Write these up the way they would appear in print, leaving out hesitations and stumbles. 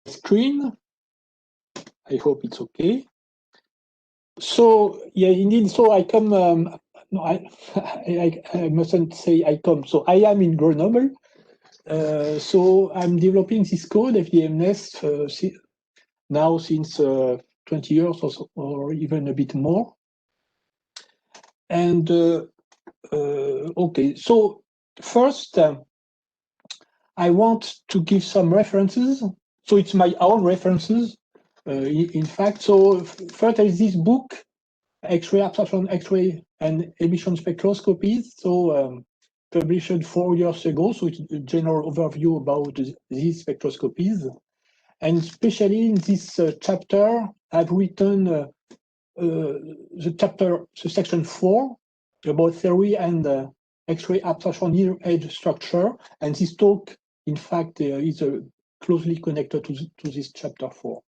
screen. I hope it's okay. So yeah, indeed. So I come. No, I mustn't say I come. So I am in Grenoble. So I'm developing this code FDMNES now since 20 years or, so, or even a bit more. And okay, so first I want to give some references. So it's my own references, in fact. So first there is this book, X-Ray Absorption, X-Ray and Emission Spectroscopies. So published 4 years ago. So it's a general overview about these spectroscopies. And especially in this chapter, I've written the section 4 about theory and X-ray absorption near edge structure. And this talk, in fact, is closely connected to this chapter 4.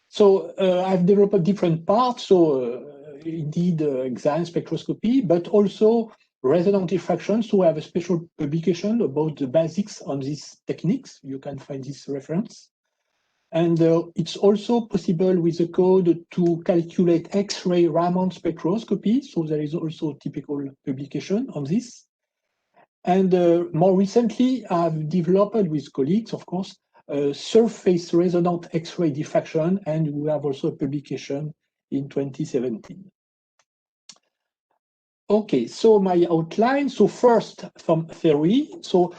So I've developed different parts. So indeed, XANES spectroscopy, but also resonant diffraction. So I have a special publication about the basics on these techniques. You can find this reference. And it's also possible with the code to calculate X-ray Raman spectroscopy. So there is also a typical publication on this. And more recently, I've developed with colleagues, of course, surface resonant X-ray diffraction, and we have also a publication in 2017. Okay, so my outline. So first, some theory. So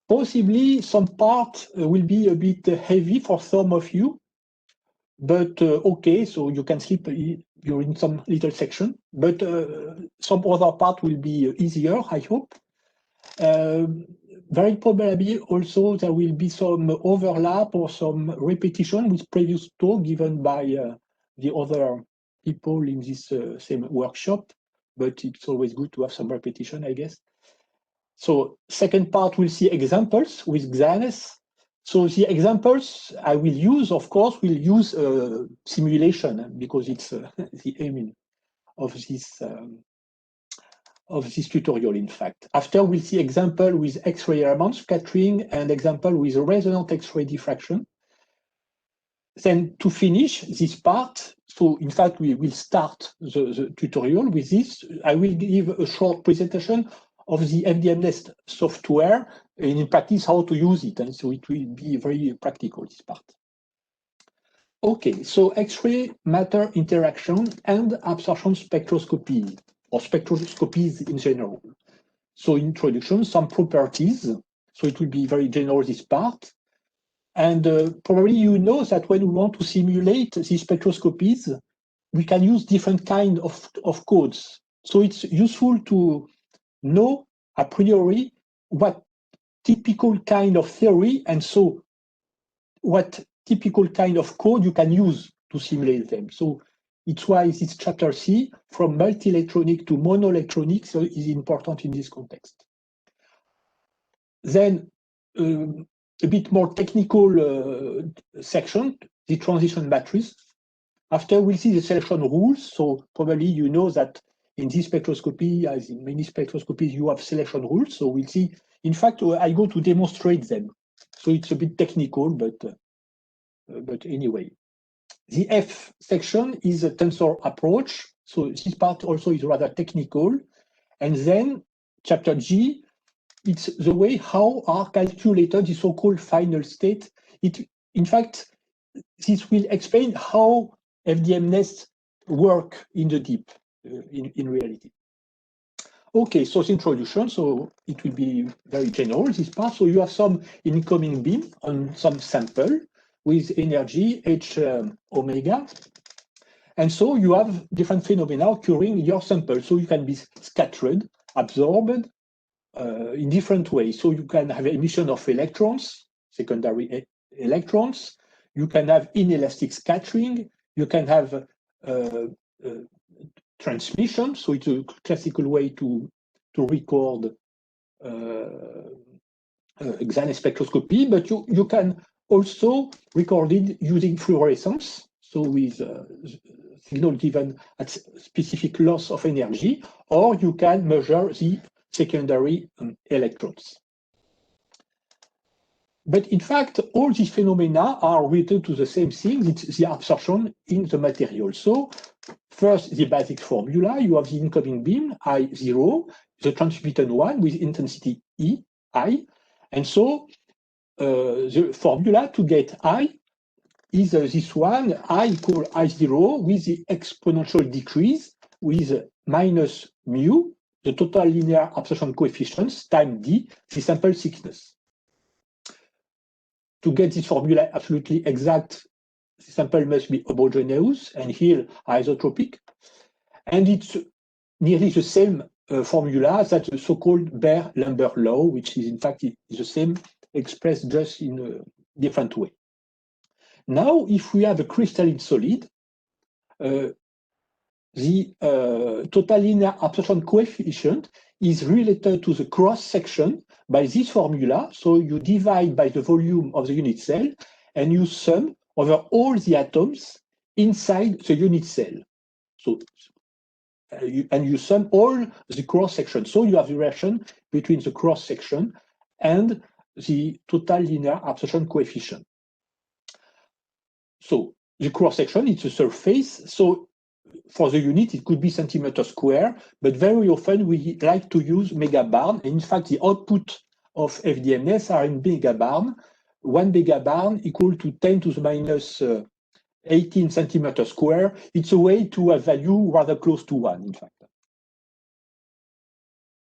possibly some part will be a bit heavy for some of you, but okay, so you can sleep during some little section, but some other part will be easier, I hope. Very probably also there will be some overlap or some repetition with previous talk given by the other people in this same workshop, but it's always good to have some repetition, I guess. So second part, we'll see examples with XANES. So the examples I will use, of course, will use simulation because it's the aim of this tutorial, in fact. After, we'll see example with X-ray Raman scattering and example with resonant X-ray diffraction. Then to finish this part, so in fact, we will start the tutorial with this. I will give a short presentation of the FDMNES software and in practice how to use it. And so it will be very practical, this part. Okay, so X-ray matter interaction and absorption spectroscopy, or spectroscopies in general. So introduction, some properties. So it will be very general, this part. And probably you know that when we want to simulate these spectroscopies, we can use different kind of codes. So it's useful to know a priori what typical kind of theory and so what typical kind of code you can use to simulate them. So it's why this chapter C, from multi-electronic to monoelectronic, so is important in this context. Then a bit more technical section, the transition matrix. After we'll see the selection rules. So probably you know that in this spectroscopy, as in many spectroscopies, you have selection rules. So we'll see. In fact, I go to demonstrate them. So it's a bit technical, but anyway. The F section is a tensor approach. So this part also is rather technical. And then chapter G, it's the way how are calculated the so-called final state. In fact, this will explain how FDMNES work in the deep, in reality. Okay, so the introduction, so it will be very general, this part. So you have some incoming beam on some sample with energy H omega. And so you have different phenomena occurring in your sample. So you can be scattered, absorbed in different ways. So you can have emission of electrons, secondary electrons. You can have inelastic scattering. You can have transmission. So it's a classical way to record XANES spectroscopy, but you can also record it using fluorescence. So with signal given at specific loss of energy, or you can measure the secondary electrons. But in fact, all these phenomena are related to the same thing, it's the absorption in the material. So first, the basic formula, you have the incoming beam, I0, the transmitted one with intensity E, I. And so the formula to get I is this one, I equal I0 with the exponential decrease with minus mu, the total linear absorption coefficients, time d, the sample thickness. To get this formula absolutely exact, the sample must be homogeneous and here isotropic. And it's nearly the same formula that the so-called Beer-Lambert law, which is in fact the same expressed just in a different way. Now, if we have a crystalline solid, the total linear absorption coefficient is related to the cross-section by this formula. So you divide by the volume of the unit cell and you sum over all the atoms inside the unit cell. So, and you sum all the cross-section. So you have the relation between the cross-section and the total linear absorption coefficient. So the cross-section, it's a surface. So for the unit, it could be centimeter square, but very often we like to use megabarn. And in fact, the output of FDMNES are in megabarn. 1 megabarn equal to 10 to the minus 18 centimeters square. It's a way to a value rather close to 1, in fact.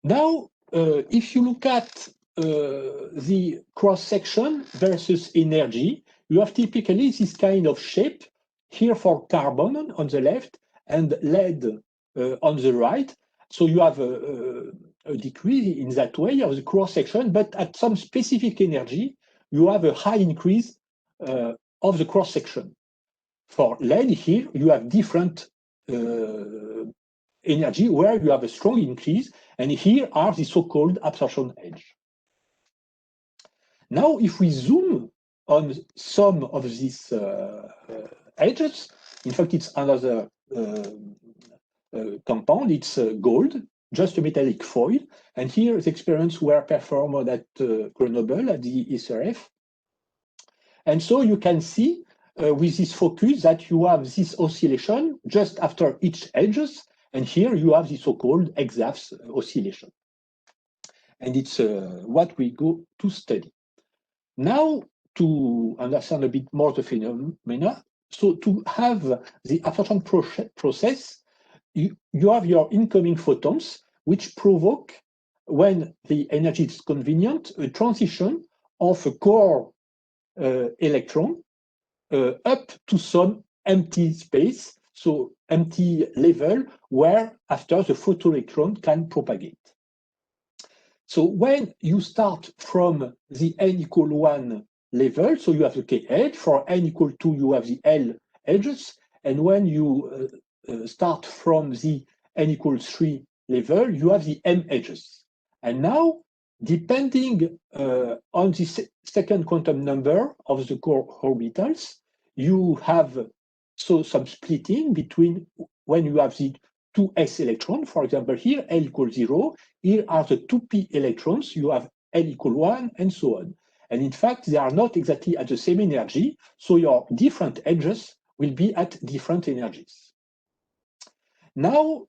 Now, if you look at the cross-section versus energy, you have typically this kind of shape here for carbon on the left and lead on the right. So you have a decrease in that way of the cross-section, but at some specific energy, you have a high increase of the cross-section. For lead here, you have different energy where you have a strong increase, and here are the so-called absorption edge. Now, if we zoom on some of these edges, in fact, it's another compound, it's gold, just a metallic foil. And here the experiments were performed at Grenoble at the SRF. And so you can see with this focus that you have this oscillation just after each edges. And here you have the so-called XAS oscillation. And it's what we go to study. Now, to understand a bit more the phenomena, so to have the absorption process, you have your incoming photons, which provoke, when the energy is convenient, a transition of a core electron up to some empty space, so empty level, where after the photoelectron can propagate. So when you start from the n equal 1 level, so you have the k edge, for n equal 2, you have the L edges, and when you start from the n equals 3 level, you have the m edges. And now, depending on the second quantum number of the core orbitals, you have some splitting between when you have the 2s electron, for example, here L equals 0, here are the 2p electrons, you have L equal 1, and so on. And in fact, they are not exactly at the same energy, so your different edges will be at different energies. Now,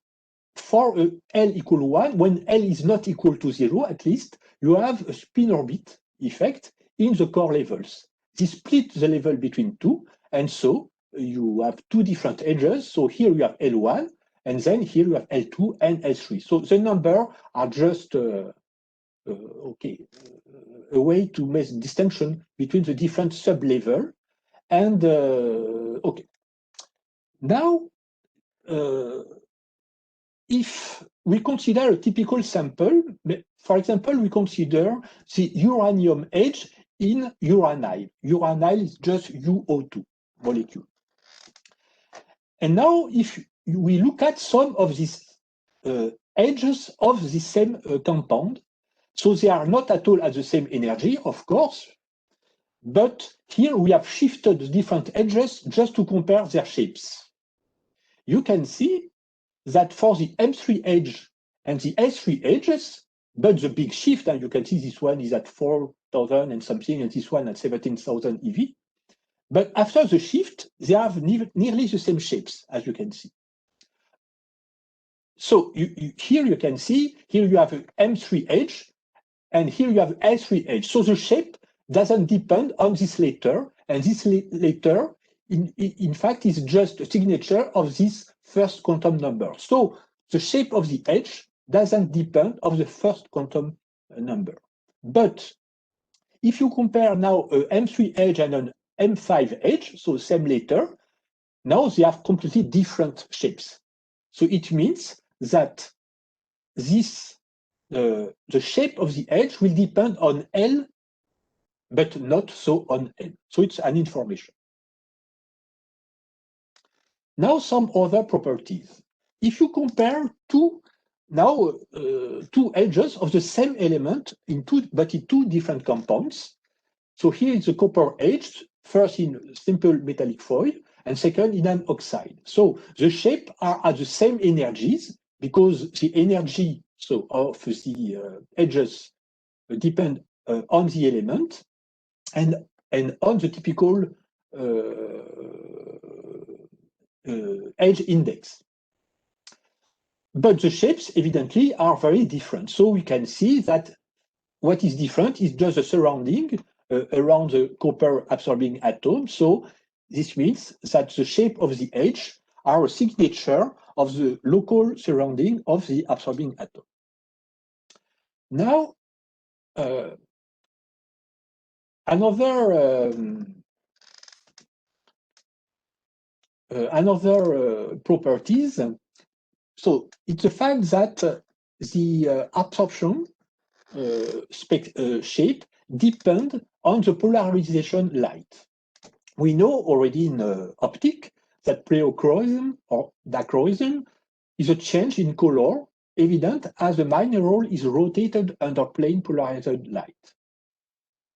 for L equal 1, when L is not equal to 0, at least, you have a spin orbit effect in the core levels. This split the level between two, and so you have two different edges. So here you have L1, and then here you have L2 and L3. So the number are just a way to make distinction between the different sub-level. And okay, now if we consider a typical sample, for example, we consider the uranium edge in uranyl. Uranyl is just UO2 molecule. And now if we look at some of these edges of the same compound, so they are not at all at the same energy, of course, but here we have shifted the different edges just to compare their shapes. You can see that for the M3 edge and the S3 edges, But the big shift, and you can see this one is at 4,000 and something, and this one at 17,000 EV. But after the shift, they have nearly the same shapes, as you can see. So here you can see, here you have an M3 edge, and here you have S3 edge. So the shape doesn't depend on this letter, and this letter, in fact, is just a signature of this first quantum number. So the shape of the edge doesn't depend on the first quantum number. But if you compare now an M3 edge and an M5 edge, so same letter, now they have completely different shapes. So it means that this the shape of the edge will depend on L, but not so on N. So it's an information. Now some other properties. If you compare two edges of the same element but in two different compounds, so here is the copper edge, first in simple metallic foil, and second in an oxide. So the shape are at the same energies because the energy of the edges depend on the element and on the typical edge index. But the shapes evidently are very different. So we can see that what is different is just the surrounding around the copper absorbing atom. So this means that the shape of the edge are a signature of the local surrounding of the absorbing atom. Now, another properties. So it's the fact that the absorption shape depend on the polarization light. We know already in optic that pleochroism or dichroism is a change in color evident as the mineral is rotated under plane polarized light.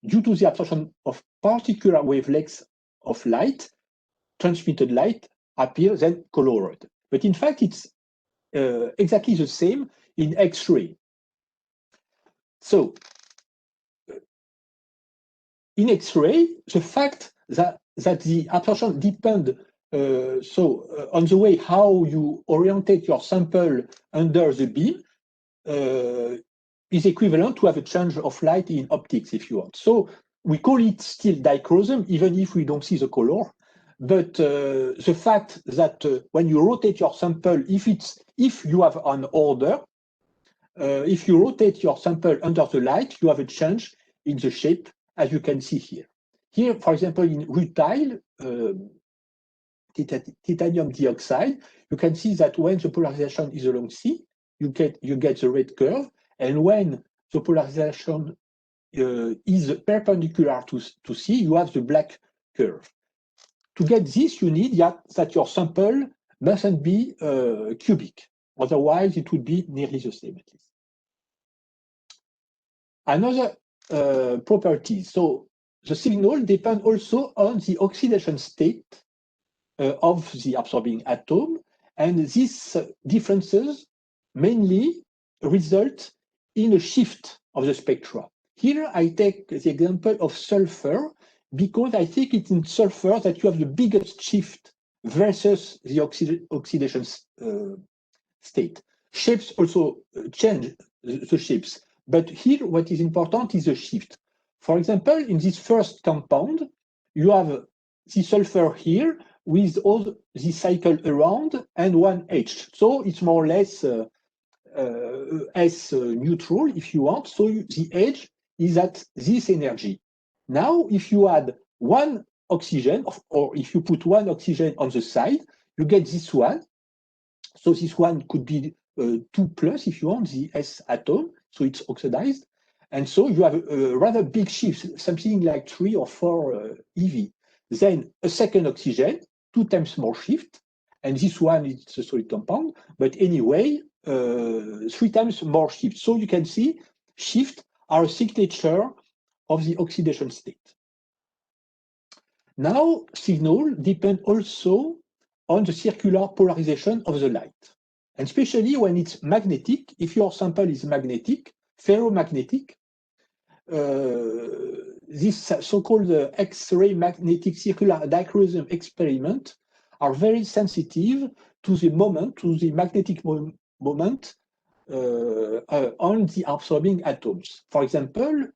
Due to the absorption of particular wavelengths of light, transmitted light appears then colored. But in fact, it's exactly the same in X-ray. So in X-ray, the fact that the absorption depends on the way how you orientate your sample under the beam is equivalent to have a change of light in optics, if you want. So we call it still dichroism, even if we don't see the color. But the fact that when you rotate your sample, if you have an order, if you rotate your sample under the light, you have a change in the shape, as you can see here. Here, for example, in rutile, titanium dioxide, you can see that when the polarization is along C, you get the red curve, and when the polarization is perpendicular to C, you have the black curve. To get this, you need that your sample mustn't be cubic. Otherwise, it would be nearly the same at least. Another property. So the signal depends also on the oxidation state of the absorbing atom. And these differences mainly result in a shift of the spectra. Here, I take the example of sulfur, because I think it's in sulfur that you have the biggest shift versus the oxidation state. Shapes also change the shapes, but here what is important is the shift. For example, in this first compound, you have the sulfur here with all the cycle around and one H. So it's more or less S neutral, if you want. So the edge is at this energy. Now, if you add one oxygen, or if you put one oxygen on the side, you get this one. So this one could be 2+ if you want, the S atom, so it's oxidized. And so you have a rather big shift, something like 3 or 4 EV. Then a second oxygen, 2 times more shift, and this one is a solid compound, but anyway, 3 times more shift. So you can see shift are a signature of the oxidation state. Now, signal depend also on the circular polarization of the light. And especially when it's magnetic, if your sample is magnetic, ferromagnetic. This so-called X-ray magnetic circular dichroism experiment are very sensitive to the moment, to the magnetic moment on the absorbing atoms. For example,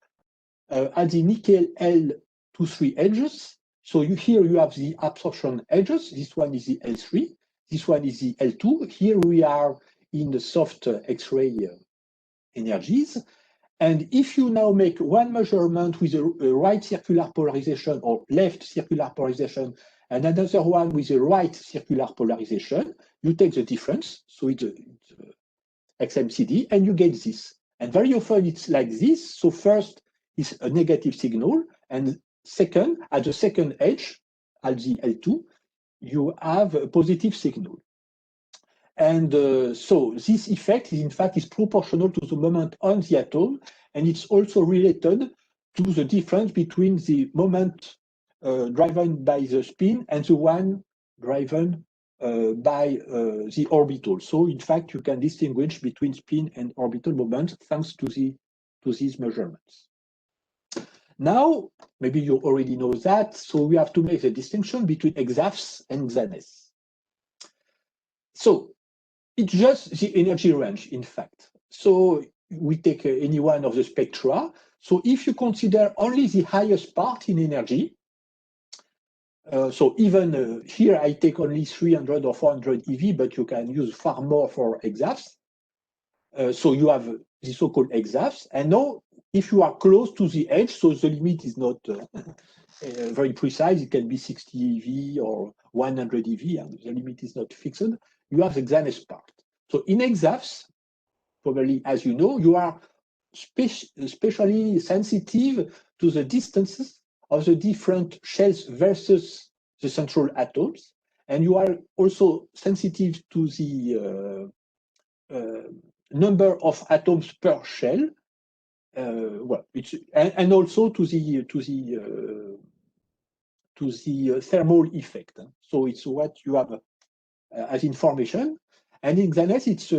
at the nickel L23 edges, so here you have the absorption edges. This one is the L3, this one is the L2. Here we are in the soft X-ray energies. And if you now make one measurement with a right circular polarization or left circular polarization, and another one with a right circular polarization, you take the difference, so it's XMCD, and you get this. And very often it's like this. So first is a negative signal, and second, at the second edge, at the L2, you have a positive signal. And so this effect is in fact is proportional to the moment on the atom, and it's also related to the difference between the moment driven by the spin and the one driven by the orbital. So in fact, you can distinguish between spin and orbital moments thanks to these measurements. Now, maybe you already know that, so we have to make the distinction between XAS and XANES. So it's just the energy range, in fact. So we take any one of the spectra. So if you consider only the highest part in energy, so even here I take only 300 or 400 eV, but you can use far more for XAS. So you have the so-called XAS. And now, if you are close to the edge, so the limit is not very precise, it can be 60 eV or 100 eV, and the limit is not fixed, you have the XANES part. So in XAS, probably as you know, you are especially sensitive to the distances of the different shells versus the central atoms, and you are also sensitive to the number of atoms per shell. Well, and also to the thermal effect. So it's what you have as information. And in XANES, it's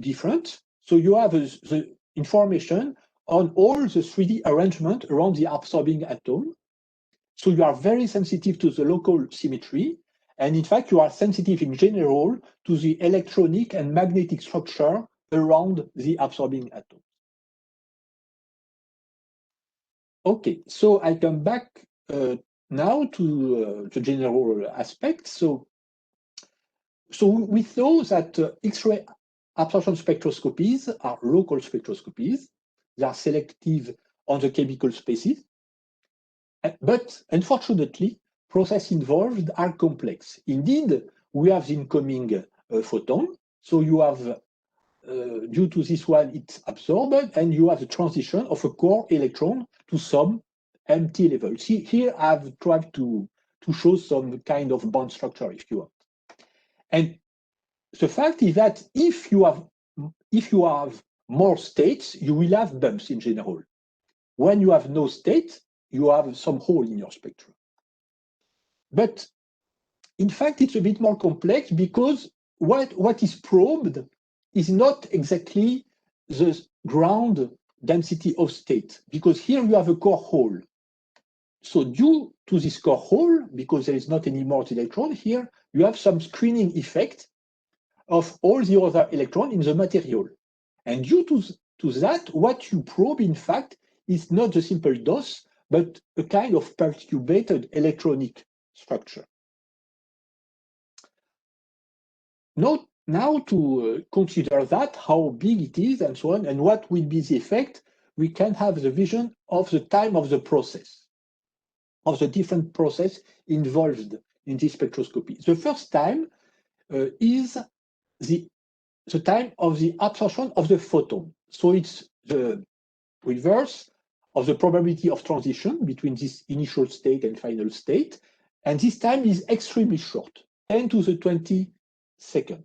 different. So you have the information on all the 3D arrangement around the absorbing atom. So you are very sensitive to the local symmetry. And in fact, you are sensitive in general to the electronic and magnetic structure around the absorbing atom. Okay, so I come back now to the general aspect. So we know that X-ray absorption spectroscopies are local spectroscopies. They are selective on the chemical species. But unfortunately, processes involved are complex. Indeed, we have the incoming photon. So you have, due to this one, it's absorbed, and you have the transition of a core electron to some empty level. See, here I've tried to show some kind of bond structure, if you want. And the fact is that if you have more states, you will have bumps in general. When you have no state, you have some hole in your spectrum. But in fact, it's a bit more complex because what is probed is not exactly the ground density of state, because here you have a core hole. So due to this core hole, because there is not any more electron here, you have some screening effect of all the other electrons in the material. And due to that, what you probe, in fact, is not the simple DOS, but a kind of perturbated electronic structure. Now to consider that, how big it is and so on, and what will be the effect, we can have the vision of the time of the process, of the different process involved in this spectroscopy. The first time is the time of the absorption of the photon. So it's the reverse of the probability of transition between this initial state and final state. And this time is extremely short, 10 to the 20 seconds.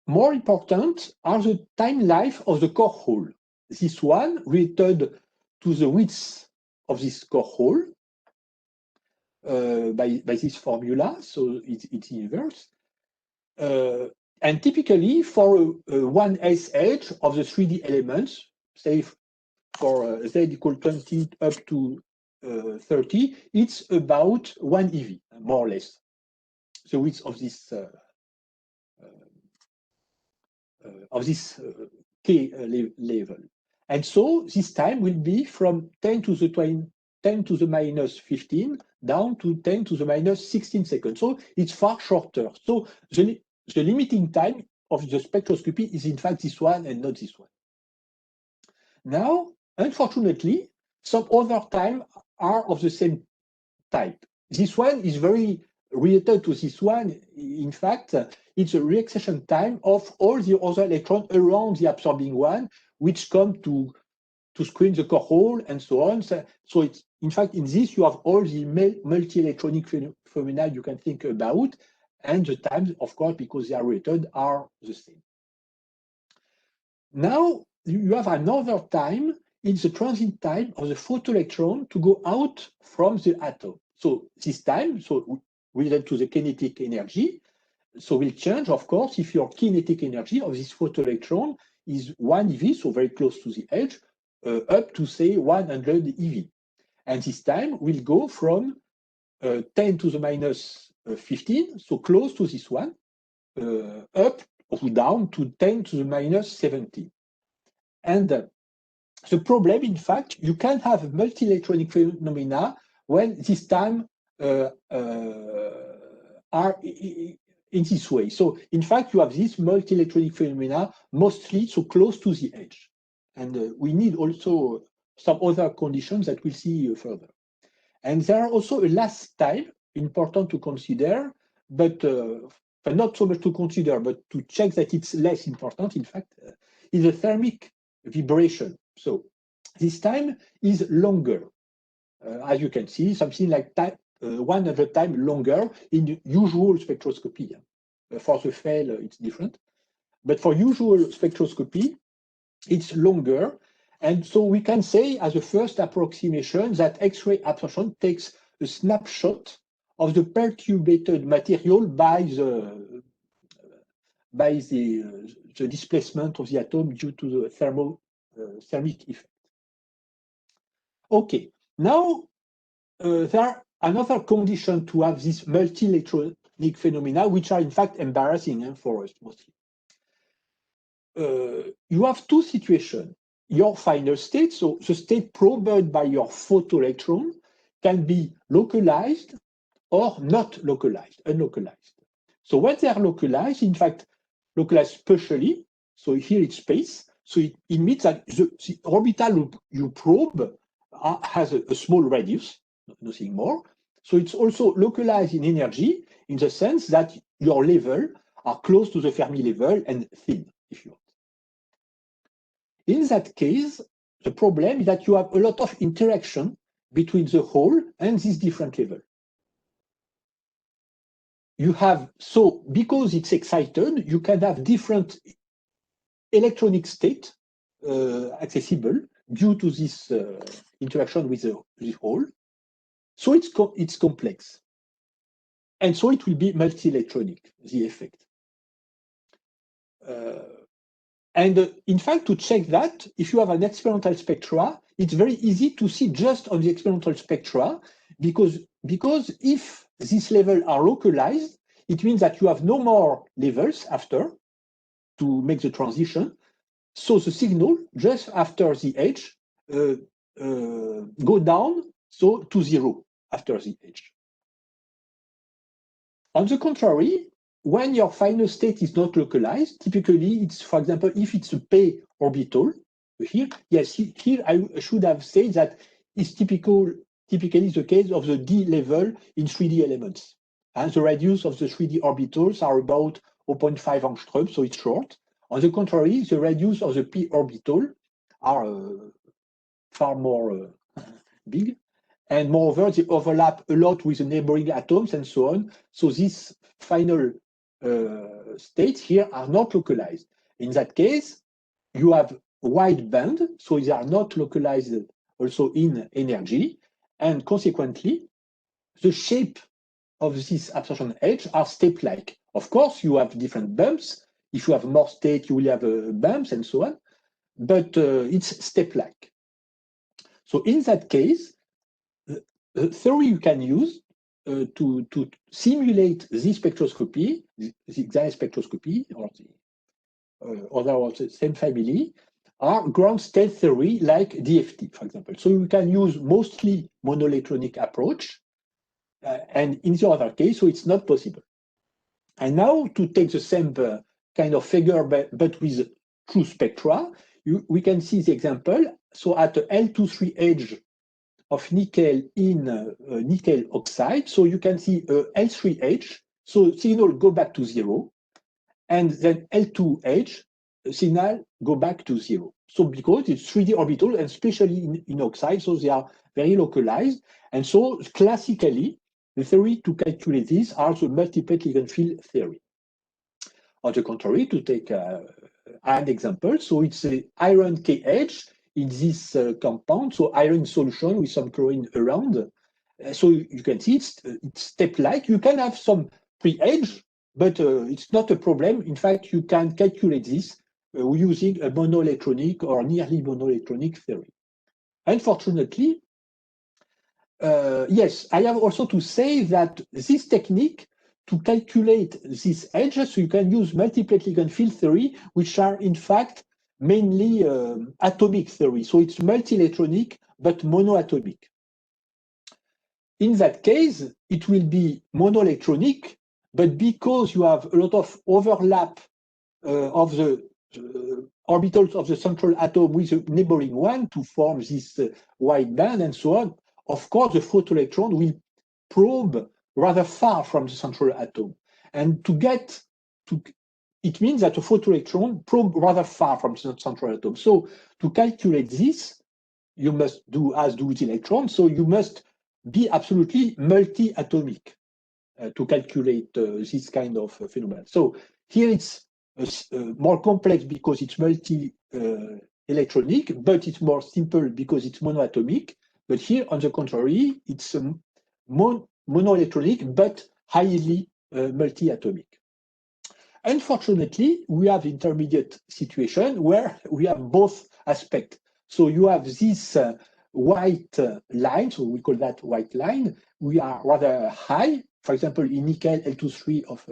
More important are the time life of the core hole. This one related to the width of this core hole by this formula, so it's inverse. And typically for a 1s edge of the 3D elements, say for z equal 20 up to 30, it's about 1 eV, more or less. The width of this k level. And so this time will be from 10 to the minus 15 down to 10 to the minus 16 seconds. So it's far shorter. So the limiting time of the spectroscopy is in fact this one and not this one. Now, unfortunately, some other time are of the same type. This one is very related to this one. In fact, it's a relaxation time of all the other electrons around the absorbing one, which come to screen the core hole and so on. So it's, in fact, in this, you have all the multi-electronic phenomena you can think about, and the times, of course, because they are related, are the same. Now, you have another time, it's the transit time of the photoelectron to go out from the atom. So this time, so related to the kinetic energy, so will change, of course, if your kinetic energy of this photoelectron is 1 eV, so very close to the edge, up to, say, 100 eV. And this time will go from 10 to the minus 15, so close to this one, up or down to 10 to the minus 17. And the problem, in fact, you can have multi-electronic phenomena when this time are in this way. So, in fact, you have these multi-electronic phenomena mostly so close to the edge. And we need also some other conditions that we'll see further. And there are also a last time important to consider, but not so much to consider, but to check that it's less important, in fact, is the thermic vibration. So this time is longer. As you can see, something like 100 times longer in usual spectroscopy. For the FEL, it's different. But for usual spectroscopy, it's longer. And so we can say, as a first approximation, that X-ray absorption takes a snapshot of the perturbated material by the displacement of the atom due to the thermic effect. Okay, now there are another condition to have these multi-electronic phenomena, which are in fact embarrassing for us mostly. You have two situations. Your final state, so the state probed by your photoelectron, can be localized or not localized, unlocalized. So when they are localized, in fact, localized spatially, so here it's space, so it means that the orbital you probe has a small radius, nothing more. So it's also localized in energy in the sense that your level are close to the Fermi level and thin, if you want. In that case, the problem is that you have a lot of interaction between the hole and this different level. You have, so because it's excited, you can have different electronic state accessible due to this interaction with the hole. So it's complex. And so it will be multi-electronic, the effect. And in fact, to check that, if you have an experimental spectra, it's very easy to see just on the experimental spectra, because if these levels are localized, it means that you have no more levels after to make the transition. So the signal just after the edge go down so to 0 after the edge. On the contrary, when your final state is not localized, typically it's, for example, if it's a p orbital, here, yes, here I should have said that it's typically the case of the d level in 3D elements. And the radius of the 3D orbitals are about 0.5 angstrom, so it's short. On the contrary, the radius of the p orbital are far more big. And moreover, they overlap a lot with the neighboring atoms and so on. So these final states here are not localized. In that case, you have wide band, so they are not localized also in energy. And consequently, the shape of this absorption edge are step-like. Of course, you have different bumps If you have more state, you will have bumps and so on. But it's step-like. So in that case, the theory you can use to simulate this spectroscopy, the XANES spectroscopy, or the other of the same family, are ground state theory like DFT, for example. So you can use mostly monoelectronic approach, and in the other case, so it's not possible. And now to take the same kind of figure, but with true spectra, we can see the example. So at the L23 edge of nickel in nickel oxide, so you can see L3 edge, so signal go back to 0, and then L2 edge, signal go back to 0. So because it's 3D orbital, and especially in oxide, so they are very localized. And so classically, the theory to calculate this are the multiplate ligand field theory. On the contrary, to take an example, so it's an iron K edge in this compound, so iron solution with some chlorine around. So you can see it's step-like. You can have some pre-edge, but it's not a problem. In fact, you can calculate this using a monoelectronic or nearly monoelectronic theory. Unfortunately, yes, I have also to say that this technique to calculate these edges, so you can use multiplate ligand field theory, which are in fact mainly atomic theory. So it's multi-electronic, but monoatomic. In that case, it will be monoelectronic, but because you have a lot of overlap of the orbitals of the central atom with the neighboring one to form this wide band and so on, of course, the photoelectron will probe rather far from the central atom. And to get to, it means that the photoelectron probe rather far from the central atom. So to calculate this, you must do as do the electron. So you must be absolutely multi-atomic to calculate this kind of phenomenon. So here it's more complex because it's multi-electronic, but it's more simple because it's monoatomic. But here, on the contrary, it's monoelectronic, but highly multi-atomic. Unfortunately, we have intermediate situation where we have both aspects. So you have this white line, so we call that white line. We are rather high, for example, in nickel L23 of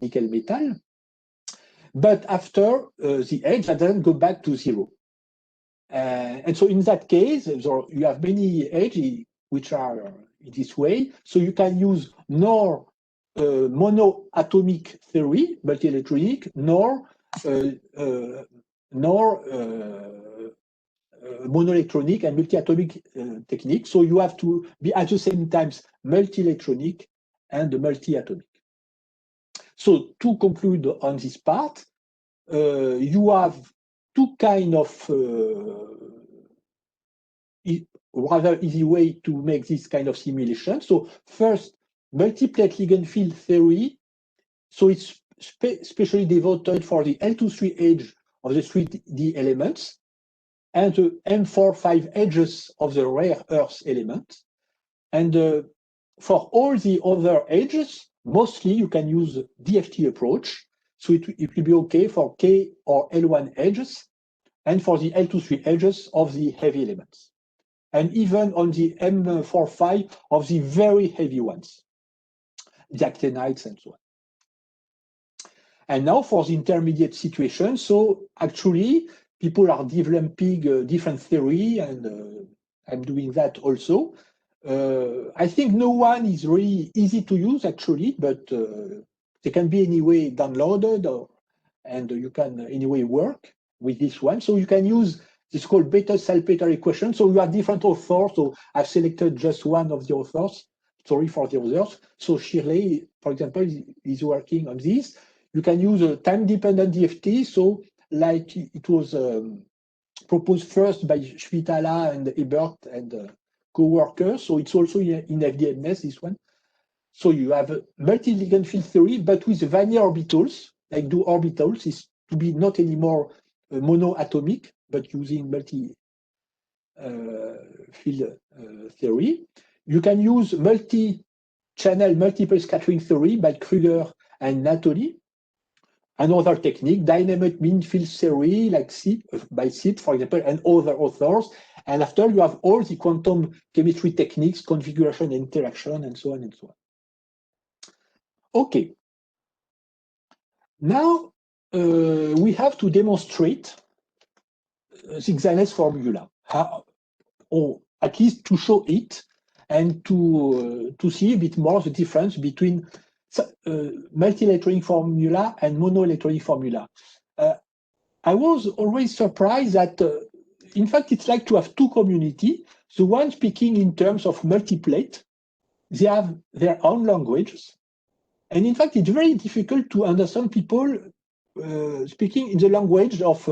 nickel metal. But after the edge, that doesn't go back to 0. And so in that case, so you have many edges which are in this way. So you can use nor monoatomic theory, multi-electronic, nor monoelectronic and multi-atomic technique. So you have to be at the same time multi-electronic and multi-atomic. So to conclude on this part, you have two kind of rather easy way to make this kind of simulation. So first, multiplate ligand field theory. So it's specially devoted for the L23 edge of the 3D elements and the M45 edges of the rare earth elements. And for all the other edges, mostly you can use DFT approach. So it will be okay for K or L1 edges and for the L23 edges of the heavy elements. And even on the M45 of the very heavy ones, the actinides and so on. And now for the intermediate situation, so actually people are developing different theory, and I'm doing that also. I think no one is really easy to use actually, but they can be anyway downloaded, and you can anyway work with this one. So you can use this called beta salpeter equation. So you have different authors. So I've selected just one of the authors. Sorry for the others. So Shirley, for example, is working on this. You can use a time-dependent DFT. So like it was proposed first by Schwitala and Ebert and co-workers. So it's also in FDMNES, this one. So you have a multi-ligand field theory, but with vanilla orbitals, like do orbitals, is to be not anymore monoatomic, but using multi-field theory. You can use multi-channel multiple scattering theory by Kruger and Natoli. another technique, dynamic mean field theory, like by SIP, for example, and other authors. And after you have all the quantum chemistry techniques, configuration, interaction, and so on and so on. Okay. Now we have to demonstrate the XANES formula, or at least to show it and to see a bit more the difference between multi-electronic formula and mono-electronic formula. I was always surprised that, in fact, it's like to have two communities. The one speaking in terms of multiplate, they have their own languages. And in fact, it's very difficult to understand people speaking in the language of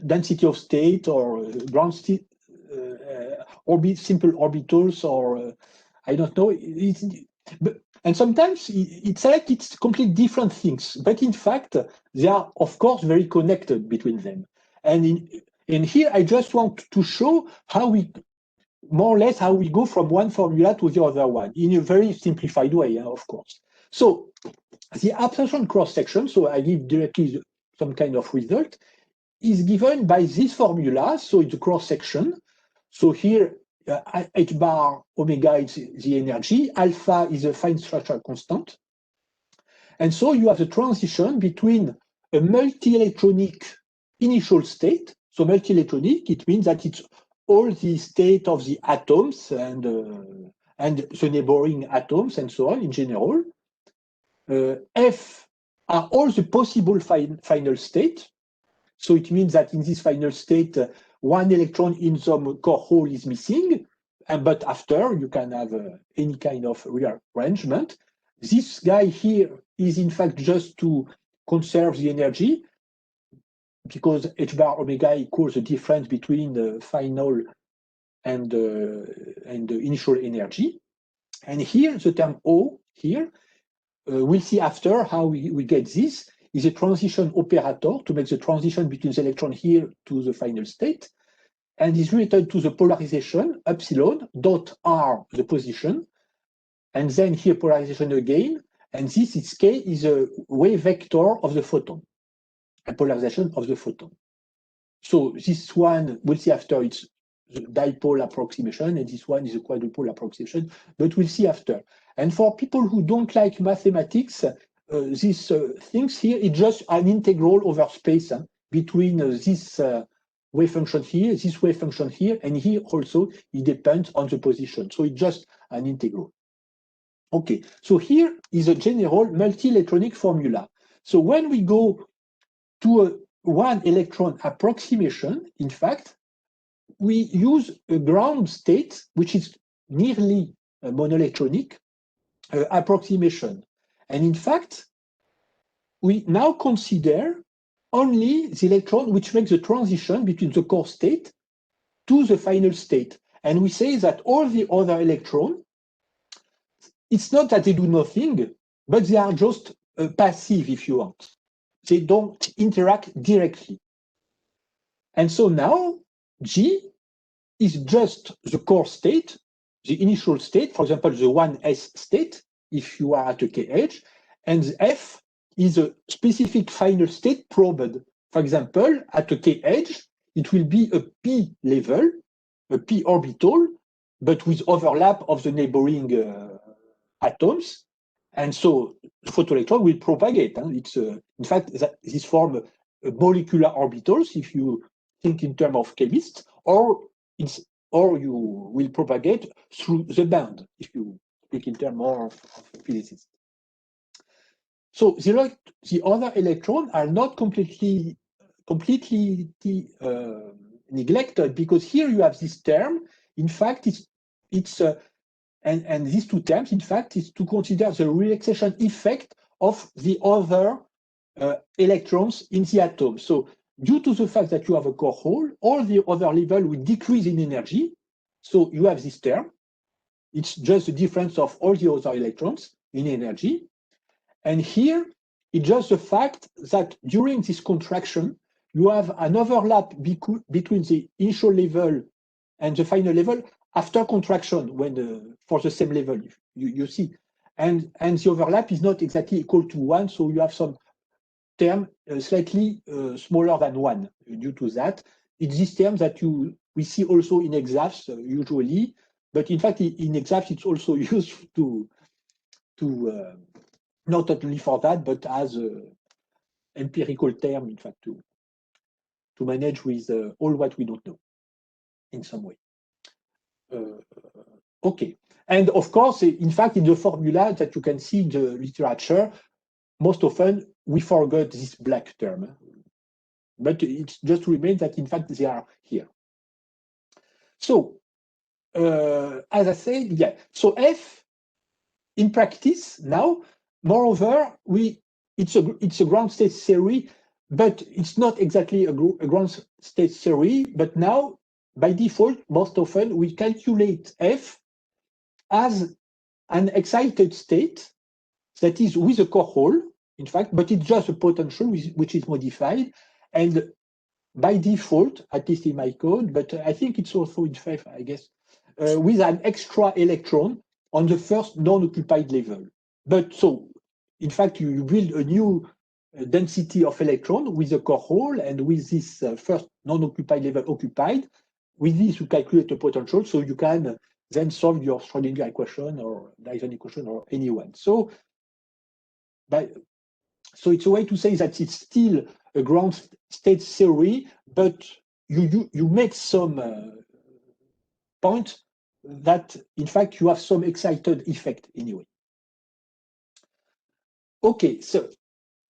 density of state or ground state, simple orbitals, or I don't know. And sometimes it's like it's completely different things, but in fact, they are, of course, very connected between them. And in here, I just want to show how we, more or less, how we go from one formula to the other one in a very simplified way, of course. So the absorption cross-section, so I give directly some kind of result, is given by this formula. So it's a cross-section. So here, h bar omega is the energy, alpha is a fine structural constant. And so you have the transition between a multi-electronic initial state. So multi-electronic, it means that it's all the state of the atoms and the neighboring atoms and so on in general. F are all the possible final state. So it means that in this final state, one electron in some core hole is missing, but after you can have any kind of rearrangement. This guy here is in fact just to conserve the energy, because h bar omega equals the difference between the final and the initial energy. And here the term O here, we'll see after how we get this, is a transition operator to make the transition between the electron here to the final state, and is related to the polarization epsilon dot r, the position, and then here polarization again, and this is k is a wave vector of the photon, a polarization of the photon. So this one we'll see after, it's the dipole approximation, and this one is a quadrupole approximation, but we'll see after. And for people who don't like mathematics, these things here, it's just an integral over space between this wave function here, this wave function here, and here also it depends on the position. So it's just an integral. Okay, so here is a general multi-electronic formula. So when we go to a one electron approximation, in fact, we use a ground state, which is nearly a monoelectronic approximation. And in fact, we now consider only the electron which makes the transition between the core state to the final state. And we say that all the other electrons, it's not that they do nothing, but they are just passive, if you want. They don't interact directly. And so now G is just the core state, the initial state, for example, the 1s state, if you are at a kh, and F is a specific final state probed. For example, at a kh, it will be a p level, a p orbital, but with overlap of the neighboring atoms. And so the photoelectron will propagate. It's in fact, this form molecular orbitals, if you think in terms of chemists, or you will propagate through the band, if you speak in terms more of physicists. So the other electrons are not completely neglected, because here you have this term. In fact, and these two terms, in fact, is to consider the relaxation effect of the other electrons in the atom. So due to the fact that you have a core hole, all the other level will decrease in energy. So you have this term. It's just the difference of all the other electrons in energy. And here, it's just the fact that during this contraction, you have an overlap between the initial level and the final level after contraction, when for the same level, you see. And the overlap is not exactly equal to 1, so you have some term slightly smaller than 1 due to that. It's this term that we see also in XAS usually, but in fact in XAS it's also used to not only for that, but as an empirical term, in fact, to manage with all what we don't know in some way. Okay, and of course, in fact, in the formula that you can see in the literature, most often we forgot this black term, but it just remains that in fact they are here. So, as I said, yeah. So F, in practice now, moreover, it's a ground state theory, but it's not exactly a ground state theory. But now, by default, most often we calculate F as an excited state that is with a core hole, in fact, but it's just a potential which is modified. And by default, at least in my code, but I think it's also in FEF, I guess, with an extra electron on the first non-occupied level. But so, in fact, you build a new density of electron with a core hole, and with this first non-occupied level occupied. With this, you calculate the potential, so you can then solve your Schrödinger equation or Dyson equation or any one. So it's a way to say that it's still a ground state theory, but you make some point that in fact you have some excited effect anyway. Okay, so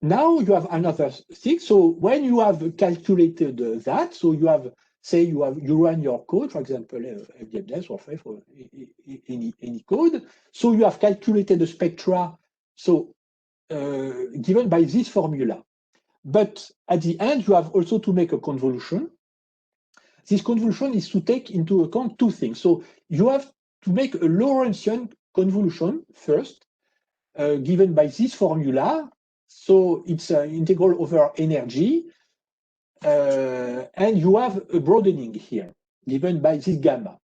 now you have another thing. So when you have calculated that, so you have, say you run your code, for example, FDMNES or FEF or any code. So you have calculated the spectra, so given by this formula. But at the end, you have also to make a convolution. This convolution is to take into account two things. So you have to make a Lorentzian convolution first, given by this formula. So it's an integral over energy. And you have a broadening here, given by this gamma.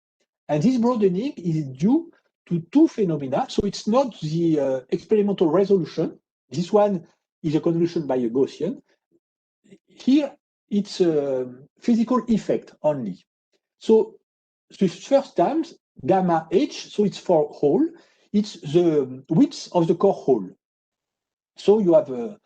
And this broadening is due to two phenomena. So it's not the experimental resolution. This one is a convolution by a Gaussian. Here, it's a physical effect only. So the first term, gamma h, so it's for hole, it's the width of the core hole. So you have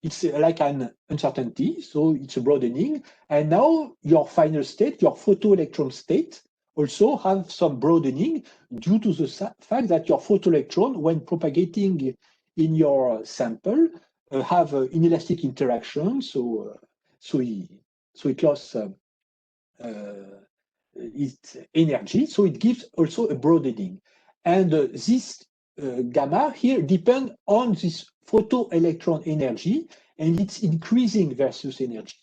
it's like an uncertainty, so it's a broadening. And now your final state, your photoelectron state, also have some broadening due to the fact that your photoelectron, when propagating in your sample, have inelastic interaction, so it lost its energy, so it gives also a broadening. And this gamma here depends on this photoelectron energy, and it's increasing versus energy.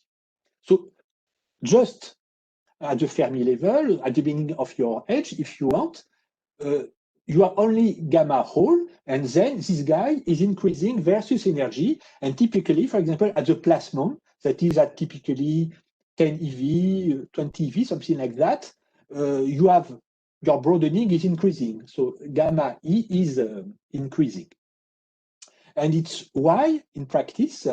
So just at the Fermi level, at the beginning of your edge, if you want, you have only gamma hole, and then this guy is increasing versus energy. And typically, for example, at the plasmon, that is at typically 10 eV, 20 eV, something like that, you have your broadening is increasing. So gamma E is increasing. And it's why, in practice,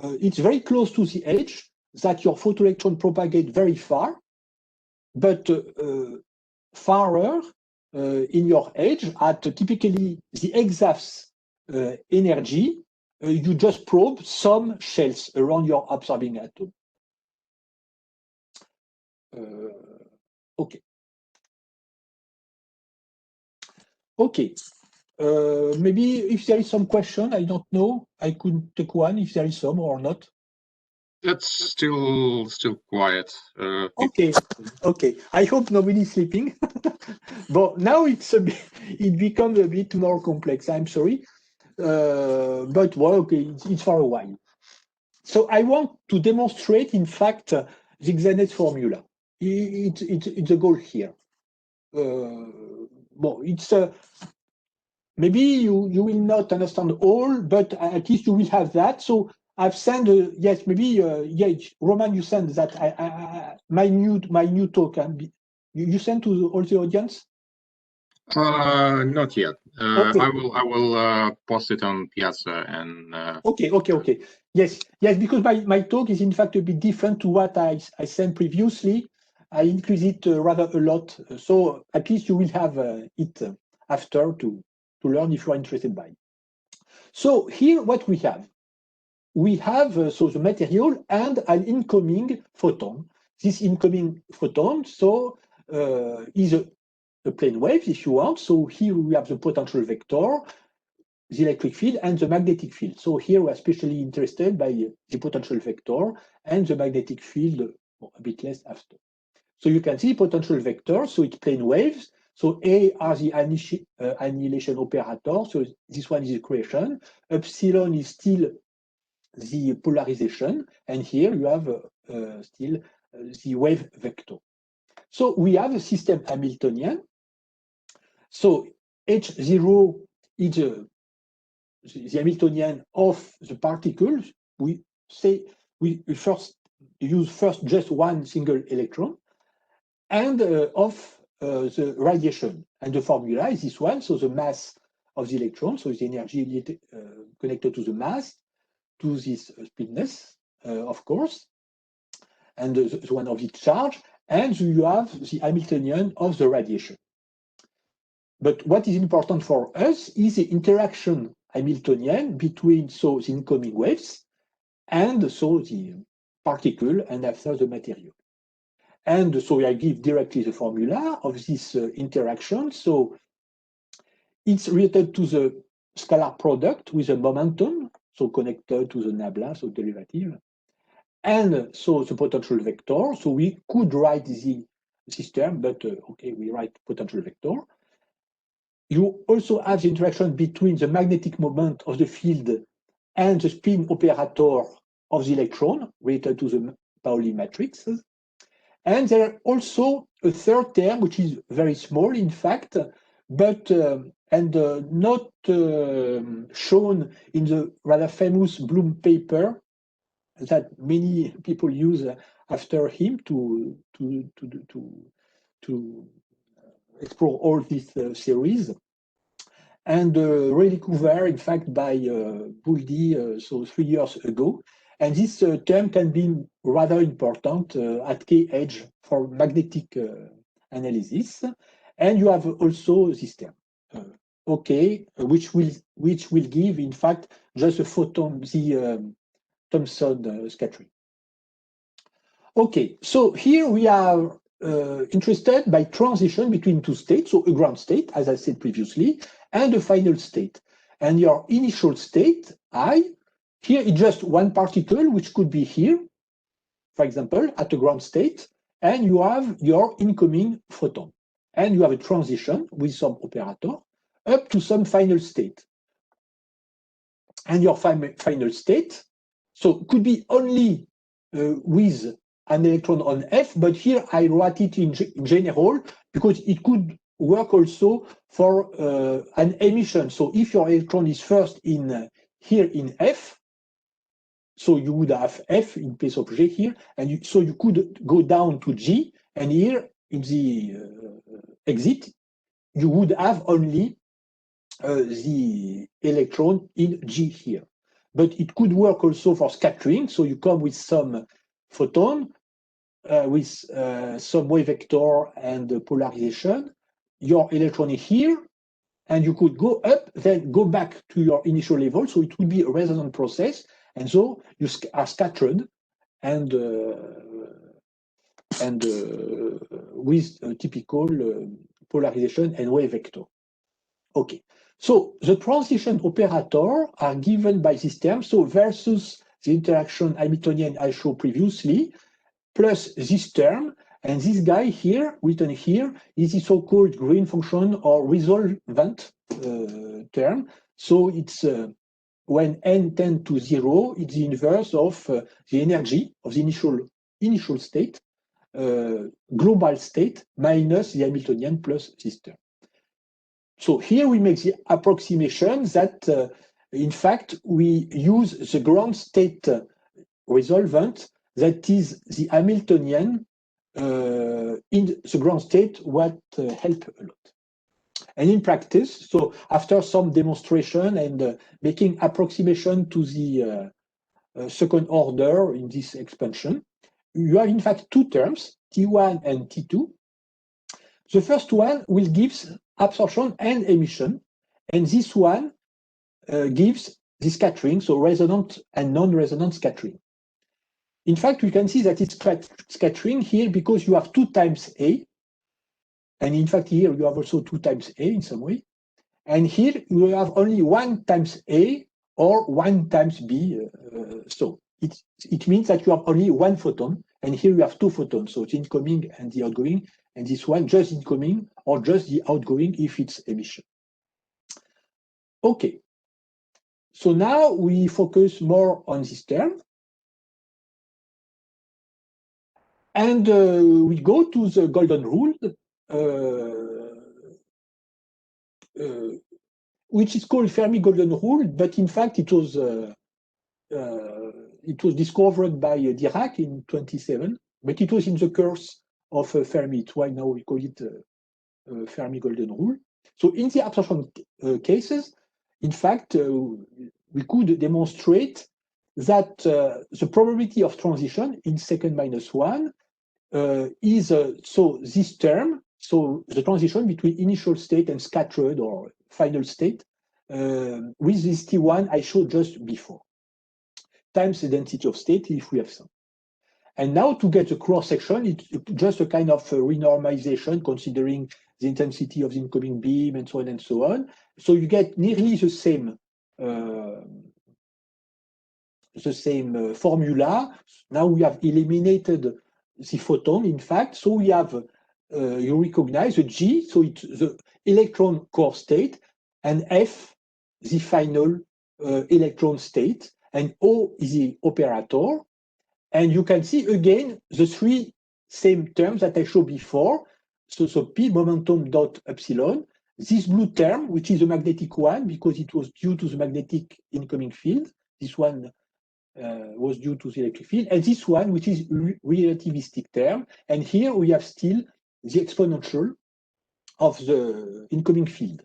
it's very close to the edge that your photoelectron propagate very far, but farther in your edge at typically the XAS energy, you just probe some shells around your absorbing atom. Okay. Okay. Maybe if there is some question, I don't know. I could take one if there is some or not. That's still quiet. Okay, okay. I hope nobody's sleeping. But now it becomes a bit more complex. I'm sorry, but well, okay, it's for a while. So I want to demonstrate, in fact, the XANES formula. It's a goal here. Well, it's maybe you will not understand all, but at least you will have that. So I've sent yes, maybe yeah, Roman, you sent that my new talk. You sent to all the audience. Not yet. Okay. I will post it on Piazza and. Okay. Yes, because my talk is in fact a bit different to what I sent previously. I increase it rather a lot, so at least you will have it after to learn if you are interested by. So here what we have so the material and an incoming photon. This incoming photon is a plane wave if you want. So here we have the potential vector, the electric field and the magnetic field. So here we're especially interested by the potential vector and the magnetic field a bit less after. So you can see potential vector, so it's plane waves. So A are the annihilation operator. So this one is the equation. Epsilon is still the polarization. And here you have still the wave vector. So we have a system Hamiltonian. So H0 is the Hamiltonian of the particles. We use just one single electron, and of the radiation. And the formula is this one. So the mass of the electron, so the energy connected to the mass, to this spiness, of course, and the one of its charge, and you have the Hamiltonian of the radiation. But what is important for us is the interaction Hamiltonian between the incoming waves and the particle and after the material. And so I give directly the formula of this interaction. So it's related to the scalar product with a momentum, so connected to the nabla, so derivative. And so the potential vector. So we could write the system, but okay, we write potential vector. You also have the interaction between the magnetic moment of the field and the spin operator of the electron related to the Pauli matrices. And there are also a third term, which is very small, in fact, but not shown in the rather famous Bloom paper that many people use after him to explore all this series. And really covered, in fact, by Bouldy, so 3 years ago. And this term can be rather important at K edge for magnetic analysis. And you have also this term, which will give, in fact, just a photon, the Thomson scattering. Okay, so here we are interested by transition between two states, so a ground state, as I said previously, and a final state. And your initial state, I, here is just one particle, which could be here, for example, at a ground state, and you have your incoming photon. And you have a transition with some operator up to some final state. And your final state, so could be only with an electron on F, but here I write it in general because it could work also for an emission. So if your electron is first in here in F, so you would have F in place of G here, and so you could go down to G, and here in the exit, you would have only the electron in G here. But it could work also for scattering, so you come with some photon, with some wave vector and polarization, your electron is here, and you could go up, then go back to your initial level, so it will be a resonant process, and so you are scattered and with typical polarization and wave vector. Okay, so the transition operator are given by this term, so versus the interaction Hamiltonian I showed previously, plus this term, and this guy here, written here, is the so-called Green function or resolvent term. So it's when n tends to 0, it's the inverse of the energy of the initial state, global state, minus the Hamiltonian plus this term. So here we make the approximation that, in fact, we use the ground state resolvent, that is the Hamiltonian in the ground state, what help a lot. And in practice, so after some demonstration and making approximation to the second order in this expansion, you have in fact two terms, T1 and T2. The first one will give absorption and emission, and this one gives the scattering, so resonant and non-resonant scattering. In fact, we can see that it's scattering here because you have 2 times A, and in fact here you have also 2 times A in some way, and here you have only 1 times A or 1 times B, so it means that you have only 1 photon, and here you have 2 photons, so it's incoming and the outgoing, and this one just incoming or just the outgoing if it's emission. Okay, so now we focus more on this term. And we go to the golden rule, which is called Fermi golden rule, but in fact it was discovered by Dirac in 27, but it was in the course of Fermi. It's why now we call it Fermi golden rule. So in the absorption cases, in fact, we could demonstrate that the probability of transition in second minus 1 is so this term, so the transition between initial state and scattered or final state with this T1 I showed just before, times the density of state if we have some. And now to get the cross section, it's just a kind of renormalization considering the intensity of the incoming beam and so on and so on. So you get nearly the same formula. Now we have eliminated the photon, in fact. So we have, you recognize the G, so it's the electron core state, and F, the final electron state, and O is the operator. And you can see again the 3 same terms that I showed before. So P momentum dot epsilon, this blue term, which is a magnetic one because it was due to the magnetic incoming field. This one was due to the electric field, and this one, which is relativistic term. And here we have still the exponential of the incoming field.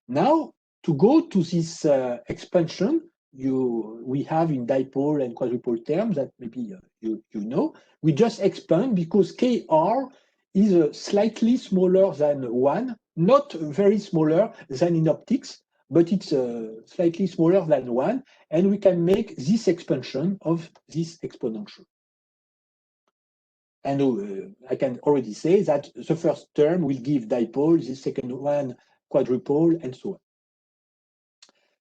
Now, to go to this expansion, we have in dipole and quadrupole terms that maybe you know, we just expand because Kr is slightly smaller than 1, not very smaller than in optics, but it's slightly smaller than 1, and we can make this expansion of this exponential. And I can already say that the first term will give dipole, the second one quadrupole, and so on.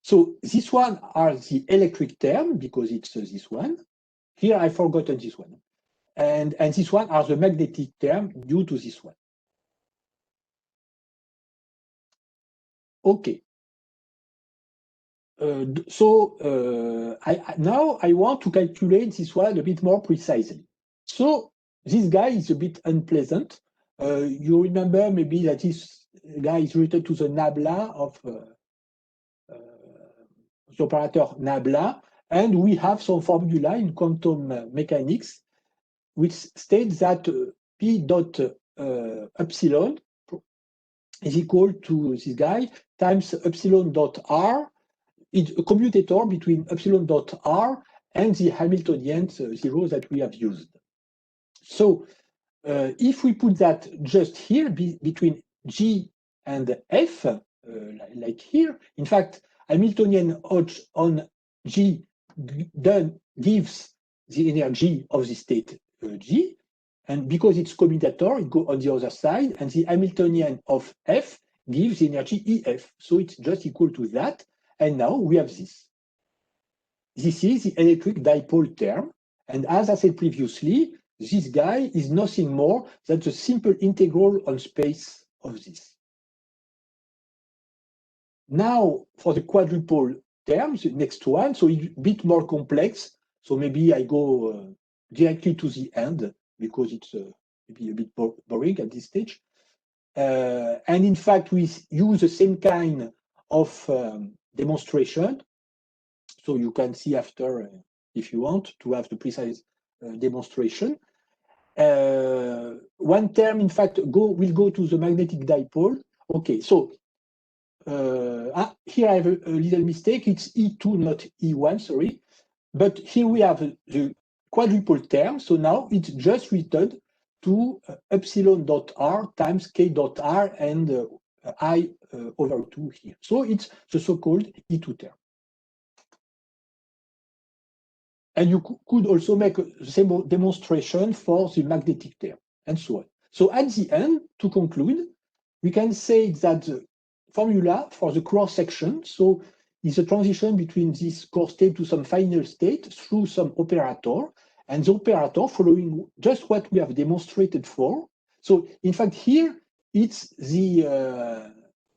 So this one are the electric term because it's this one. Here I've forgotten this one. And this one are the magnetic term due to this one. Okay. Now I want to calculate this one a bit more precisely. So this guy is a bit unpleasant. You remember maybe that this guy is related to the nabla of the operator nabla, and we have some formula in quantum mechanics which states that P dot epsilon is equal to this guy times epsilon dot r. It's a commutator between epsilon dot r and the Hamiltonian zero that we have used. So if we put that just here between G and F, like here, in fact, Hamiltonian on G then gives the energy of the state G, and because it's commutator, it goes on the other side, and the Hamiltonian of F gives the energy EF. So it's just equal to that, and now we have this. This is the electric dipole term, and as I said previously, this guy is nothing more than the simple integral on space of this. Now, for the quadrupole terms, the next one, so it's a bit more complex. So maybe I go directly to the end because it's maybe a bit boring at this stage. And in fact, we use the same kind of demonstration. So you can see after, if you want, to have the precise demonstration. One term, in fact, will go to the magnetic dipole Okay, so here I have a little mistake. It's E2, not E1, sorry. But here we have the quadruple term. So now it's just written to epsilon dot r times k dot r and I over 2 here. So it's the so-called E2 term. And you could also make the same demonstration for the magnetic term and so on. So at the end, to conclude, we can say that the formula for the cross section, so is a transition between this core state to some final state through some operator, and the operator following just what we have demonstrated for. So in fact, here it's the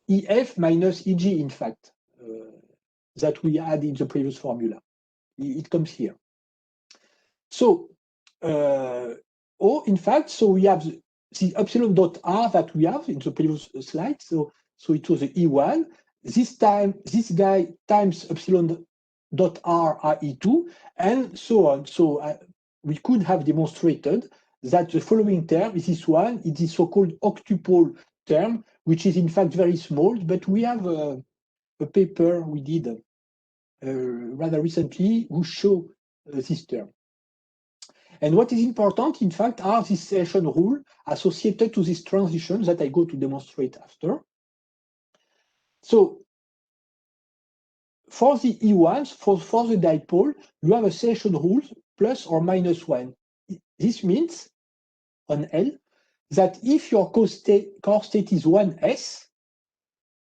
EF minus EG, in fact, that we had in the previous formula. It comes here. So, in fact, so we have the epsilon dot r that we have in the previous slide. So it was the E1. This time, this guy times epsilon dot r are E2, and so on. So we could have demonstrated that the following term is this one. It is so-called octupole term, which is in fact very small. But we have a paper we did rather recently who show this term. And what is important, in fact, are these selection rules associated to this transition that I go to demonstrate after. So for the E1s, for the dipole, you have a selection rule plus or minus 1. This means on L that if your core state is 1s,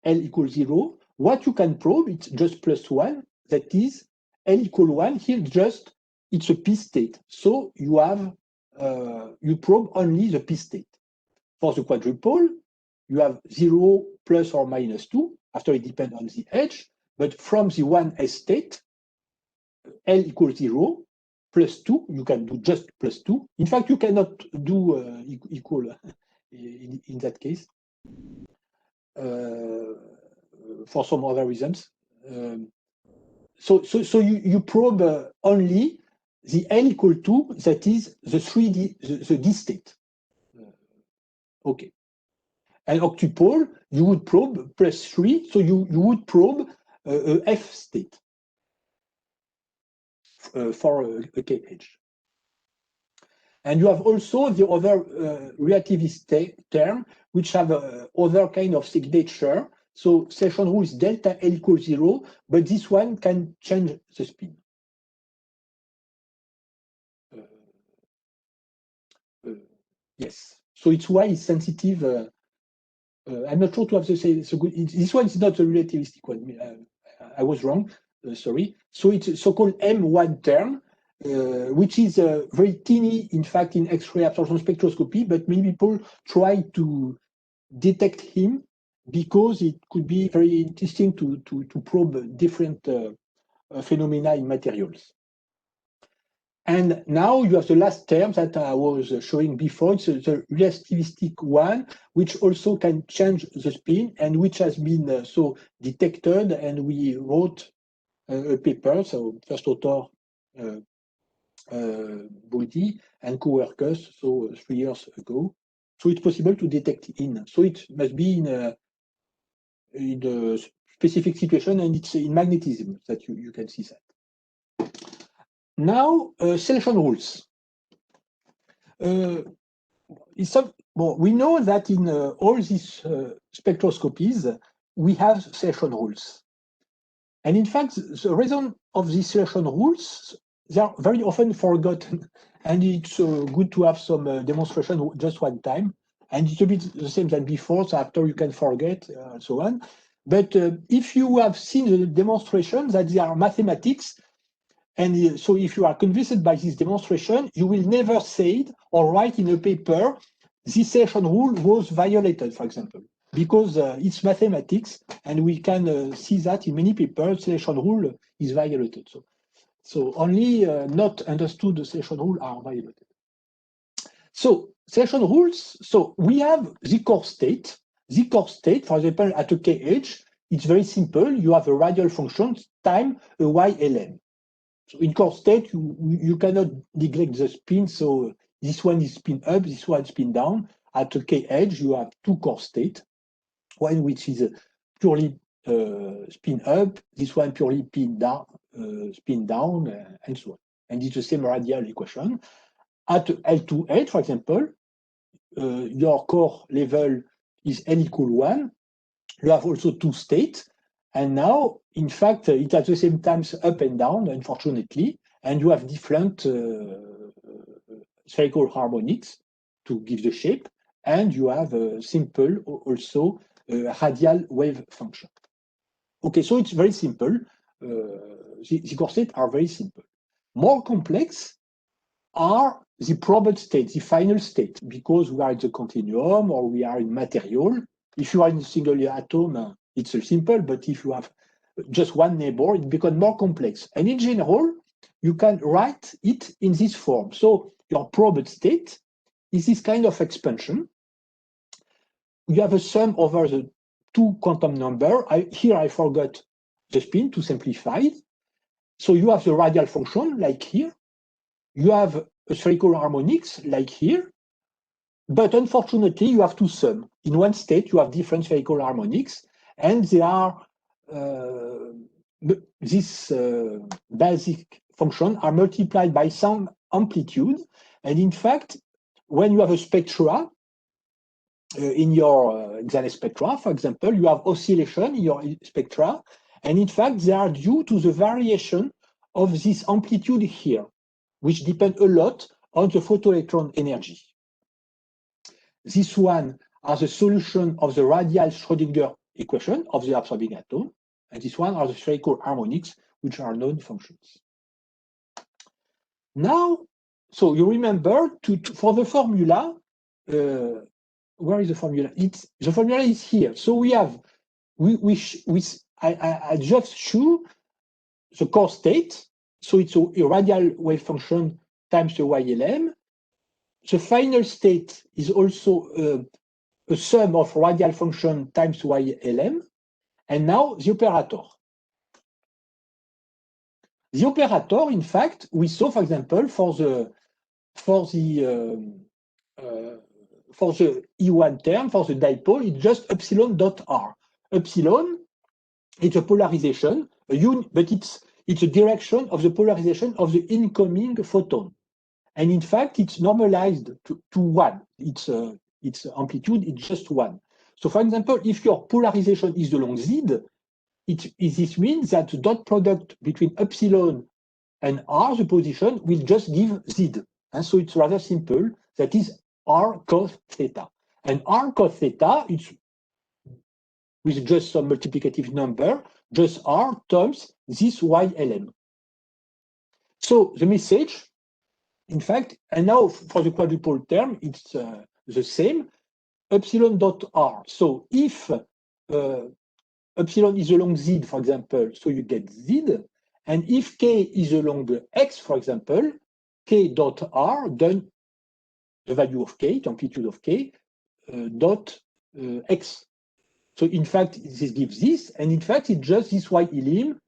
L equals 0, what you can probe, it's just plus 1, that is L equal 1, here just it's a p state. So you have you probe only the p state. For the quadrupole, you have 0 plus or minus 2, after it depends on the edge, but from the 1s state, L equals 0, plus 2, you can do just plus 2. In fact, you cannot do equal in that case for some other reasons. So you probe only the L equal 2, that is the 3D, the D state. Okay. And octupole, you would probe plus 3, so you would probe a F state for a K edge. And you have also the other relativist term, which have other kind of signature. So selection rule is delta L equals 0, but this one can change the spin. Yes, so it's why it's sensitive. I'm not sure to have the same. So good. This one is not a relativistic one. I was wrong. Sorry. So it's a so-called M1 term, which is very teeny, in fact, in X-ray absorption spectroscopy. But many people try to detect him because it could be very interesting to probe different phenomena in materials. And now you have the last term that I was showing before. It's the relativistic one, which also can change the spin and which has been so detected. And we wrote a paper, so first author, Boldi and co-workers, so 3 years ago. So it's possible to detect in. So it must be in a specific situation, and it's in magnetism that you can see that. Now, selection rules. We know that in all these spectroscopies, we have selection rules. And in fact, the reason of these selection rules, they are very often forgotten. And it's good to have some demonstration just one time. And it's a bit the same than before, so after you can forget, and so on. But if you have seen the demonstration that they are mathematics, and so if you are convinced by this demonstration, you will never say it or write in a paper, this selection rule was violated, for example, because it's mathematics, and we can see that in many papers, selection rule is violated. So only not understood the selection rule are violated. So selection rules, so we have the core state. The core state, for example, at a K edge, it's very simple. You have a radial function time a YLM. So in core state, you cannot neglect the spin. So this one is spin up, this one spin down. At a K edge, you have two core states. one which is purely spin up, this one purely spin down, and so on. And it's the same radial equation. At L2H, for example, your core level is n equal 1. You have also two states. And now, in fact, it at the same time up and down, unfortunately, and you have different spherical harmonics to give the shape, and you have a simple also radial wave function. Okay, so it's very simple. The core states are very simple. More complex are the probed state, the final state, because we are in the continuum or we are in material. If you are in a single atom, it's simple, but if you have just one neighbor, it becomes more complex. And in general, you can write it in this form. So your probed state is this kind of expansion. You have a sum over the two quantum number. Here I forgot the spin to simplify it. So you have the radial function like here. You have a spherical harmonics like here. But unfortunately, you have to sum. In one state, you have different spherical harmonics, and they are this basic function are multiplied by some amplitude. And in fact, when you have a spectra in your XANES spectra, for example, you have oscillation in your spectra, and in fact, they are due to the variation of this amplitude here, which depend a lot on the photoelectron energy. This one are the solution of the radial Schrödinger equation of the absorbing atom, and this one are the spherical harmonics, which are known functions. Now, so you remember for the formula, where is the formula? The formula is here. So we have, I just show the core state. So it's a radial wave function times the YLM. The final state is also a sum of radial function times YLM. And now the operator. The operator, in fact, we saw, for example, for the E1 term, for the dipole, it's just epsilon dot R. Epsilon, it's a polarization, but it's a direction of the polarization of the incoming photon. And in fact, it's normalized to 1. Its amplitude is just 1. So for example, if your polarization is along Z, this means that the dot product between epsilon and R, the position, will just give Z. And so it's rather simple. That is R cos theta. And R cos theta, it's with just some multiplicative number, just R times this YLM. So the message, in fact, and now for the quadruple term, it's the same, epsilon dot R. So if epsilon is along Z, for example, so you get Z, and if K is along the X, for example, K dot R, then the value of K, the amplitude of K, dot X. So in fact, this gives this, and in fact, it's just this Y elim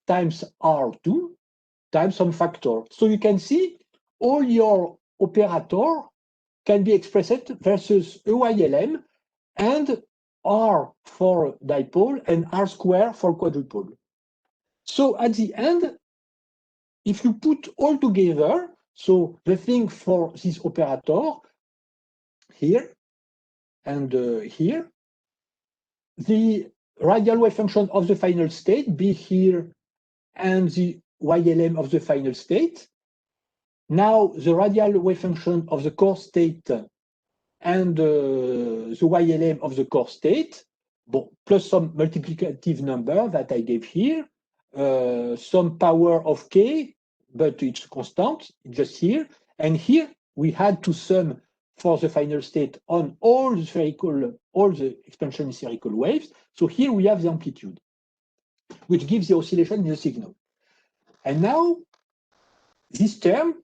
times R2 times some factor. So you can see all your operator can be expressed versus EYLM and R for dipole and R square for quadrupole. So at the end, if you put all together, so the thing for this operator here and here, the radial wave function of the final state be here and the YLM of the final state. Now the radial wave function of the core state and the YLM of the core state, plus some multiplicative number that I gave here, some power of K, but it's constant, just here. And here we had to sum for the final state on all the expansion spherical waves. So here we have the amplitude, which gives the oscillation in the signal. And now this term,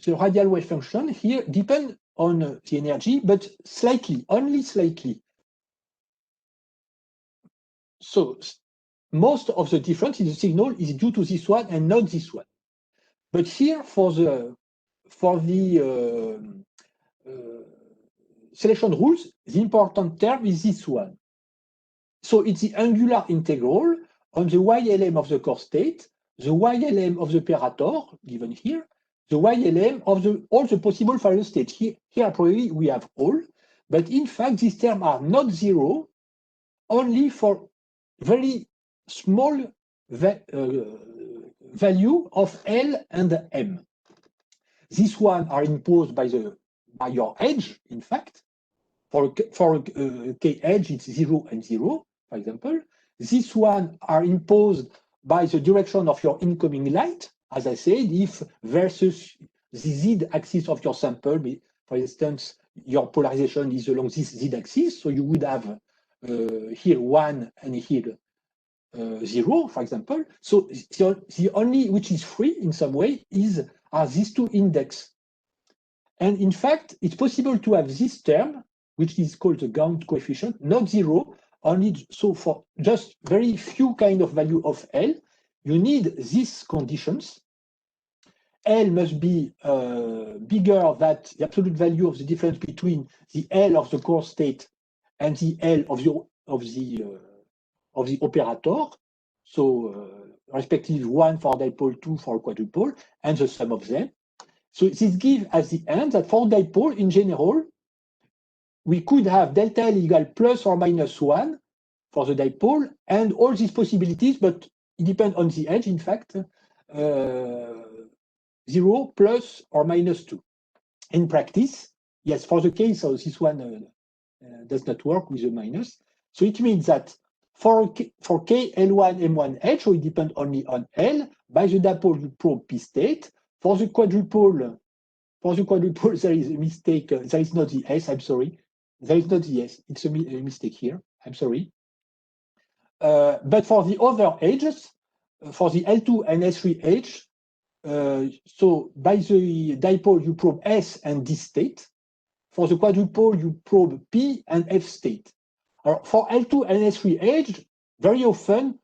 the radial wave function here depends on the energy, but slightly, only slightly. So most of the difference in the signal is due to this one and not this one. But here for the selection rules, the important term is this one. So it's the angular integral on the YLM of the core state, the YLM of the operator, given here, the YLM of all the possible final states. Here probably we have all, but in fact, these terms are not zero, only for very small value of L and M. These ones are imposed by your edge, in fact. For K edge, it's 0 and 0, for example. These ones are imposed by the direction of your incoming light, as I said, if versus the z-axis of your sample. For instance, your polarization is along this z-axis, so you would have here 1 and here 0, for example. So the only which is free in some way are these two index. And in fact, it's possible to have this term, which is called the Gantt coefficient, not 0, only so for just very few kind of value of L, you need these conditions. L must be bigger than the absolute value of the difference between the L of the core state and the L of the operator. So respectively 1 for dipole, 2 for quadrupole, and the sum of them. So this gives at the end that for dipole in general, we could have delta L equal plus or minus 1 for the dipole, and all these possibilities, but it depends on the edge, in fact, 0 plus or minus 2. In practice, yes, for the case of this one does not work with the minus. So it means that for K, L1, M1 edge, so it depends only on L, by the dipole you probe P state. For the quadrupole, there is a mistake. There is not the S, I'm sorry. There is not the S. It's a mistake here. I'm sorry. But for the other edges, for the L2 and S3 edge, so by the dipole, you probe S and D state. For the quadrupole, you probe P and F state. For L2 and S3 edge, very often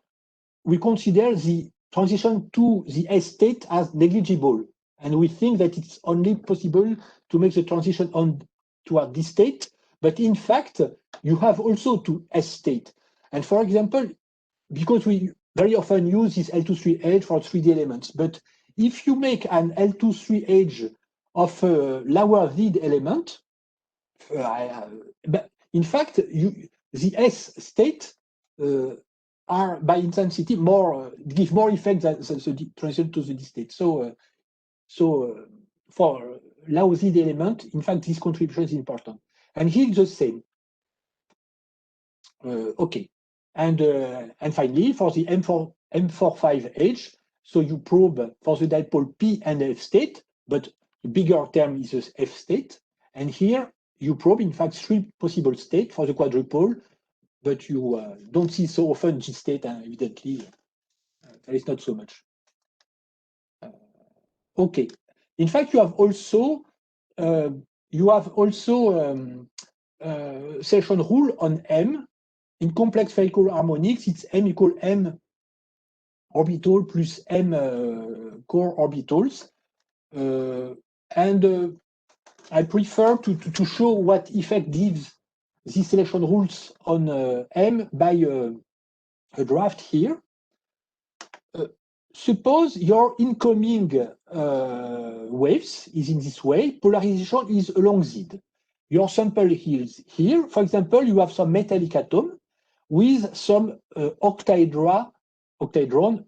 we consider the transition to the S state as negligible. And we think that it's only possible to make the transition on toward this state. But in fact, you have also to S state. And for example, because we very often use this L2-3 edge for 3D elements, but if you make an L2-3 edge of a lower Z element, but in fact, the S state are by intensity give more effect than the transition to the D state. So for low Z element, in fact, this contribution is important. And here it's the same. Okay. And finally, for the M45 edge, so you probe for the dipole P and F state, but the bigger term is the F state. And here you probe, in fact, 3 possible states for the quadrupole, but you don't see so often G state, evidently. There is not so much. Okay. In fact, you have also selection rule on M. In complex spherical harmonics, it's M equal M orbital plus M core orbitals. I prefer to show what effect gives these selection rules on M by a draft here. Suppose your incoming waves is in this way, polarization is along Z. Your sample is here. For example, you have some metallic atom with some octahedron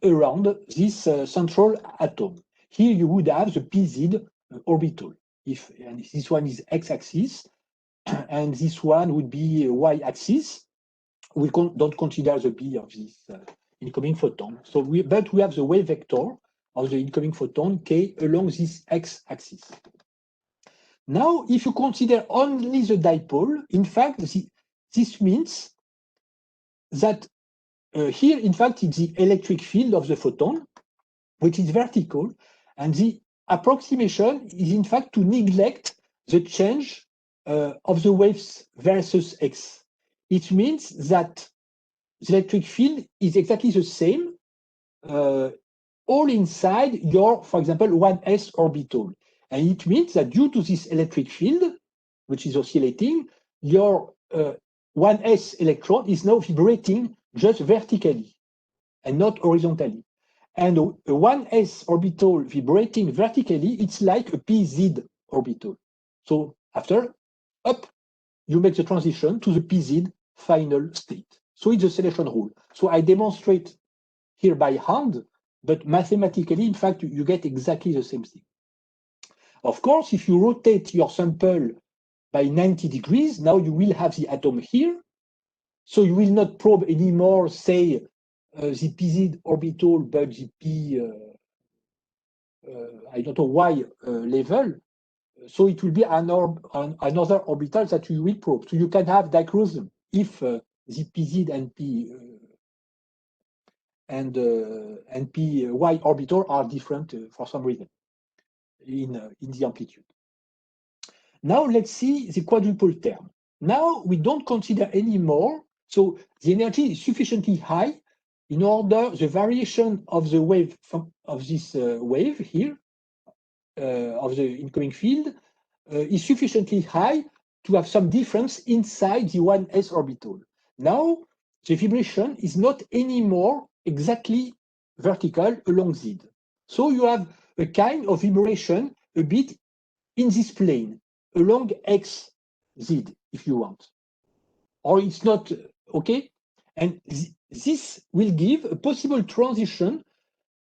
around this central atom. Here you would have the PZ orbital. And this one is x-axis, and this one would be y-axis. We don't consider the B of this incoming photon. But we have the wave vector of the incoming photon K along this x-axis. Now, if you consider only the dipole, in fact, this means that here, in fact, it's the electric field of the photon, which is vertical, and the approximation is, in fact, to neglect the change of the waves versus x. It means that the electric field is exactly the same all inside your, for example, 1s orbital. And it means that due to this electric field, which is oscillating, your 1s electron is now vibrating just vertically and not horizontally. And a 1s orbital vibrating vertically, it's like a pz orbital. So after, up, you make the transition to the pz final state. So it's a selection rule. So I demonstrate here by hand, but mathematically, in fact, you get exactly the same thing. Of course, if you rotate your sample by 90 degrees, now you will have the atom here. So you will not probe anymore, say, the pz orbital, but the p, I don't know why level. So it will be another orbital that you will probe. So you can have dichroism if the pz and p and py orbital are different for some reason in the amplitude. Now let's see the quadruple term. Now we don't consider anymore. So the energy is sufficiently high in order the variation of the wave of this wave here of the incoming field is sufficiently high to have some difference inside the 1s orbital. Now the vibration is not anymore exactly vertical along Z. So you have a kind of vibration a bit in this plane along XZ if you want, or it's not okay. And this will give a possible transition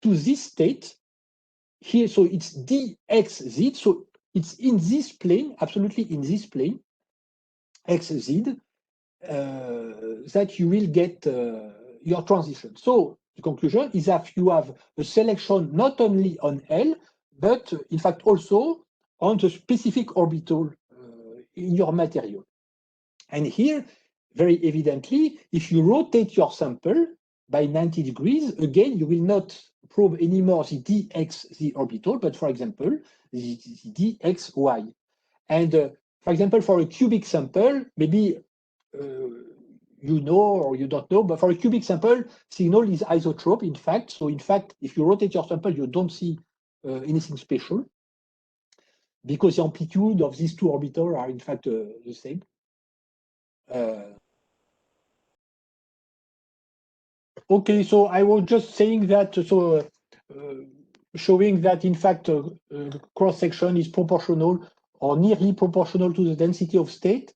to this state here. So it's dxz. So it's in this plane, absolutely in this plane, xz, that you will get your transition. So the conclusion is that you have a selection not only on L, but in fact also on the specific orbital in your material. And here, very evidently, if you rotate your sample by 90 degrees, again, you will not probe anymore the dxz orbital, but for example, the dxy. And for example, for a cubic sample, maybe you know or you don't know, but for a cubic sample, signal is isotrope, in fact. So in fact, if you rotate your sample, you don't see anything special because the amplitude of these two orbitals are in fact the same. Okay, so I was just saying that, so showing that in fact cross-section is proportional or nearly proportional to the density of state,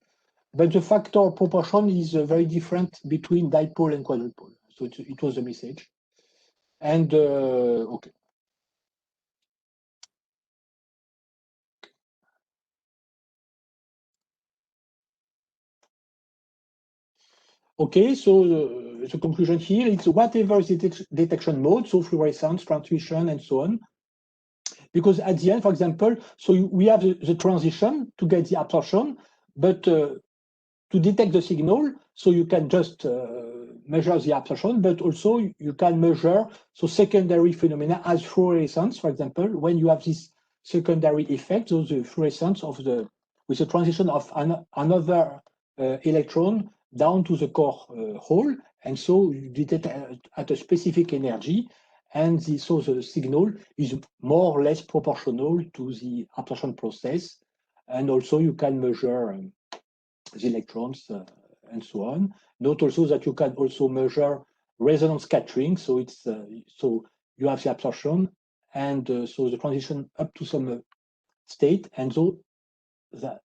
but the factor proportion is very different between dipole and quadrupole. So it was a message. And okay. Okay, so the conclusion here is whatever the detection mode, so fluorescence, transmission, and so on. Because at the end, for example, so we have the transition to get the absorption, but to detect the signal, so you can just measure the absorption, but also you can measure so secondary phenomena as fluorescence, for example, when you have this secondary effect, so the fluorescence of with the transition of another electron down to the core hole, and so you detect at a specific energy, and so the signal is more or less proportional to the absorption process, and also you can measure the electrons and so on. Note also that you can also measure resonance scattering, so it's so you have the absorption and so the transition up to some state, and so the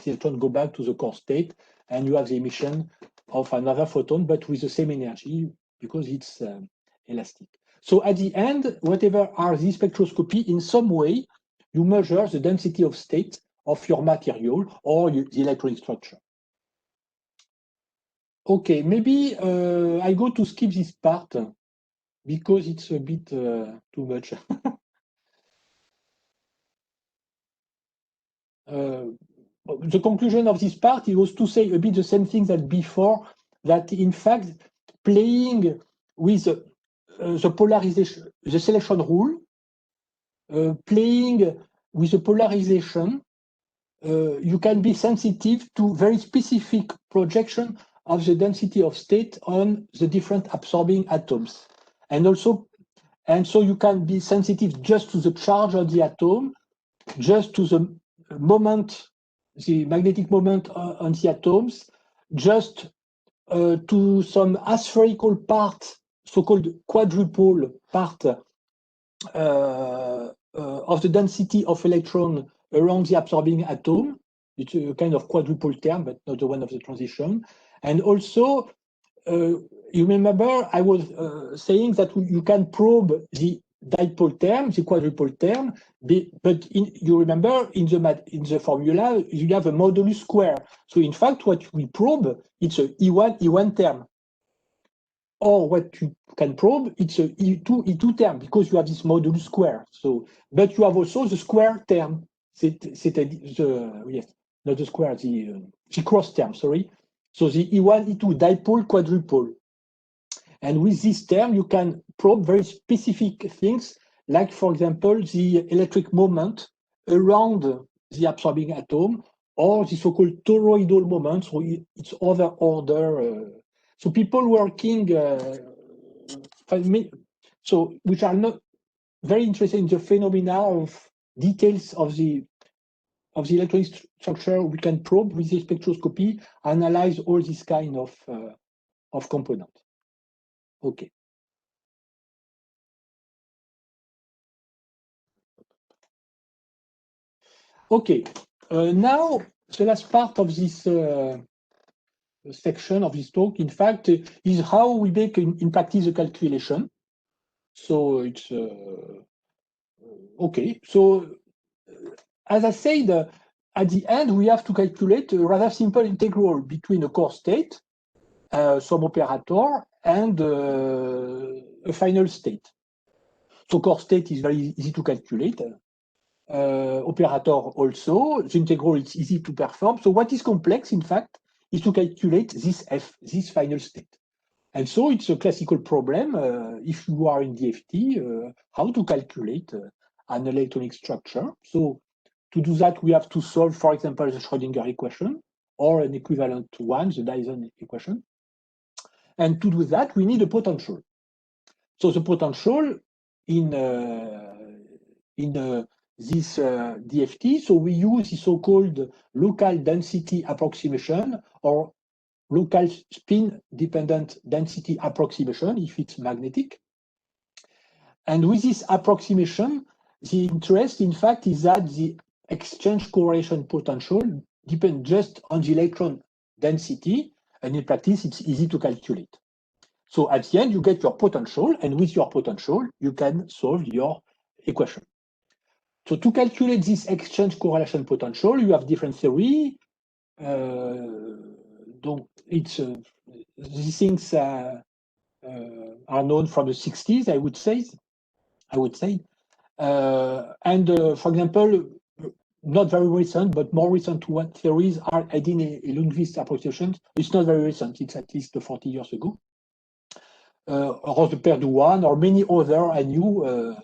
electron go back to the core state, and you have the emission of another photon, but with the same energy because it's elastic. So at the end, whatever are the spectroscopy, in some way, you measure the density of state of your material or the electronic structure. Okay, maybe I go to skip this part because it's a bit too much. The conclusion of this part, it was to say a bit the same thing that before, that in fact, playing with the polarization, the selection rule, playing with the polarization, you can be sensitive to very specific projection of the density of state on the different absorbing atoms. And also, and so you can be sensitive just to the charge of the atom, just to the moment the magnetic moment on the atoms just to some aspherical part, so-called quadrupole part of the density of electron around the absorbing atom. It's a kind of quadrupole term, but not the one of the transition. And also, you remember I was saying that you can probe the dipole term, the quadrupole term, but you remember in the formula you have a modulus square. So in fact, what we probe, it's a E1 term. Or what you can probe, it's a E2 term because you have this modulus square. So, but you have also the square term. Yes, not the square, the cross term. Sorry. So the E1, E2 dipole, quadrupole. And with this term, you can probe very specific things, like, for example, the electric moment around the absorbing atom, or the so-called toroidal moment. So it's other order. So people working, which are not very interested in the phenomena of details of the electronic structure, we can probe with the spectroscopy, analyze all this kind of component. Okay. Okay. Now the last part of this section of this talk, in fact, is how we make in practice the calculation. So it's okay. So as I said, at the end we have to calculate a rather simple integral between a core state, some operator, and a final state. So core state is very easy to calculate. Operator also. The integral is easy to perform. So what is complex, in fact, is to calculate this F, this final state. And so it's a classical problem, if you are in DFT, how to calculate an electronic structure. So to do that, we have to solve, for example, the Schrödinger equation, or an equivalent one, the Dyson equation. And to do that, we need a potential. So the potential in this DFT, so we use the so-called local density approximation, or local spin-dependent density approximation, if it's magnetic. And with this approximation, the interest, in fact, is that the exchange correlation potential depends just on the electron density, and in practice, it's easy to calculate. So at the end, you get your potential, and with your potential, you can solve your equation. So to calculate this exchange correlation potential, you have different theory. These things are known from the 60s, I would say. For example, not very recent, but more recent one theories are adding a Lundqvist approximation. It's not very recent, it's at least 40 years ago. Or the Perdue one, or many other are new,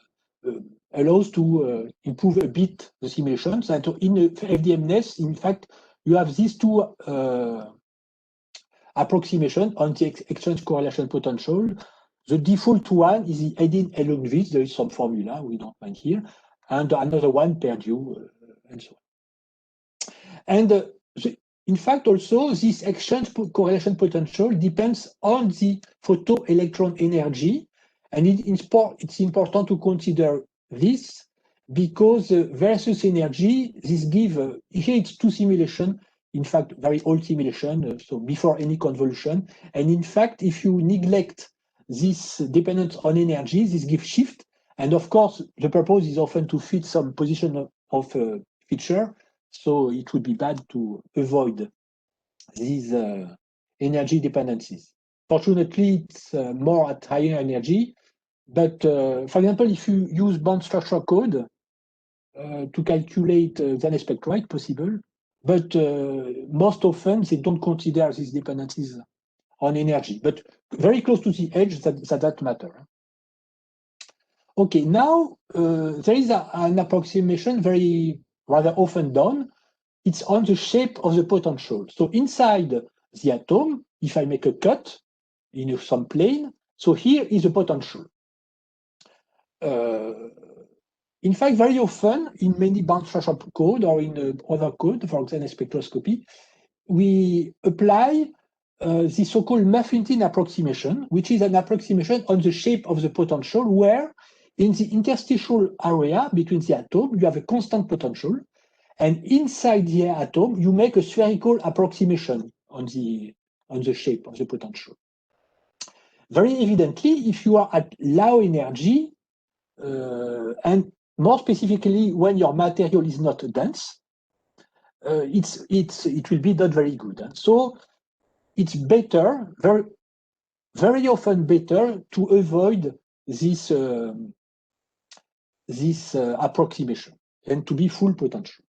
allows to improve a bit the simulations. And in FDMNES, in fact, you have these two approximation on the exchange correlation potential. The default one is the Edin Lundqvist. There is some formula we don't mind here, and another one Perdue, and so on. And in fact, also this exchange correlation potential depends on the photoelectron energy, and it's important to consider this because versus energy, this gives here it's two simulations. In fact, very old simulation, so before any convolution. And in fact, if you neglect this dependence on energy, this gives shift. And of course, the purpose is often to fit some position of a feature. So it would be bad to avoid these energy dependencies. Fortunately, it's more at higher energy. But for example, if you use band structure code to calculate XANES spectra, it's possible. But most often, they don't consider these dependencies on energy, but very close to the edge that matter. Okay, now there is an approximation very rather often done. It's on the shape of the potential. So inside the atom, if I make a cut in some plane, so here is the potential. in fact, very often in many band structure code or in other code for XANES spectroscopy, we apply the so-called Muffington approximation, which is an approximation on the shape of the potential, where in the interstitial area between the atom, you have a constant potential, and inside the atom, you make a spherical approximation on the shape of the potential. Very evidently, if you are at low energy, and more specifically when your material is not dense, it will be not very good. So it's better, very often better, to avoid this approximation and to be full potential.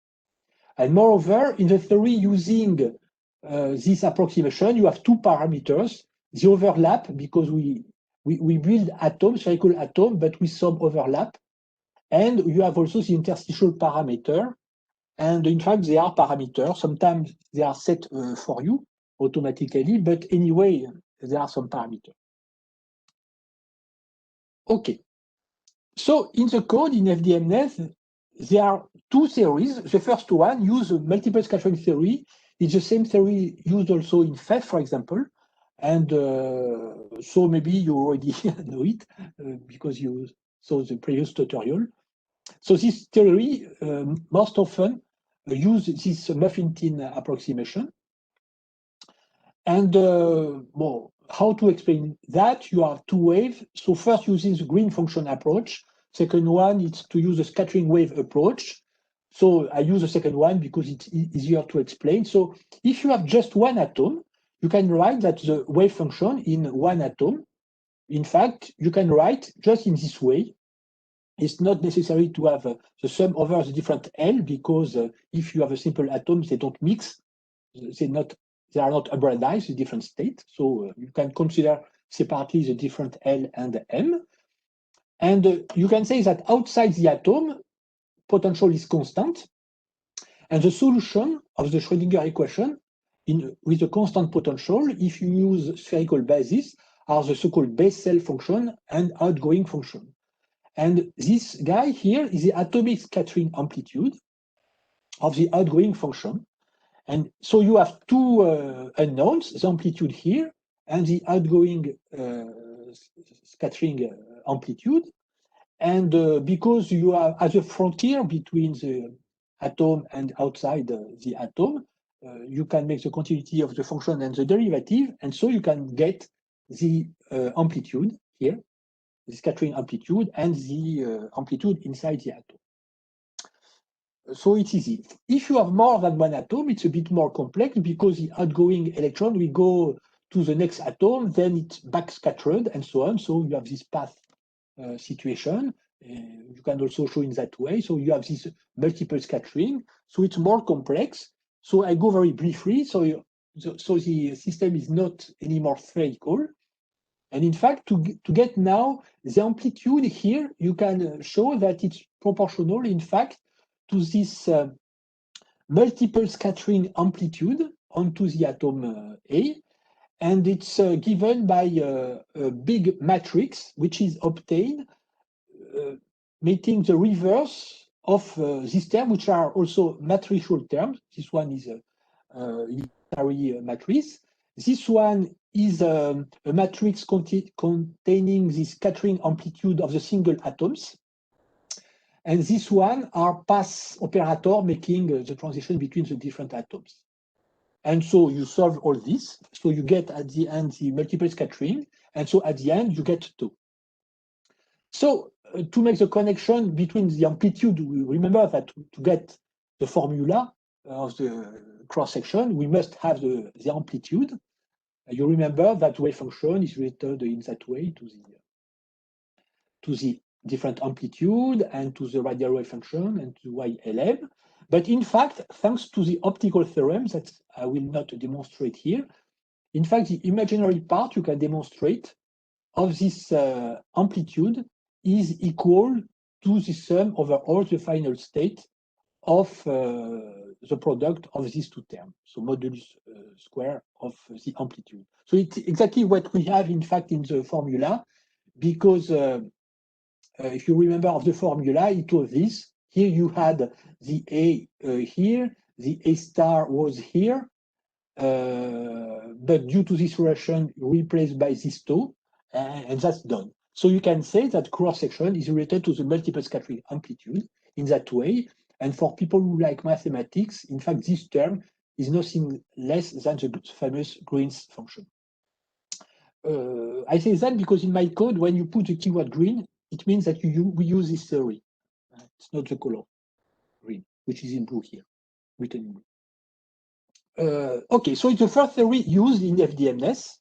And moreover, in the theory using this approximation, you have two parameters: the overlap, because we build atoms, spherical atom, but with some overlap, and you have also the interstitial parameter. And in fact, they are parameters. Sometimes they are set for you automatically, but anyway, there are some parameters. Okay. So in the code in FDMNES, there are two theories. The first one uses multiple scattering theory. It's the same theory used also in FEF, for example. And so maybe you already know it because you saw the previous tutorial. So this theory most often uses this Muffington approximation. And well, how to explain that? You have two waves. So first, using the green function approach. Second one is to use the scattering wave approach. So I use the second one because it's easier to explain. So if you have just one atom, you can write that the wave function in one atom. In fact, you can write just in this way. It's not necessary to have the sum over the different L, because if you have a simple atom, they don't mix. They are not hybridized in different states. So you can consider separately the different L and M. And you can say that outside the atom, potential is constant. And the solution of the Schrödinger equation with a constant potential, if you use spherical basis, are the so-called Bessel function and outgoing function. And this guy here is the atomic scattering amplitude of the outgoing function. And so you have two unknowns, the amplitude here and the outgoing scattering amplitude. And because you are at the frontier between the atom and outside the atom, you can make the continuity of the function and the derivative, and so you can get the amplitude here, the scattering amplitude, and the amplitude inside the atom. So it's easy. If you have more than one atom, it's a bit more complex, because the outgoing electron will go to the next atom, then it's backscattered, and so on. So you have this path situation. You can also show in that way. So you have this multiple scattering. So it's more complex. So I go very briefly. So the system is not anymore spherical. And in fact, to get now the amplitude here, you can show that it's proportional, in fact, to this multiple scattering amplitude onto the atom A. And it's given by a big matrix, which is obtained making the reverse of this term, which are also matricial terms. This one is a unitary matrix. This one is a matrix containing the scattering amplitude of the single atoms. And this one are path operator making the transition between the different atoms. And so you solve all this. So you get at the end the multiple scattering. And so at the end, you get 2. So to make the connection between the amplitude, we remember that to get the formula of the cross-section, we must have the amplitude. You remember that wave function is related in that way to the different amplitude and to the radial wave function and to YLM. But in fact, thanks to the optical theorem that I will not demonstrate here, in fact, the imaginary part you can demonstrate of this amplitude is equal to the sum over all the final state of the product of these two terms, so modulus square of the amplitude. So it's exactly what we have, in fact, in the formula, because if you remember of the formula, it was this. Here you had the A here, the A star was here, but due to this relation, replaced by this tau, and that's done. So you can say that cross-section is related to the multiple scattering amplitude in that way. And for people who like mathematics, in fact, this term is nothing less than the famous Green's function. I say that because in my code, when you put the keyword green, it means that we use this theory. It's not the color green, which is in blue here, written in blue. Okay, so it's the first theory used in FDMNES.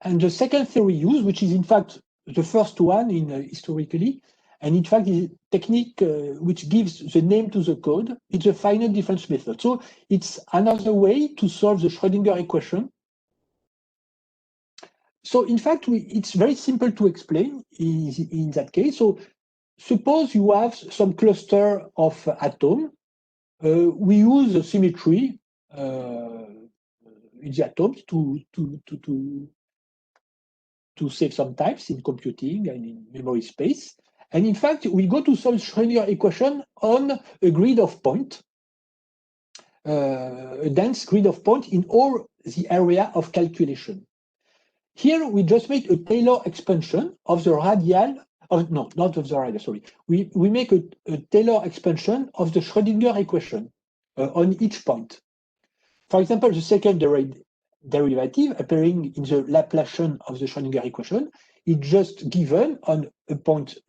And the second theory used, which is in fact the first one in historically, and in fact is a technique which gives the name to the code. It's a finite difference method. So it's another way to solve the Schrödinger equation. So in fact, it's very simple to explain in that case. So suppose you have some cluster of atoms. We use symmetry in the atoms to save some types in computing and in memory space. And in fact, we go to solve Schrödinger equation on a grid of points, a dense grid of points in all the area of calculation. Here, we just make a Taylor expansion of the radial, no, not of the radial, sorry. We make a Taylor expansion of the Schrödinger equation on each point. For example, the second derivative appearing in the Laplacian of the Schrödinger equation is just given on a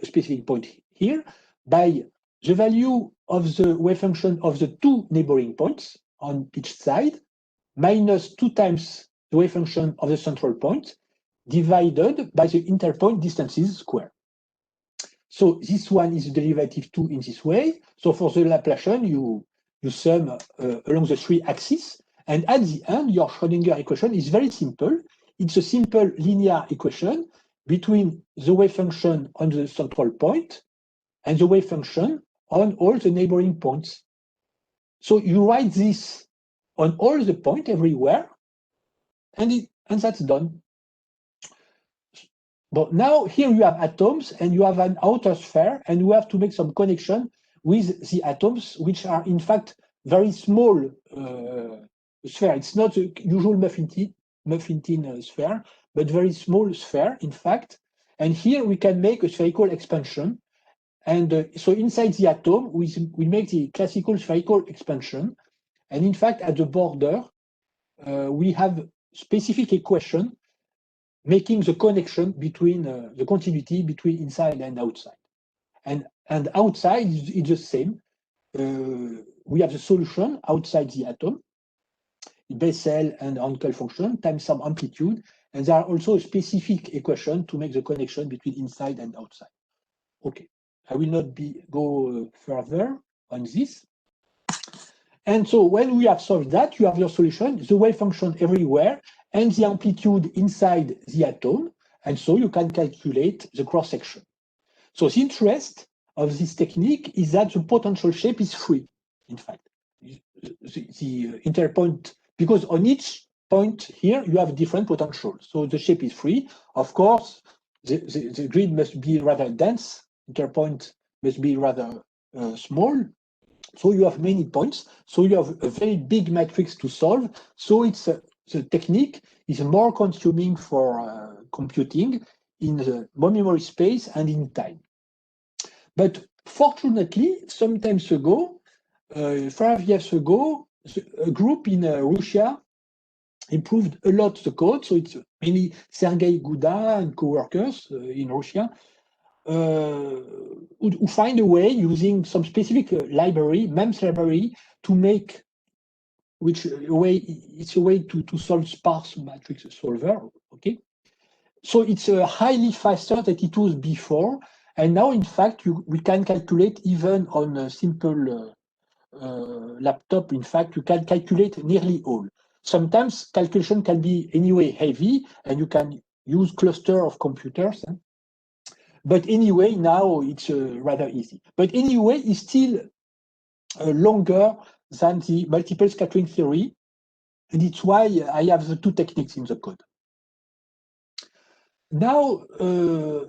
specific point here by the value of the wave function of the two neighboring points on each side minus 2 times the wave function of the central point divided by the interpoint distances square. So this one is the derivative 2 in this way. So for the Laplacian, you sum along the 3 axes. And at the end, your Schrödinger equation is very simple. It's a simple linear equation between the wave function on the central point and the wave function on all the neighboring points. So you write this on all the points everywhere, and that's done. But now here you have atoms and you have an outer sphere, and you have to make some connection with the atoms, which are in fact very small sphere. It's not the usual muffin tin sphere, but very small sphere, in fact. And here we can make a spherical expansion. And so inside the atom, we make the classical spherical expansion. And in fact, at the border, we have specific equation making the connection between the continuity between inside and outside. And outside is the same. We have the solution outside the atom, Bessel and Hankel function times some amplitude, and there are also a specific equation to make the connection between inside and outside. Okay, I will not go further on this. And so when we have solved that, you have your solution, the wave function everywhere, and the amplitude inside the atom, and so you can calculate the cross-section. So the interest of this technique is that the potential shape is free, in fact. The interpoint, because on each point here, you have different potentials. So the shape is free. Of course, the grid must be rather dense, interpoint must be rather small. So you have many points. So you have a very big matrix to solve. So it's the technique is more consuming for computing in the memory space and in time. But fortunately, some time ago, 5 years ago, a group in Russia improved a lot the code. So it's mainly Sergei Guda and co-workers in Russia who find a way using some specific library, MEMS library, to make it's a way to solve sparse matrix solver. Okay, so it's highly faster than it was before, and now in fact we can calculate even on a simple laptop. In fact, you can calculate nearly all. Sometimes calculation can be anyway heavy, and you can use cluster of computers. But anyway, now it's rather easy. But anyway, it's still longer than the multiple scattering theory, and it's why I have the two techniques in the code. Now,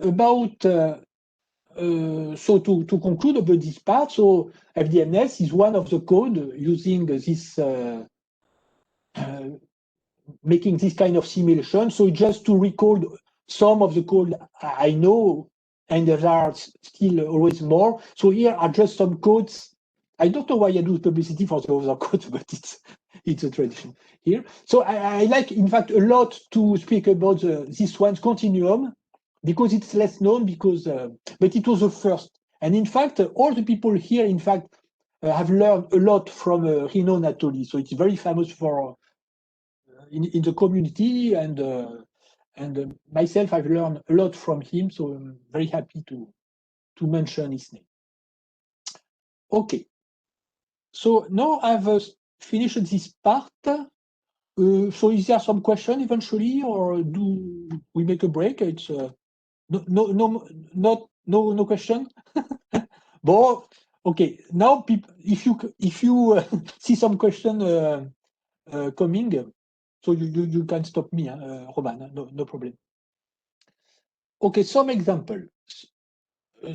about So to conclude about this part, so FDMNES is one of the code using this making this kind of simulation. So just to recall some of the code I know, and there are still always more. So here are just some codes. I don't know why I do publicity for the other codes, but it's a tradition here. So I like, in fact, a lot to speak about this one's continuum, because it's less known, because but it was the first. And in fact, all the people here, in fact, have learned a lot from Rino Natoli. So it's very famous for in the community, and myself, I've learned a lot from him. So I'm very happy to mention his name. Okay. So now I've finished this part. So is there some question eventually, or do we make a break? It's no question. But okay, now if you see some question coming, so you can stop me, Roman. No problem. Okay, some example.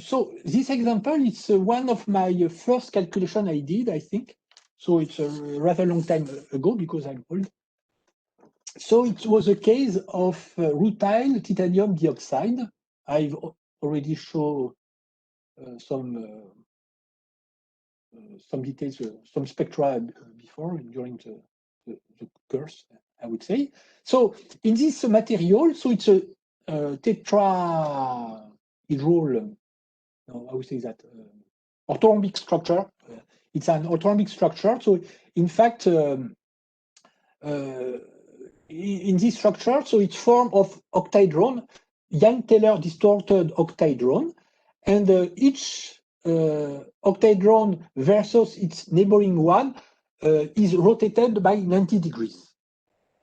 So this example is one of my first calculation I did, I think. So it's a rather long time ago because I'm old. So it was a case of rutile titanium dioxide. I've already shown some details, some spectra before during the course, I would say. So in this material, so it's a tetrahedral. No, I would say that orthorhombic structure. It's an orthorhombic structure. So in fact, in this structure, so it's form of octahedron, Young-Taylor distorted octahedron, and each octahedron versus its neighboring one is rotated by 90 degrees.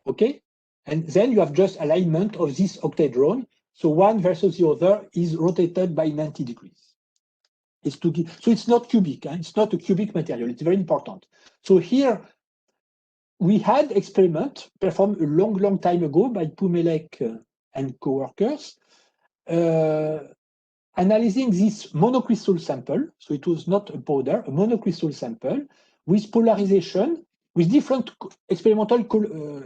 Okay, and then you have just alignment of this octahedron. So one versus the other is rotated by 90 degrees. So it's not cubic. It's not a cubic material. It's very important. So here we had experiment performed a long time ago by Pumelek and co-workers, analyzing this monocrystal sample. So it was not a powder, a monocrystal sample with polarization, with different experimental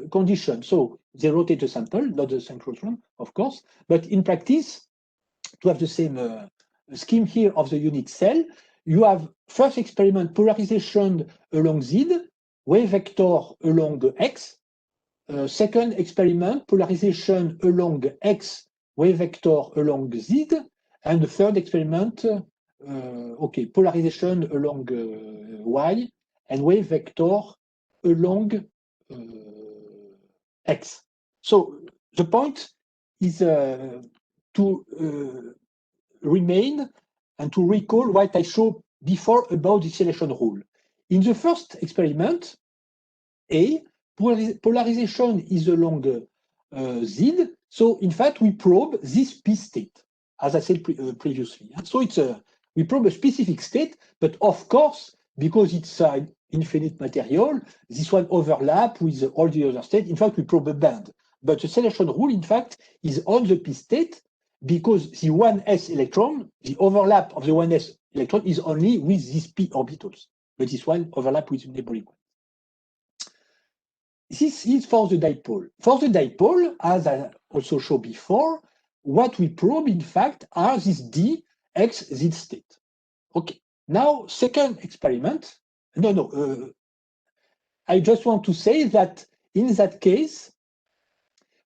conditions. So they rotate the sample, not the synchrotron, of course, but in practice, to have the same scheme here of the unit cell, you have first experiment polarization along Z, wave vector along X. Second experiment polarization along X, wave vector along Z. And the third experiment, polarization along Y and wave vector along X. So the point is to remain and to recall what I showed before about the selection rule. In the first experiment, A, polarization is along Z. So in fact, we probe this P state, as I said previously. So it's we probe a specific state, but of course, because it's an infinite material, this one overlap with all the other states. In fact, we probe a band. But the selection rule, in fact, is on the P state, because the 1s electron, the overlap of the 1s electron is only with these p orbitals, but this one overlap with the neighboring one. This is for the dipole. For the dipole, as I also showed before, what we probe, in fact, are these d, x, z state. Okay. Now, second experiment. I just want to say that in that case,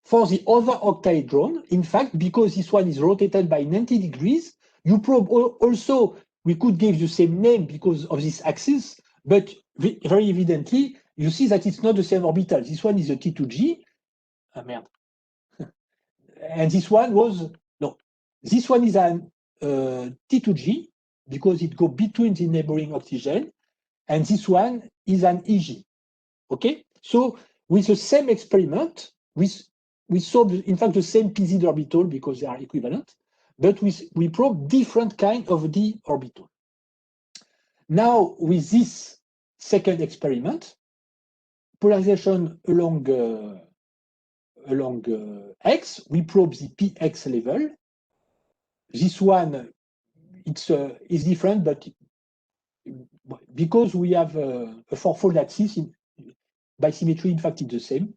for the other octahedron, in fact, because this one is rotated by 90 degrees, you probe also, we could give the same name because of this axis, but very evidently, you see that it's not the same orbital. This one is a T2G. Ah, merde. And this one was, no, this one is an T2G because it goes between the neighboring oxygen, and this one is an EG. Okay? So with the same experiment, we saw, in fact, the same PZ orbital because they are equivalent, but we probe different kind of d orbital. Now, with this second experiment, polarization along X, we probe the px level. This one, it's different, but because we have a fourfold axis by symmetry, in fact, it's the same.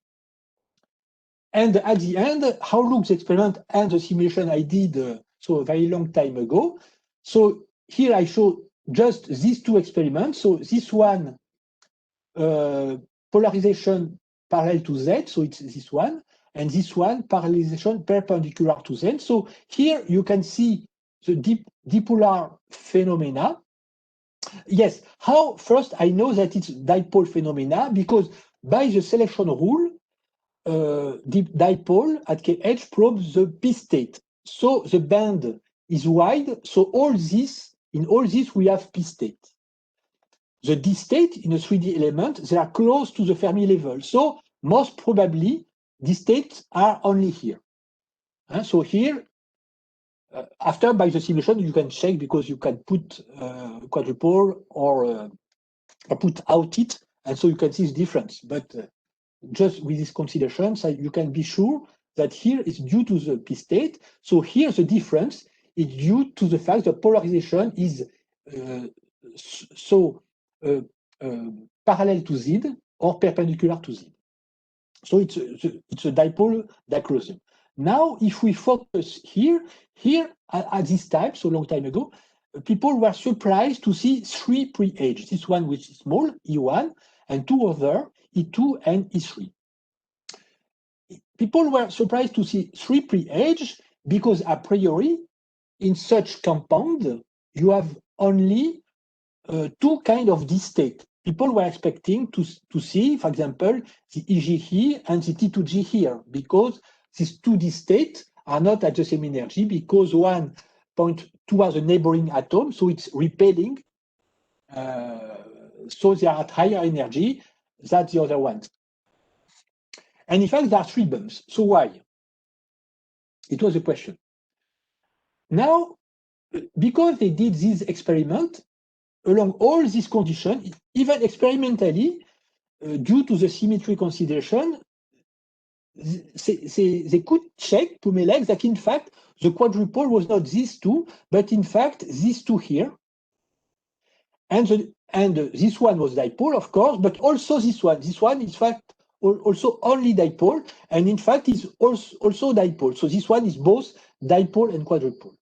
And at the end, how looks the experiment and the simulation I did so a very long time ago. So here I show just these two experiments. So this one, polarization parallel to Z, so it's this one, and this one, polarization perpendicular to Z. So here you can see the dipolar phenomena. Yes, how first I know that it's dipole phenomena, because by the selection rule, the dipole at kh probes the p state. So the band is wide. So in all this we have p state. The d state in a 3D element, they are close to the Fermi level. So most probably d states are only here. So here, after by the simulation you can check, because you can put quadrupole or put out it, and so you can see the difference. But just with these considerations, you can be sure that here is due to the p state. So here the difference is due to the fact that polarization is parallel to Z or perpendicular to Z. So it's a dipole diclosium. Now, if we focus here at this time, so long time ago, people were surprised to see three pre-age. This one, which is small, E1, and two other, E2 and E3. People were surprised to see three pre-age because a priori, in such compound, you have only two kinds of D state. People were expecting to see, for example, the EG here and the T2G here, because these two D states are not at the same energy, because one point towards a neighboring atom, so it's repelling, so they are at higher energy than the other ones. And in fact, there are three bumps. So why? It was a question. Now, because they did this experiment, along all these conditions, even experimentally, due to the symmetry consideration, they could check to Meleg that in fact the quadrupole was not these two, but in fact these two here. And this one was dipole, of course, but also this one. This one, in fact, also only dipole, and in fact is also dipole. So this one is both dipole and quadrupole.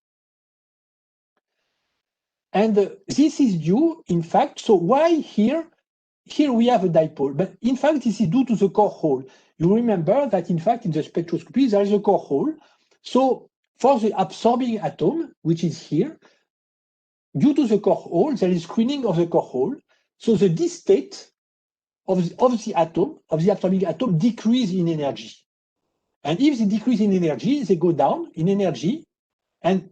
And this is due, in fact, so why here we have a dipole, but in fact this is due to the core hole. You remember that in fact in the spectroscopy there is a core hole. So for the absorbing atom, which is here, due to the core hole, there is screening of the core hole. So the d state of the atom, of the absorbing atom, decrease in energy. And if they decrease in energy, they go down in energy, and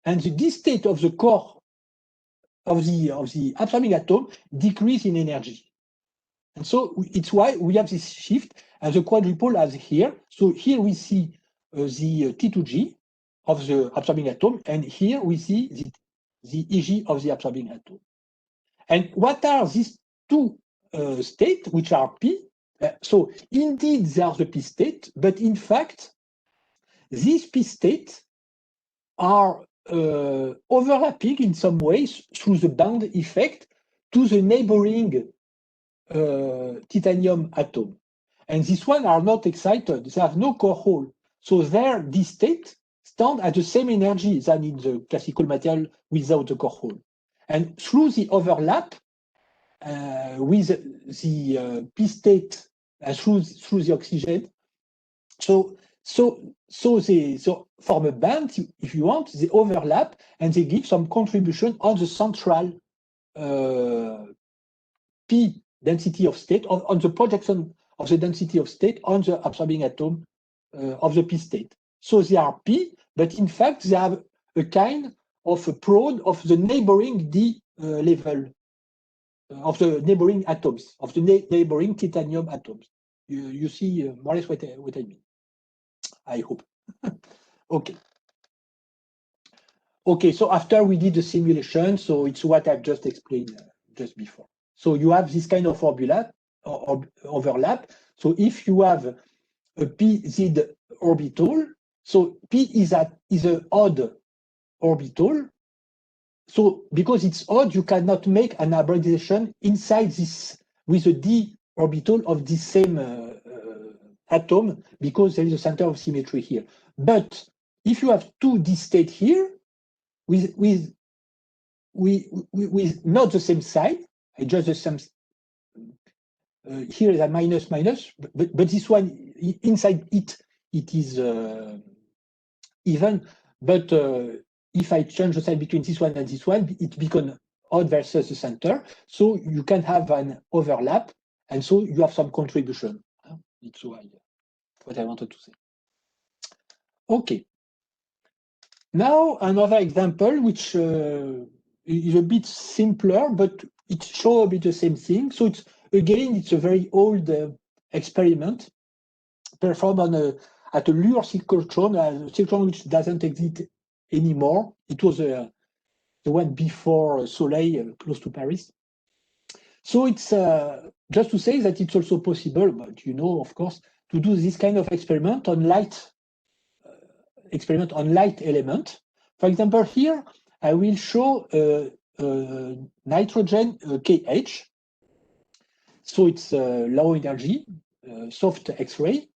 the d state of the core of the absorbing atom decrease in energy. And so it's why we have this shift, and the quadrupole as here. So here we see the T2G of the absorbing atom, and here we see the EG of the absorbing atom. And what are these two states, which are P? So indeed, they are the P state, but in fact, these P states are overlapping in some ways through the band effect to the neighboring titanium atom. And these ones are not excited, they have no core hole. So their D state stand at the same energy than in the classical material without the core hole. And through the overlap with the P state through the oxygen, so they form a band, if you want, they overlap and they give some contribution on the central P density of state, on the projection of the density of state on the absorbing atom of the P state. So they are P, but in fact they have a kind of a prod of the neighboring D level, of the neighboring atoms, of the neighboring titanium atoms. You see more or less what I mean. I hope. Okay. Okay, so after we did the simulation, so it's what I've just explained just before. So you have this kind of overlap. So if you have a PZ orbital, so P is an odd orbital, so because it's odd, you cannot make an hybridization inside this with a d orbital of the same atom, because there is a center of symmetry here. But if you have two d state here with not the same sign, just the same. Here is a minus minus, but this one inside it is even. But if I change the sign between this one and this one, it becomes odd versus the center. So you can have an overlap, and so you have some contribution. It's what I wanted to say. Okay. Now another example, which is a bit simpler, but it shows a bit the same thing. So it's again, it's a very old experiment performed on at a Lure cyclotron, a cyclotron which doesn't exist anymore. It was the one before Soleil, close to Paris. So it's just to say that it's also possible, but you know, of course, to do this kind of experiment on light element. For example, here I will show nitrogen KH. So it's low energy, soft X-ray.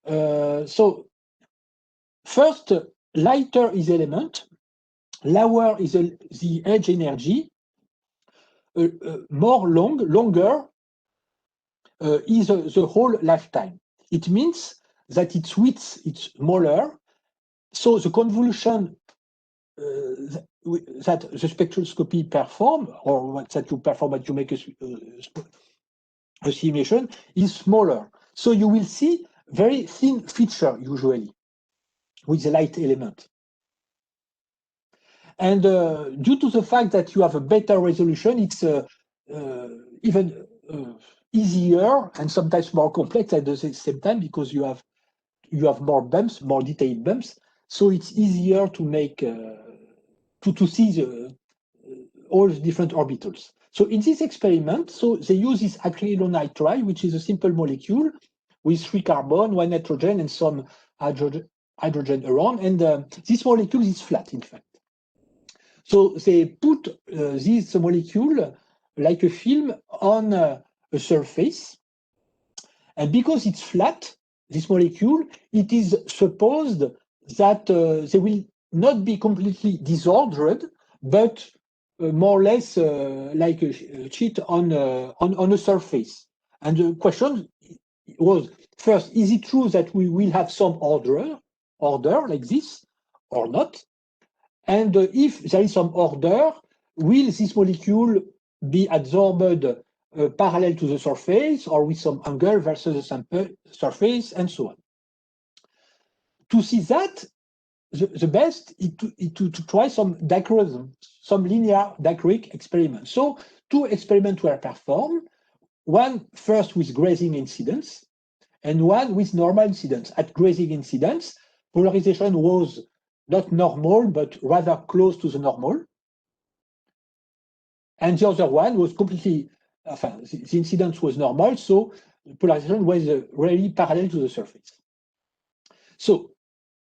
So first, lighter is element, lower is the edge energy, longer is the whole lifetime. It means that its width is smaller, so the convolution that the spectroscopy perform, or that you perform when you make a simulation, is smaller. So you will see very thin feature usually with the light element. And due to the fact that you have a better resolution, it's even easier and sometimes more complex at the same time, because you have more bumps, more detailed bumps. So it's easier to make to see all the different orbitals. So in this experiment, so they use this acrylonitrile, which is a simple molecule with 3 carbon, 1 nitrogen, and some hydrogen around. And this molecule is flat, in fact. So they put this molecule like a film on a surface. And because it's flat, this molecule, it is supposed that they will not be completely disordered, but more or less like a sheet on a surface. And the question was, first, is it true that we will have some order like this or not? And if there is some order, will this molecule be adsorbed parallel to the surface or with some angle versus the surface, and so on? To see that, the best is to try some dichroism, some linear dichroic experiments. So 2 experiments were performed, one first with grazing incidence and one with normal incidence. At grazing incidence, polarization was not normal, but rather close to the normal. And the other one was completely, the incidence was normal, so the polarization was really parallel to the surface. So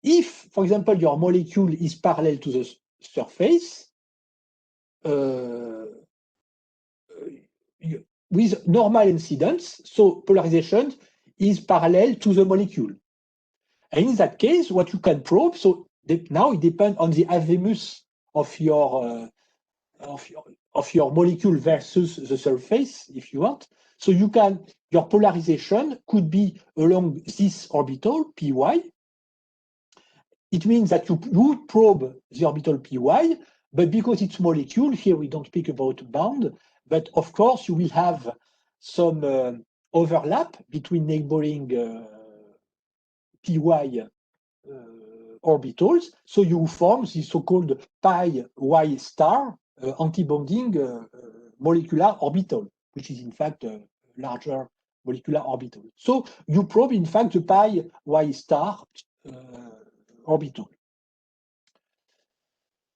if, for example, your molecule is parallel to the surface, with normal incidence, so polarization is parallel to the molecule. And in that case, what you can probe, so now it depends on the azimuth of your molecule versus the surface, if you want. So you can, your polarization could be along this orbital, py. It means that you would probe the orbital py, but because it's molecule, here we don't speak about bound, but of course you will have some overlap between neighboring py orbitals, so you form the so-called pi y star antibonding molecular orbital, which is in fact a larger molecular orbital. So you probe in fact the pi y star orbital.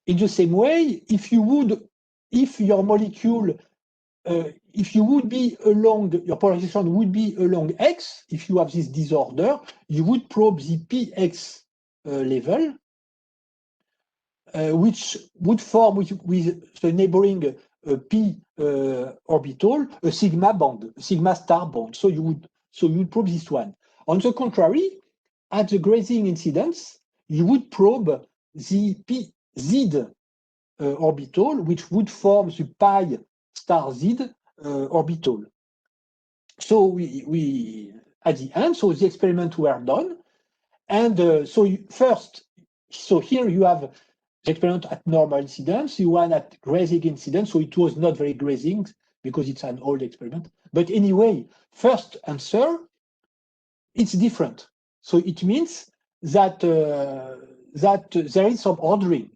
In the same way, if your molecule, if you would be along, your polarization would be along X, if you have this disorder, you would probe the px level. which would form with the neighboring p orbital a sigma bond, sigma star bond. So you would probe this one. On the contrary, at the grazing incidence, you would probe the p z orbital, which would form the pi star z orbital. So we at the end, so the experiments were done, and so here you have the experiment at normal incidence, you one at grazing incidence, so it was not very grazing because it's an old experiment. But anyway, first answer, it's different. So it means that that there is some ordering.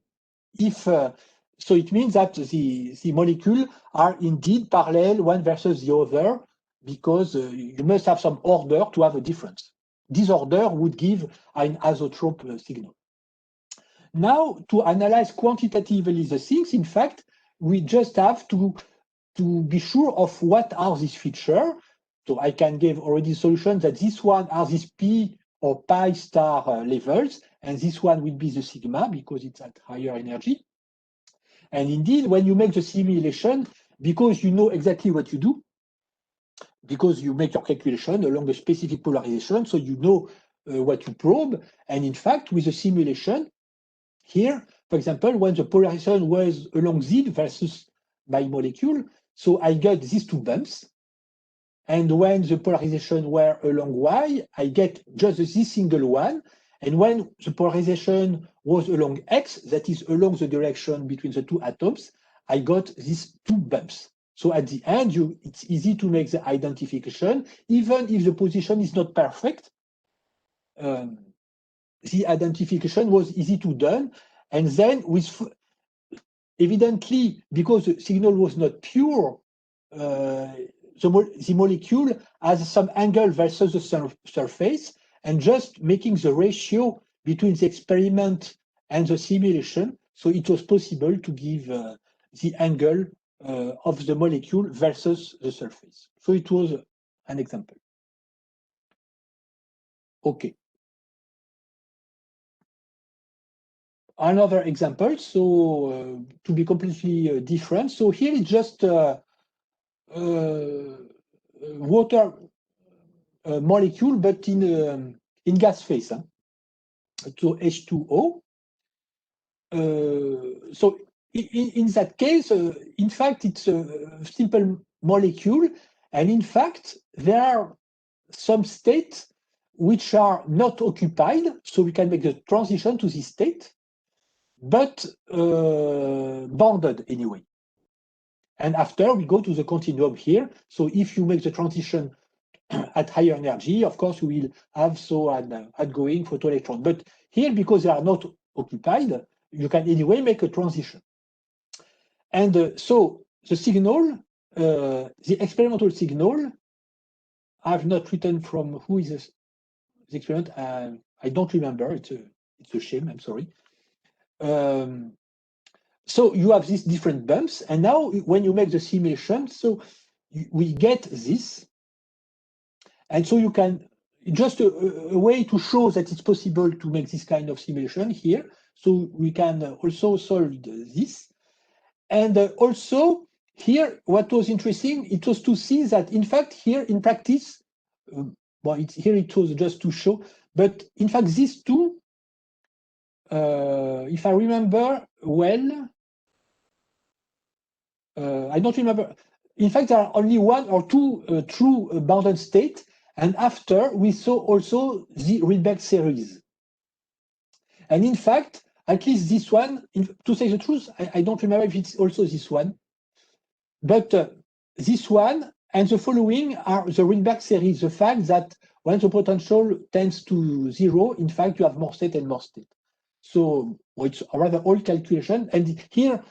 If so, it means that the molecules are indeed parallel one versus the other, because you must have some order to have a difference. This order would give an isotrope signal. Now, to analyze quantitatively the things, in fact, we just have to be sure of what are these features. So I can give already solutions that this one are these p or pi star levels, and this one will be the sigma because it's at higher energy. And indeed, when you make the simulation, because you know exactly what you do, because you make your calculation along a specific polarization, so you know what you probe. And in fact, with the simulation, here, for example, when the polarization was along Z versus my molecule, so I got these two bumps. And when the polarization were along Y, I get just this single one. And when the polarization was along X, that is along the direction between the two atoms, I got these two bumps. So at the end, it's easy to make the identification, even if the position is not perfect. The identification was easy to done. And then evidently, because the signal was not pure, the molecule has some angle versus the surface, and just making the ratio between the experiment and the simulation, so it was possible to give the angle of the molecule versus the surface. So it was an example. Okay. Another example, so to be completely different. So here it's just water molecule, but in gas phase. So H2O. So in that case, in fact, it's a simple molecule, and in fact, there are some states which are not occupied, so we can make the transition to this state, but bounded anyway. And after we go to the continuum here. So if you make the transition at higher energy, of course, we will have an outgoing photoelectron. But here, because they are not occupied, you can anyway make a transition. And so the signal, the experimental signal, I've not written from who is the experiment. I don't remember. It's a shame. I'm sorry. So you have these different bumps, and now when you make the simulation, so we get this, and so you can just a way to show that it's possible to make this kind of simulation here. So we can also solve this, and also here what was interesting, it was to see that in fact here in practice, well, here it was just to show, but in fact these two, if I remember well. I don't remember. In fact, there are only one or two true bounded states, and after we saw also the Rydberg series. And in fact, at least this one, to say the truth, I don't remember if it's also this one, but this one and the following are the Rydberg series. The fact that when the potential tends to zero, in fact, you have more state and more state. So it's a rather old calculation, and here.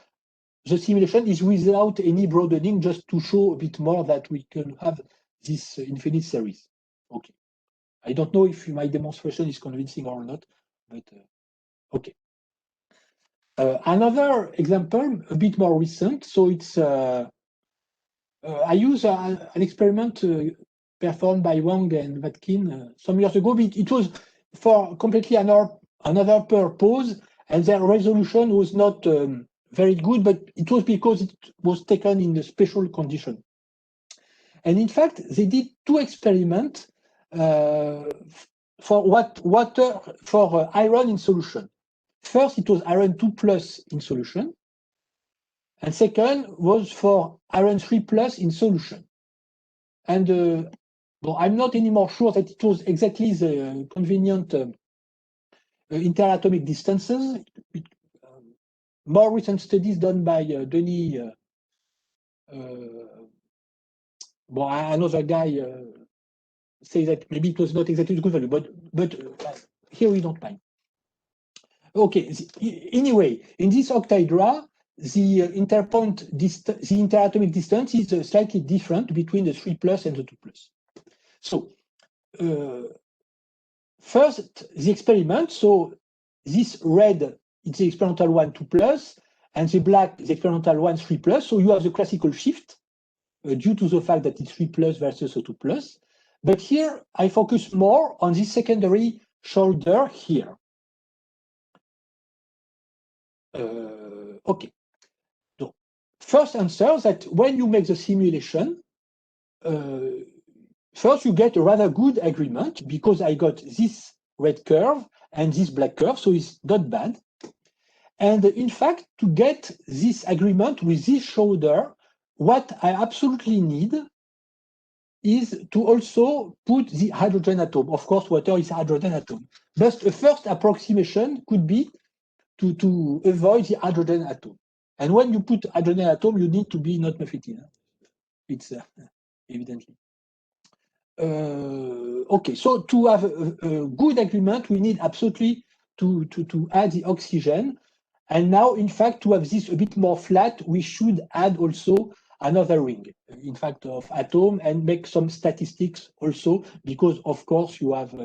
The simulation is without any broadening, just to show a bit more that we can have this infinite series. Okay. I don't know if my demonstration is convincing or not, but okay. Another example, a bit more recent. So it's I use an experiment performed by Wang and Vatkin some years ago. But it was for completely another purpose. and their resolution was not very good, but it was because it was taken in a special condition. And in fact, they did 2 experiments for iron in solution. First, it was iron 2+ in solution, and second was for iron 3+ in solution. And well, I'm not anymore sure that it was exactly the convenient interatomic distances. More recent studies done by Denis, well, another guy say that maybe it was not exactly the good value, but here we don't mind. Okay, anyway, in this octahedra, the interatomic distance is slightly different between the 3+ and the 2+. So first, the experiment. So this red, it's the experimental one 2+, and the black, the experimental one 3+. So you have the classical shift due to the fact that it's 3+ versus a 2+. But here, I focus more on this secondary shoulder here. Okay. So first answer that when you make the simulation, first you get a rather good agreement because I got this red curve and this black curve, so it's not bad. And in fact, to get this agreement with this shoulder, what I absolutely need is to also put the hydrogen atom. Of course, water is hydrogen atom. But a first approximation could be to avoid the hydrogen atom. And when you put hydrogen atom, you need to be not Mephitin. It's evidently. Okay, so to have a good agreement, we need absolutely to add the oxygen. And now, in fact, to have this a bit more flat, we should add also another ring, in fact, of atom and make some statistics also, because of course you have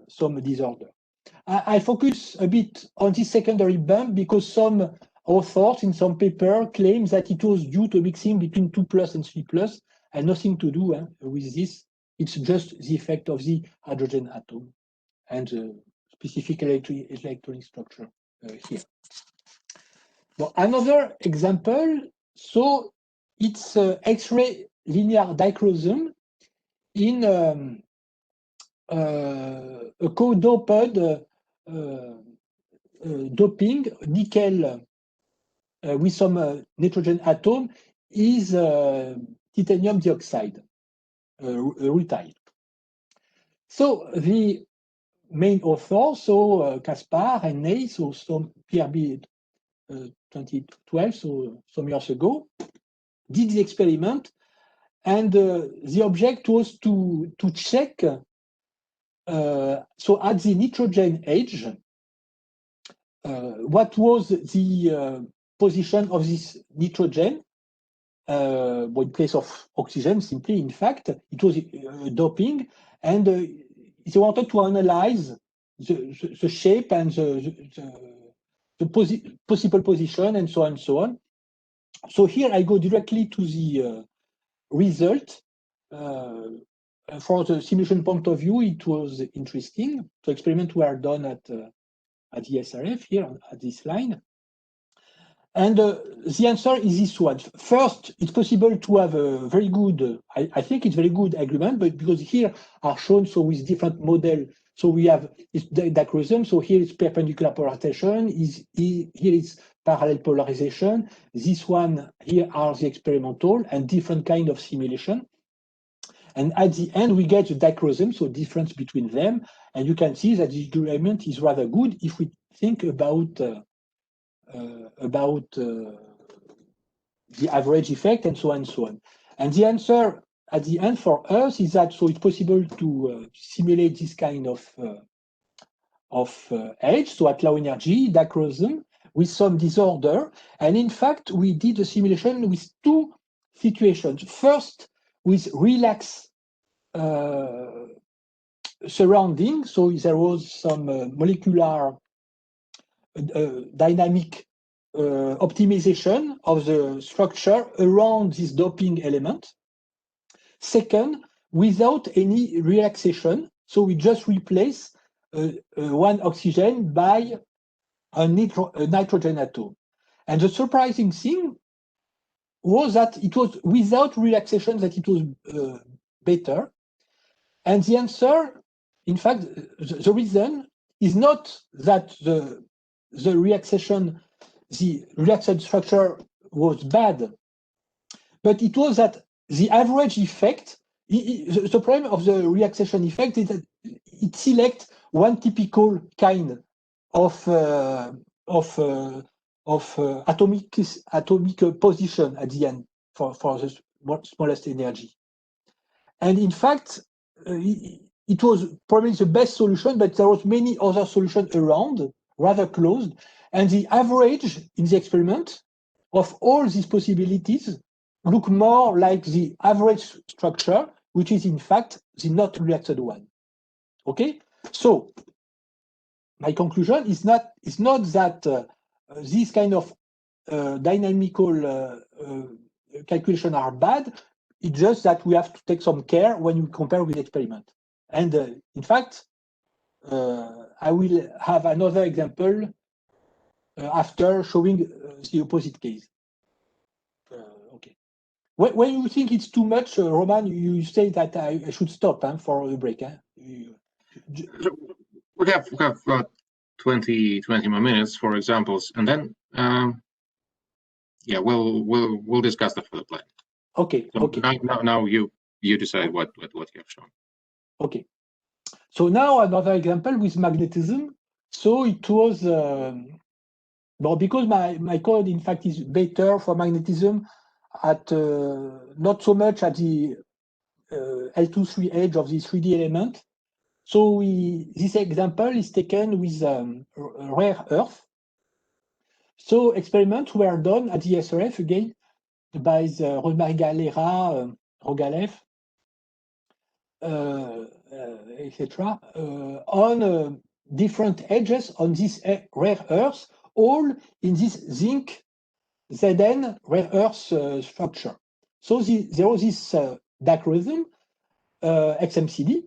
some disorder. I focus a bit on this secondary bump because some authors in some paper claim that it was due to mixing between 2+ and 3+, and nothing to do with this. It's just the effect of the hydrogen atom and the specific electronic structure here. Well, another example, so it's X-ray linear dichromosome in a co-doped doping nickel with some nitrogen atom is titanium dioxide, rutile. So the main authors, so Kaspar and Ney, so some PRB 2012, so some years ago, did the experiment, and the object was to check. So at the nitrogen edge, what was the position of this nitrogen in place of oxygen? Simply, in fact, it was doping, and they wanted to analyze the shape and the possible position, and so on and so on. So here I go directly to the result. For the simulation point of view, it was interesting. So experiments were done at the SRF here at this line. And the answer is this one. First, it's possible to have a very good, I think it's very good agreement, but because here are shown so with different model. So we have it's dichromosome. So here it's perpendicular polarization. Here it's parallel polarization. This one here are the experimental and different kind of simulation. And at the end, we get the dichromosome, so difference between them. And you can see that the agreement is rather good if we think about the average effect and so on and so on. And the answer at the end for us is that so it's possible to simulate this kind of edge, so at low energy, dichromosome, with some disorder. And in fact, we did a simulation with 2 situations. First, with relaxed surrounding, so there was some molecular dynamic optimization of the structure around this doping element. Second, without any relaxation, so we just replace one oxygen by a nitrogen atom. And the surprising thing was that it was without relaxation that it was better. And the answer, in fact, the reason is not that the relaxation, the relaxed structure was bad, but it was that the average effect, the problem of the relaxation effect is that it selects one typical kind of atomic position at the end for the smallest energy. And in fact, it was probably the best solution, but there was many other solutions around, rather closed. And the average in the experiment of all these possibilities look more like the average structure, which is in fact the not reacted one. Okay, so my conclusion is not that these kind of dynamical calculations are bad. It's just that we have to take some care when you compare with experiment. And in fact, I will have another example after showing the opposite case. Okay. When you think it's too much, Roman, you say that I should stop for a break. We have 20 more minutes for examples, and then yeah, we'll discuss the further plan. Okay. So okay. Now you decide what you have shown. Okay. So now another example with magnetism. So it was well, because my code in fact is better for magnetism at not so much at the L2-3 edge of the 3D element. So this example is taken with rare earth. So experiments were done at the SRF again by the Rosemary Galera, Rogalev, etc. On different edges on this rare earth, all in this zinc Zn rare earth structure. So there was this dichroism, XMCD.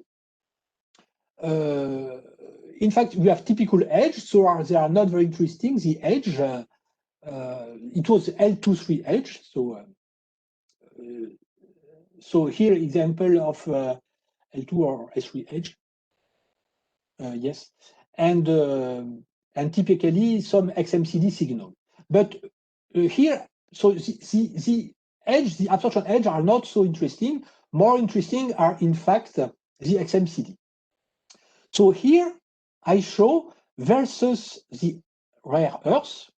In fact, we have typical edge, so they are not very interesting. The edge, it was L2-3 edge. So here example of L2 or S3 edge. Yes, and typically some XMCD signal. But here, so the edge, the absorption edge are not so interesting. More interesting are in fact the XMCD. So here I show versus the rare earth.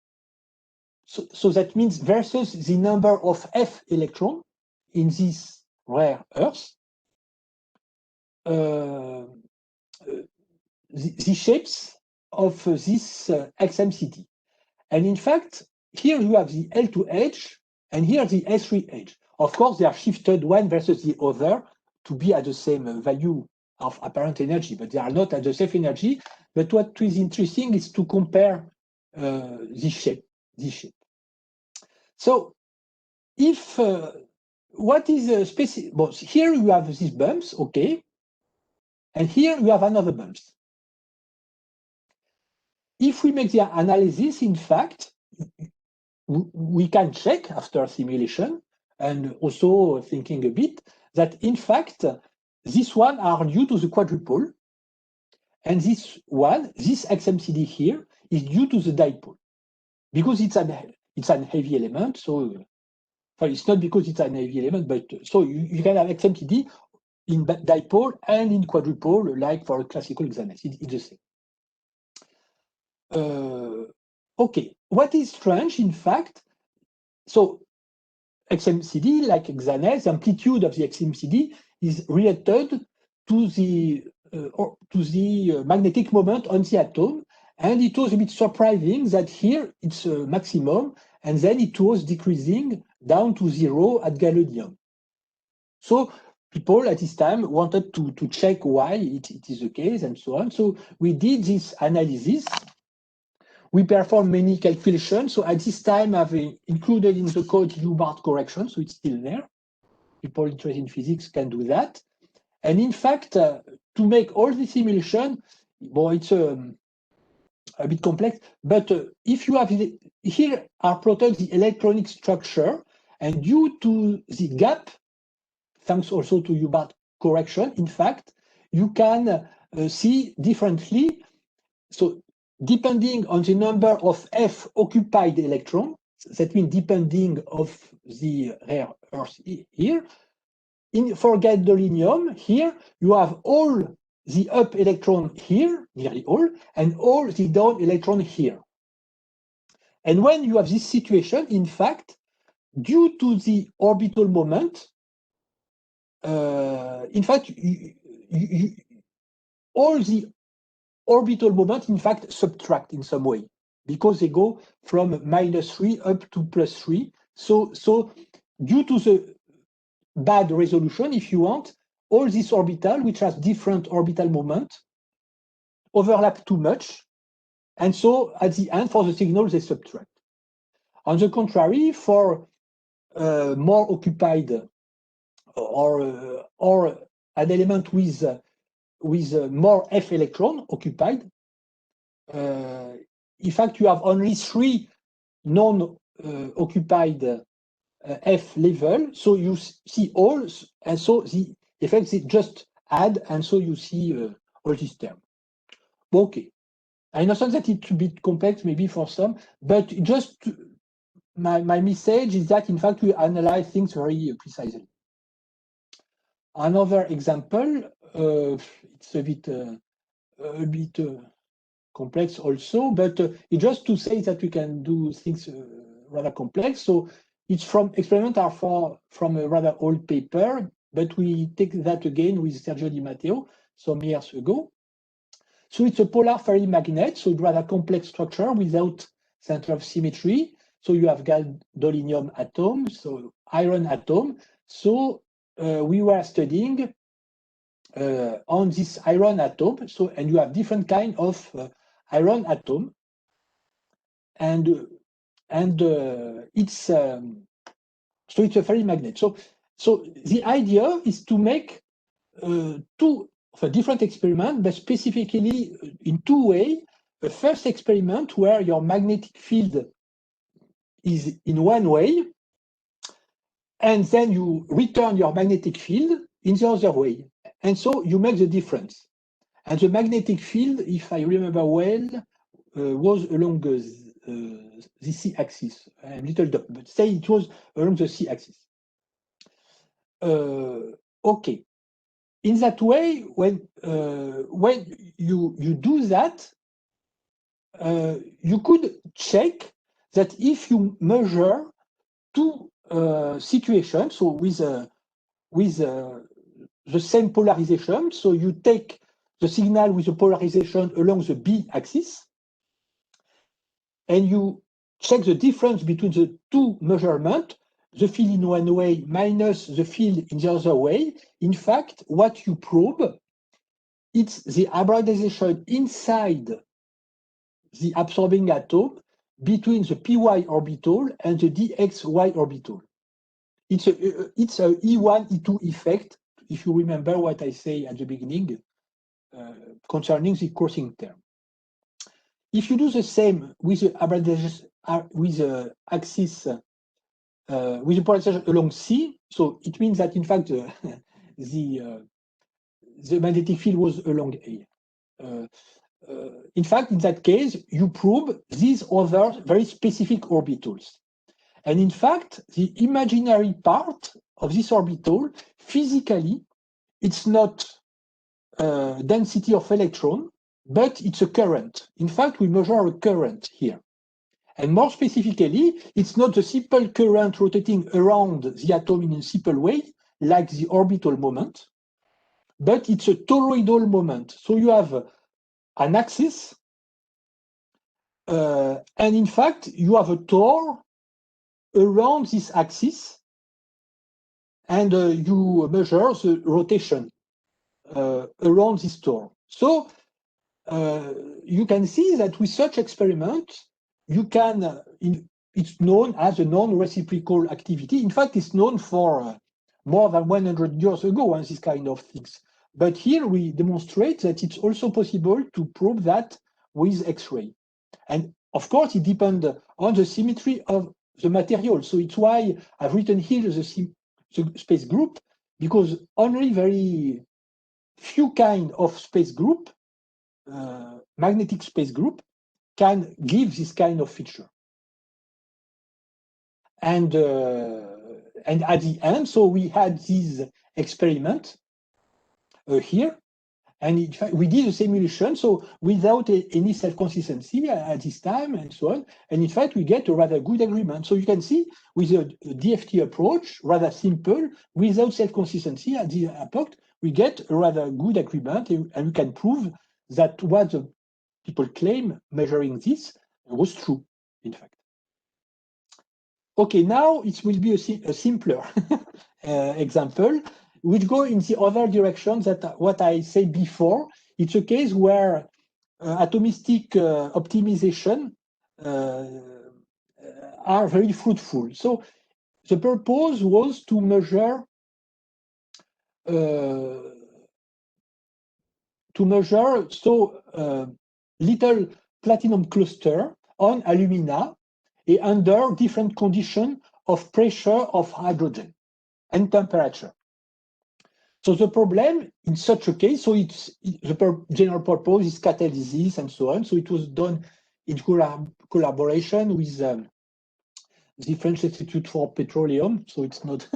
So that means versus the number of F electron in this rare earth. The shapes of this XMCD. And in fact, here you have the L2 edge and here the S3 edge. Of course, they are shifted one versus the other to be at the same value of apparent energy, but they are not at the same energy. But what is interesting is to compare this shape. So if what is a specific, well, here you have these bumps, okay, and here you have another bumps. If we make the analysis, in fact, we can check after simulation and also thinking a bit that in fact, this one are due to the quadrupole. And this one, this XMCD here, is due to the dipole. Because it's an heavy element, so it's not because it's an heavy element, but so you can have XMCD in dipole and in quadrupole, like for a classical XANES. It's the same. Okay, what is strange, in fact, so XMCD, like XANES, the amplitude of the XMCD is related to the magnetic moment on the atom, and it was a bit surprising that here it's a maximum, and then it was decreasing down to 0 at galenium. So people at this time wanted to check why it is the case and so on. So we did this analysis. We performed many calculations. So at this time, I've included in the code U-bar correction, so it's still there. People interested in physics can do that. And in fact, to make all the simulation, well, it's a bit complex, but if you have here are plotted the electronic structure, and due to the gap, thanks also to UBART correction, in fact, you can see differently. So depending on the number of F occupied electrons, that means depending of the rare earth here, for gadolinium, here you have all the up electron here, nearly all, and all the down electron here. And when you have this situation, in fact, due to the orbital moment, in fact, all the orbital moment, in fact, subtract in some way, because they go from -3 up to +3. So due to the bad resolution, if you want, all this orbital, which has different orbital moment, overlap too much. And so at the end, for the signal, they subtract. On the contrary, for more occupied or an element with more F electron occupied, in fact, you have only 3 non-occupied F level, so you see all, and so the effects is just add, and so you see all this term. Okay, I understand that it's a bit complex maybe for some, but just my message is that in fact we analyze things very precisely. Another example, it's a bit complex also, but it's just to say that we can do things rather complex. So it's from experiment are from a rather old paper, but we take that again with Sergio Di Matteo some years ago. So it's a polar ferrimagnet, so it's rather complex structure without center of symmetry. So you have gadolinium atom, so iron atom. So we were studying on this iron atom. So and you have different kind of iron atom, and it's so it's a ferrimagnet. So the idea is to make two different experiments, but specifically in 2 ways. The first experiment where your magnetic field is in one way, and then you return your magnetic field in the other way. And so you make the difference. And the magnetic field, if I remember well, was along the z-axis. I'm a little dumb, but say it was along the z-axis. Okay. In that way, when you do that, you could check that if you measure 2 situations, so with the same polarization, so you take the signal with the polarization along the B axis, and you check the difference between the 2 measurements, the field in one way minus the field in the other way. In fact, what you probe, it's the hybridization inside the absorbing atom between the py orbital and the dxy orbital. It's a E1, E2 effect, if you remember what I say at the beginning concerning the crossing term. If you do the same with the hybridization with the axis with the polarization along C, so it means that in fact the magnetic field was along A. In fact, in that case, you probe these other very specific orbitals. And in fact, the imaginary part of this orbital, physically, it's not density of electron, but it's a current. In fact, we measure a current here. And more specifically, it's not the simple current rotating around the atom in a simple way, like the orbital moment, but it's a toroidal moment. So you have an axis, and in fact, you have a tor around this axis, and you measure the rotation around this tor. So you can see that with such experiment, you can, it's known as a non-reciprocal activity. In fact, it's known for more than 100 years ago, and this kind of things. But here we demonstrate that it's also possible to prove that with X-ray. And of course, it depends on the symmetry of the material. So it's why I've written here the space group, because only very few kind of space group, magnetic space group, can give this kind of feature. And at the end, so we had this experiment here, and in fact, we did a simulation, so without any self-consistency at this time and so on. And in fact, we get a rather good agreement. So you can see with a DFT approach, rather simple, without self-consistency at the epoch, we get a rather good agreement, and we can prove that what the people claim measuring this was true, in fact. Okay, now it will be a simpler example, which go in the other direction that what I said before. It's a case where atomistic optimization are very fruitful. So the purpose was to measure little platinum cluster on alumina under different conditions of pressure of hydrogen and temperature. So the problem in such a case, so the general purpose is catalysis and so on. So it was done in collaboration with the French Institute for Petroleum. So it's not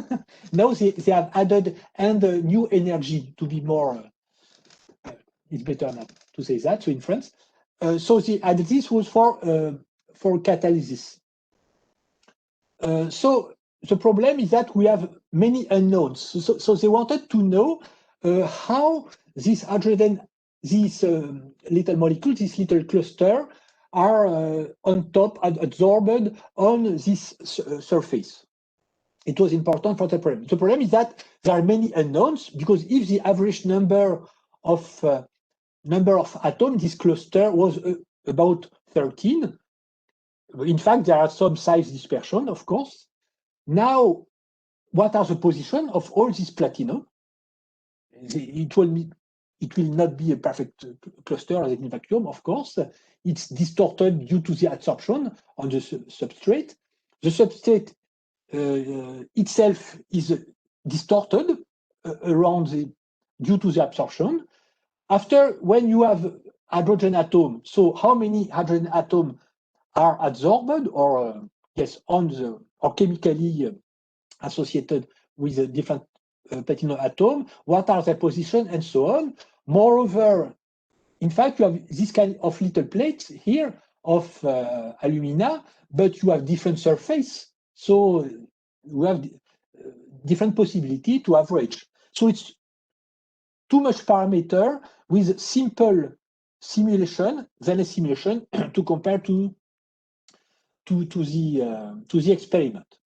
now they have added new energy to be more. It's better not to say that. So in France, so this was for catalysis. So the problem is that we have many unknowns. So they wanted to know how this hydrogen, these little molecules, this little cluster, are on top, adsorbed on this surface. It was important for the problem. The problem is that there are many unknowns, because if the average number of atoms, this cluster was about 13. In fact, there are some size dispersion, of course. Now, what are the position of all this platinum? It will not be a perfect cluster in vacuum, of course. It's distorted due to the adsorption on the substrate. The substrate itself is distorted due to the absorption. After, when you have hydrogen atom, so how many hydrogen atoms are adsorbed or or chemically associated with a different platinum atom, what are their position, and so on. Moreover, in fact, you have this kind of little plates here of alumina, but you have different surface, so you have different possibility to average. So it's too much parameter with simple simulation, ZANES simulation, to compare to the experiment.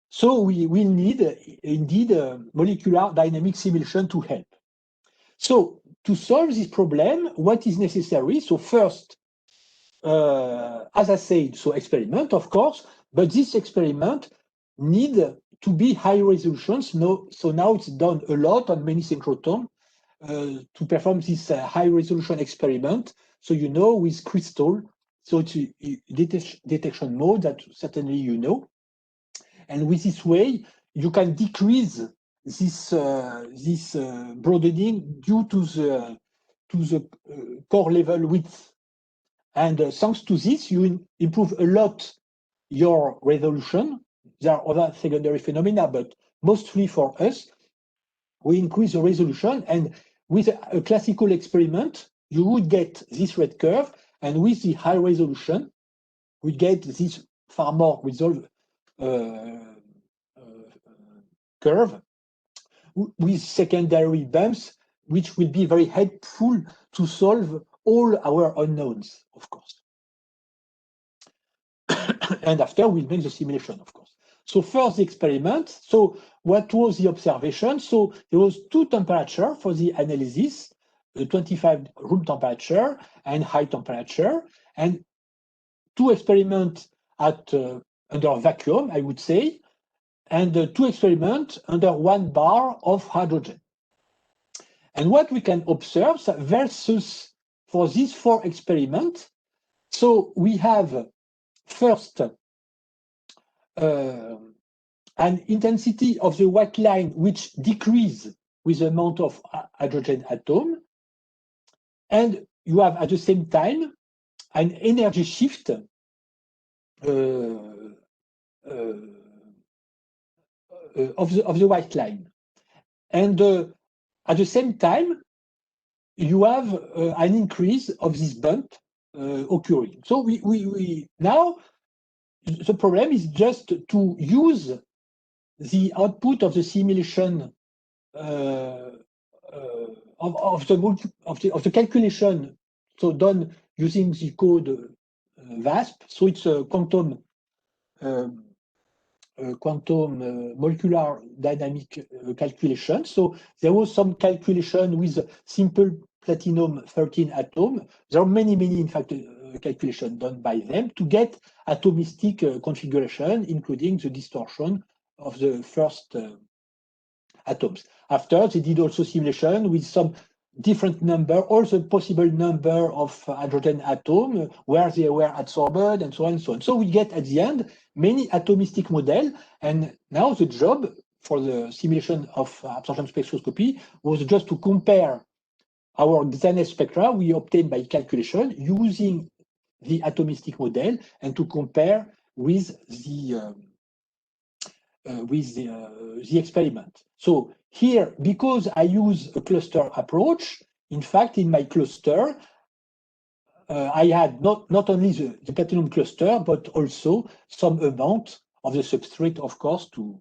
So we will need indeed molecular dynamic simulation to help. So to solve this problem, what is necessary? So first, as I said, so experiment, of course, but this experiment need to be high resolutions. So now it's done a lot on many synchrotomes to perform this high resolution experiment. So with crystal, so it's a detection mode that certainly you know. And with this way, you can decrease this broadening due to the core level width. And thanks to this, you improve a lot your resolution. There are other secondary phenomena, but mostly for us, we increase the resolution. And with a classical experiment, you would get this red curve. And with the high resolution, we get this far more resolved curve with secondary bumps, which will be very helpful to solve all our unknowns, of course. And after we make the simulation, of course. So first the experiment. So what was the observation? So there was two temperatures for the analysis, the 25 room temperature and high temperature, and two experiments at under vacuum, I would say, and two experiments under 1 bar of hydrogen. And what we can observe versus for these 4 experiments, so we have first an intensity of the white line which decreases with the amount of hydrogen atom, and you have at the same time an energy shift of the white line. And at the same time, you have an increase of this bump occurring. So we now, the problem is just to use the output of the simulation of the calculation, so done using the code VASP. So it's a quantum molecular dynamic calculation. So there was some calculation with simple platinum 13 atom. There are many, in fact, calculations done by them to get atomistic configuration, including the distortion of the first atoms. After, they did also simulation with some different number, all the possible number of hydrogen atom, where they were adsorbed, and so on and so on. So we get at the end many atomistic model, and now the job for the simulation of absorption spectroscopy was just to compare our XANES spectra we obtained by calculation using the atomistic model, and to compare with the experiment. So here, because I use a cluster approach, in fact, in my cluster, I had not only the platinum cluster, but also some amount of the substrate, of course, to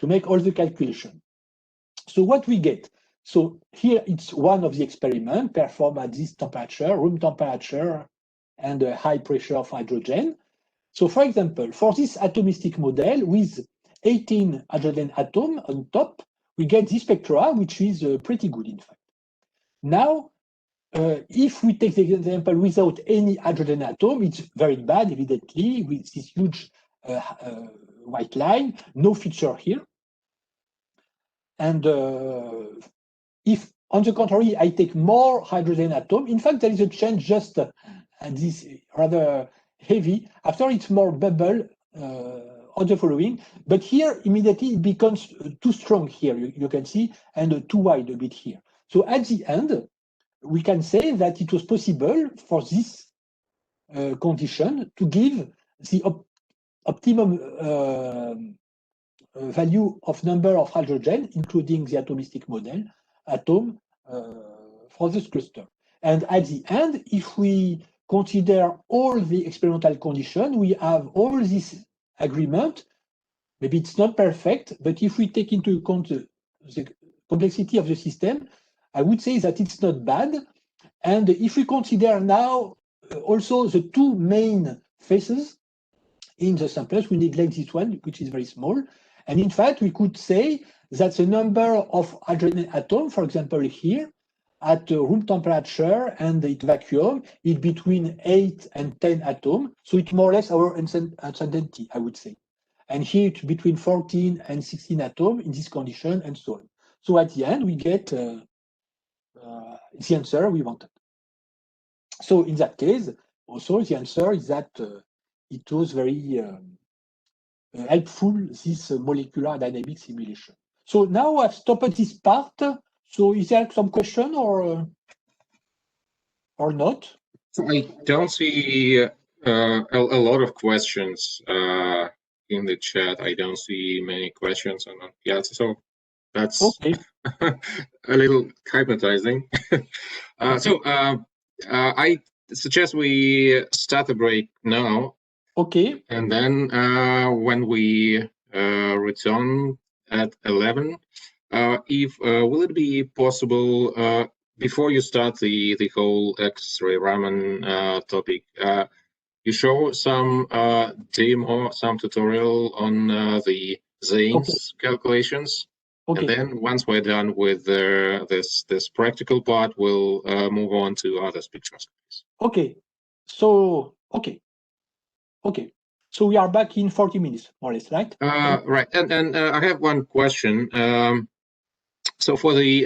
make all the calculation. So what we get? So here it's one of the experiments performed at this temperature, room temperature, and a high pressure of hydrogen. So for example, for this atomistic model with 18 hydrogen atom on top, we get this spectra, which is pretty good, in fact. Now, if we take the example without any hydrogen atom, it's very bad, evidently, with this huge white line, no feature here. And if, on the contrary, I take more hydrogen atom, in fact, there is a change just this rather heavy. After, it's more bubble on the following. But here, immediately, it becomes too strong here, you can see, and too wide a bit here. So at the end, we can say that it was possible for this condition to give the optimum value of number of hydrogen, including the atomistic model, atom for this cluster. And at the end, if we consider all the experimental conditions, we have all this agreement. Maybe it's not perfect, but if we take into account the complexity of the system, I would say that it's not bad. And if we consider now also the 2 main phases in the samples, we neglect this one, which is very small. And in fact, we could say that the number of hydrogen atoms, for example, here, at room temperature and at vacuum, is between 8 and 10 atoms. So it's more or less our uncertainty, I would say. And here it's between 14 and 16 atoms in this condition, and so on. So at the end, we get the answer we wanted. So in that case, also the answer is that it was very helpful, this molecular dynamic simulation. So now I've stopped this part. So is there some question or not? So I don't see a lot of questions in the chat. I don't see many questions on yeah, so that's okay. A little hypnotizing. I suggest we start the break now. Okay. And then when we return at 11, will it be possible before you start the whole X-ray Raman topic, you show some demo, some tutorial on the XANES calculations, and then once we're done with this practical part, we'll move on to other spectroscopies. Okay. So so we are back in 40 minutes, more or less, right? Right, and I have one question. So for the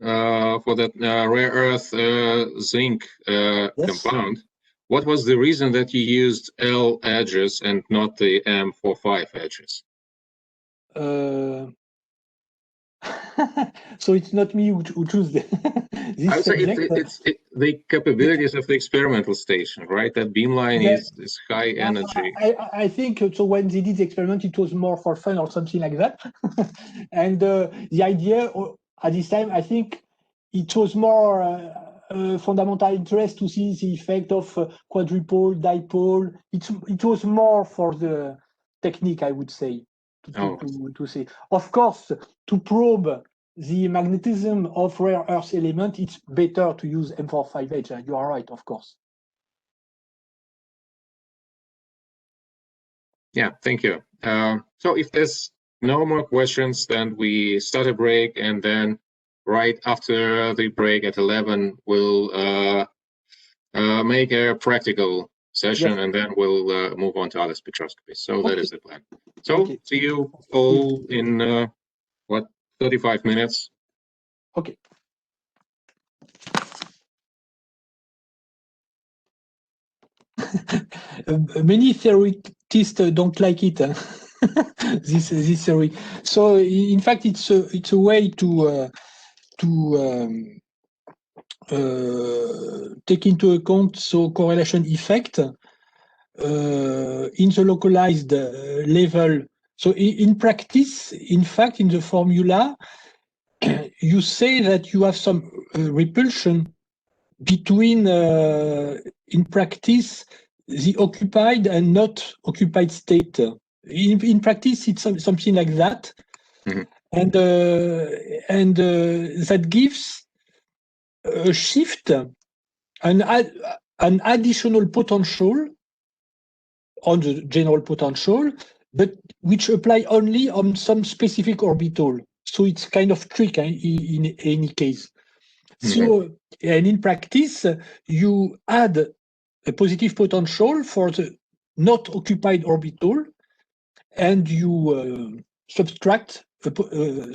rare earth zinc Yes. compound, what was the reason that you used L edges and not the M45 edges? So it's not me who choose this I would say subject. it's the capabilities of the experimental station, right? That beamline is high energy. I think so. When they did the experiment, it was more for fun or something like that. And the idea at this time, I think it was more fundamental interest to see the effect of quadrupole, dipole. It was more for the technique, I would say, to say. Of course, to probe the magnetism of rare earth element, it's better to use M45H. You are right, of course. Yeah, thank you. So if there's no more questions, then we start a break, and then right after the break at 11, we'll make a practical session, yes, and then we'll move on to other spectroscopy. So okay, that is the plan. So okay, see you all in, 35 minutes? Okay. Many theorists don't like it, this theory. So in fact, it's a way to take into account correlation effect in the localized level. So in practice, in fact, in the formula, you say that you have some repulsion between, in practice, the occupied and not occupied state. In practice, it's something like that. Mm-hmm. And that gives a shift, an additional potential on the general potential, but which apply only on some specific orbital. So it's kind of trick in any case. So, and in practice, you add a positive potential for the not occupied orbital, and you subtract the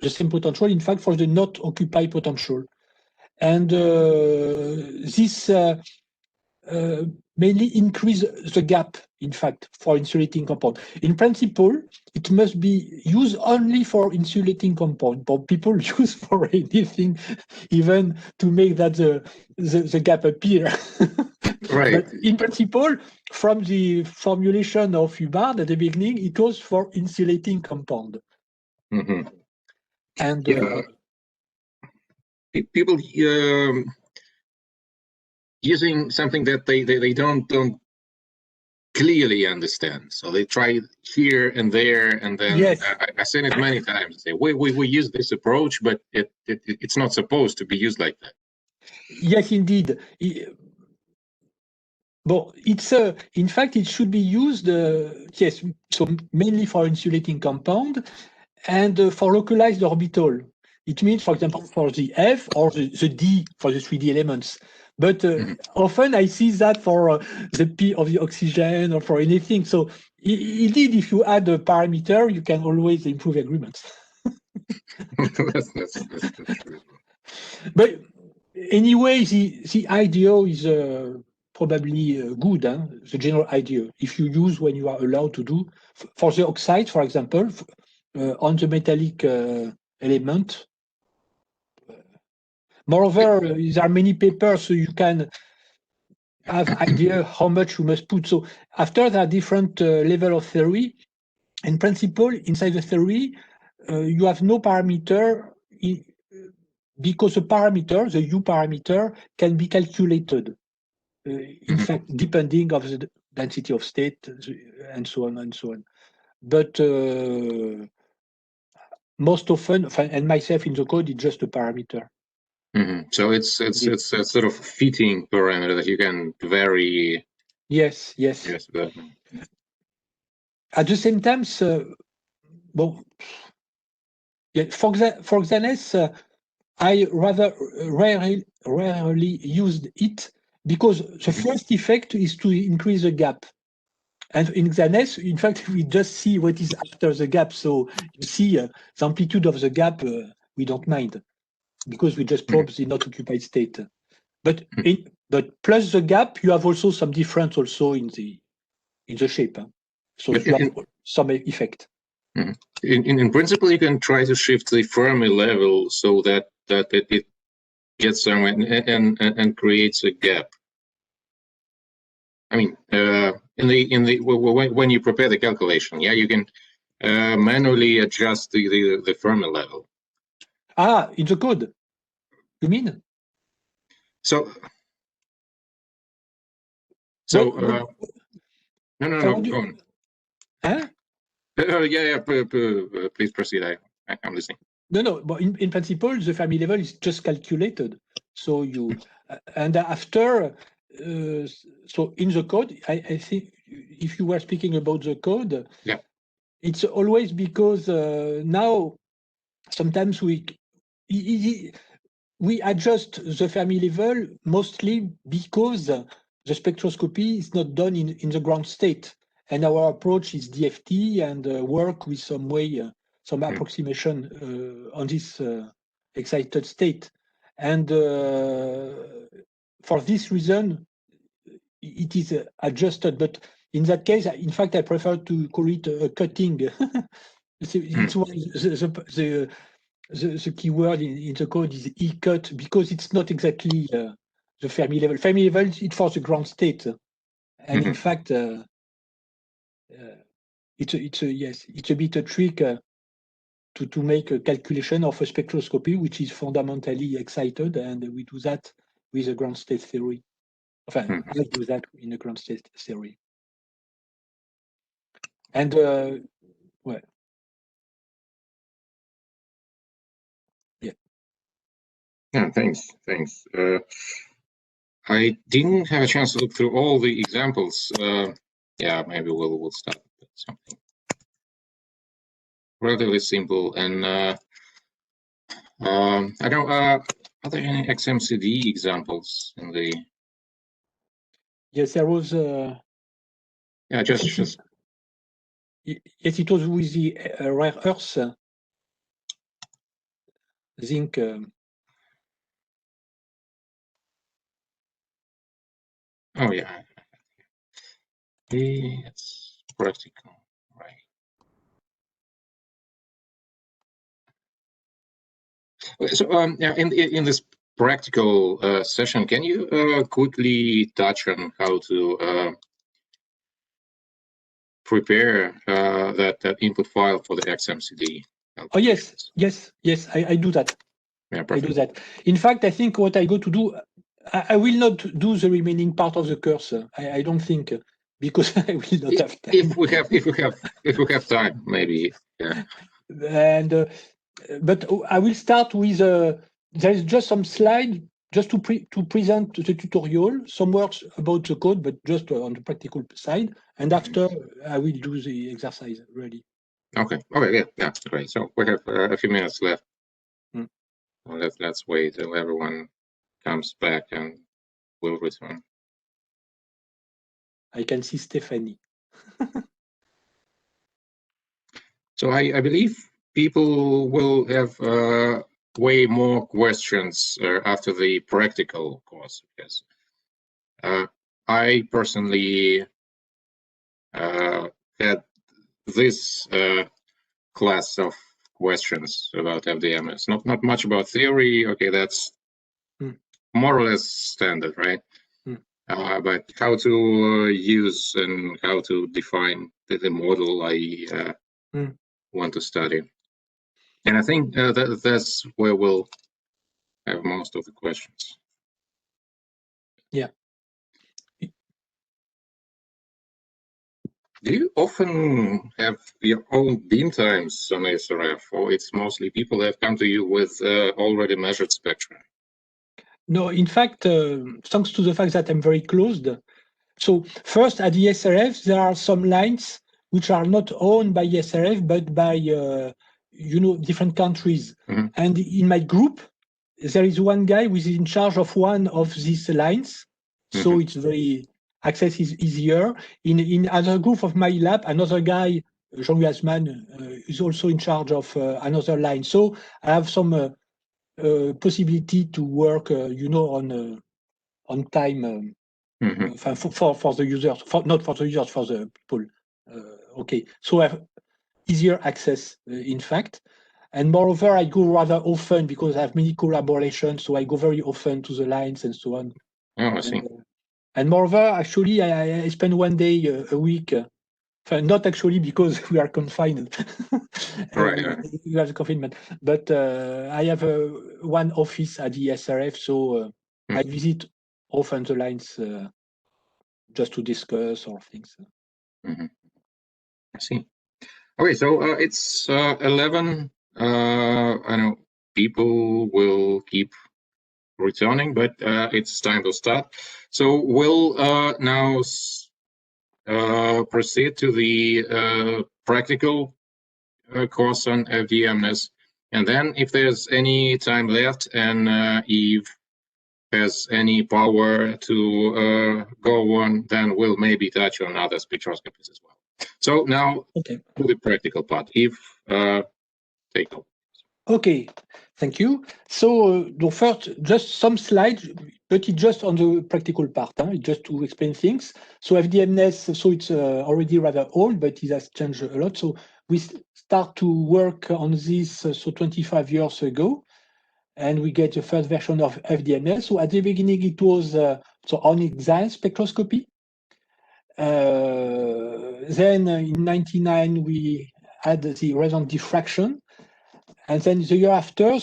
same potential, in fact, for the not occupied potential. And this mainly increase the gap, in fact, for insulating compound. In principle, it must be used only for insulating compound, but people use for anything, even to make that the gap appear. Right. But in principle, from the formulation of Hubbard at the beginning, it was for insulating compound. Mm-hmm. And people using something that they don't clearly understand, so they try here and there, and then yes, I've seen it many times. Say we use this approach, but it's not supposed to be used like that. Yes, indeed. But it's in fact it should be used yes, so mainly for insulating compound and for localized orbital. It means, for example, for the F or the D for the 3D elements. But often I see that for the P of the oxygen or for anything. So indeed, if you add a parameter, you can always improve agreements. that's true. But anyway, the idea is probably good, the general idea, if you use when you are allowed to do. For the oxide, for example, on the metallic element. Moreover, there are many papers, so you can have idea how much you must put. So after there are different level of theory. In principle, inside the theory, you have no parameter because the parameter, the U parameter, can be calculated. In fact, depending of the density of state and so on and so on. But most often, and myself in the code, it's just a parameter. Mm-hmm. So it's a sort of fitting parameter that you can vary. Yes. But... At the same time, well, yeah, for XANES, I rather rarely used it because the first effect is to increase the gap. And in XANES, in fact, we just see what is after the gap. So you see the amplitude of the gap, we don't mind because we just probe the not occupied state. But plus the gap, you have also some difference also in the shape. So you have some effect. In principle, you can try to shift the Fermi level so that it gets somewhere and creates a gap. I mean, when you prepare the calculation, yeah, you can manually adjust the Fermi level. Ah, in the code, you mean? So no, go on. Huh? Yeah, please proceed. I'm listening. No, but in principle, the Fermi level is just calculated. So you, and after, so in the code, I think if you were speaking about the code, yeah, it's always because now sometimes we adjust the Fermi level mostly because the spectroscopy is not done in the ground state. And our approach is DFT and work with some way, some approximation on this excited state. And for this reason, it is adjusted. But in that case, in fact, I prefer to call it a cutting. It's why the keyword in the code is E-cut, because it's not exactly the Fermi level. Fermi level is for the ground state. And in fact, it's a bit a trick to make a calculation of a spectroscopy, which is fundamentally excited, and we do that with a ground state theory. I do that in a ground state theory. And well, yeah, thanks. I didn't have a chance to look through all the examples. Yeah, maybe we'll start with something relatively simple. And I don't. Are there any XMCD examples in the? Yes, there was. Yeah, just. Yes, it was with the rare earths, zinc. Oh yeah, it's practical, right? So yeah, in this practical session, can you quickly touch on how to prepare that input file for the XMCD? Oh yes, I do that. Yeah, I do that. In fact, I think what I go to do, I will not do the remaining part of the course. I don't think, because I will not have time. If we have time, maybe. Yeah. And but I will start with there is just some slide just to present the tutorial, some words about the code, but just on the practical side. And after I will do the exercise really. Okay, yeah, great. So we have a few minutes left. Let's wait till everyone comes back and we'll return. I can see Stephanie. So I believe people will have way more questions after the practical course, because I personally had this class of questions about FDMNES. Not much about theory. Okay, that's more or less standard, right? But how to use and how to define the model I want to study. And I think that's where we'll have most of the questions. Yeah. Do you often have your own beam times on SRF, or it's mostly people that come to you with already measured spectra? No, in fact, thanks to the fact that I'm very closed. So first, at the SRF, there are some lines which are not owned by SRF, but by different countries. And in my group, there is one guy who is in charge of one of these lines. So it's very, access is easier. In other group of my lab, another guy, Jean-Louis Asman, is also in charge of another line. So I have some possibility to work, on time for the users, not for the users, for the people. Okay, so I have easier access, in fact. And moreover, I go rather often because I have many collaborations, so I go very often to the lines and so on. Oh, I see. And moreover, actually, I spend one day a week. Not actually because we are confined. Right. We have the confinement, but I have one office at the SRF, so I visit often the lines just to discuss or things. I see. Okay, so it's 11. I know people will keep returning, but it's time to start. So we'll now proceed to the practical course on FDMNES. And then if there's any time left and Eve has any power to go on, then we'll maybe touch on other spectroscopies as well. So now to the practical part. Eve, take over. Okay, thank you. So first, just some slides, but it's just on the practical part, just to explain things. So FDMNES, so it's already rather old, but it has changed a lot. So we start to work on this 25 years ago, and we get the first version of FDMNES. So at the beginning, it was on XAS spectroscopy. Then in '99, we had the resonant diffraction. And then the year after,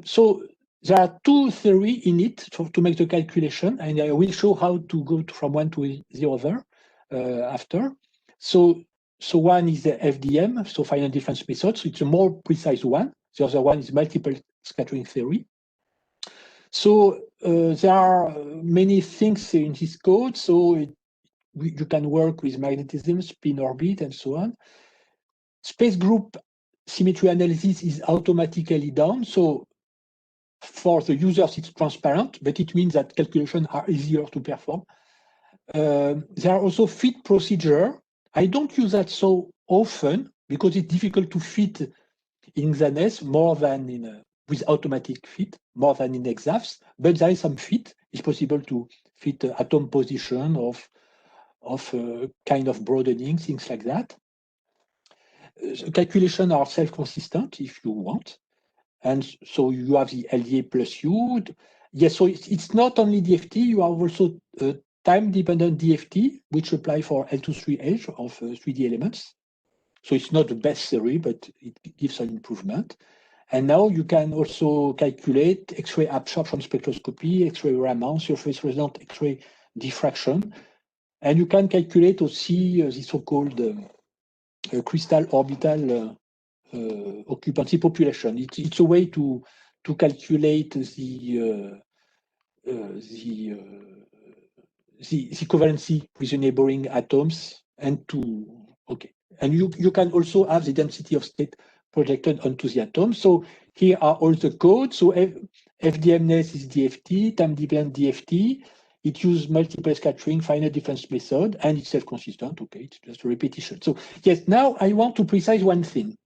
so there are two theories in it to make the calculation, and I will show how to go from one to the other after. So one is the FDM, so finite difference method. So it's a more precise one. The other one is multiple scattering theory. So there are many things in this code. So you can work with magnetism, spin orbit, and so on. Space group symmetry analysis is automatically done. So for the users, it's transparent, but it means that calculations are easier to perform. There are also fit procedure. I don't use that so often because it's difficult to fit in XANES more than with automatic fit, more than in XAFs, but there is some fit. It's possible to fit atom position of kind of broadening, things like that. Calculations are self-consistent if you want. And so you have the LDA plus U. Yes, so it's not only DFT, you have also time-dependent DFT, which apply for L2-3 edge of 3D elements. So it's not the best theory, but it gives an improvement. And now you can also calculate X-ray absorption spectroscopy, X-ray Raman, surface resonant X-ray diffraction. And you can calculate also the so-called crystal orbital occupancy population. It's a way to calculate the covalency with the neighboring atoms and you can also have the density of state projected onto the atom. So here are all the codes. So FDMNES is DFT, time-dependent DFT. It uses multiple scattering, finite difference method, and it's self-consistent. Okay, it's just a repetition. So yes, now I want to precise one thing.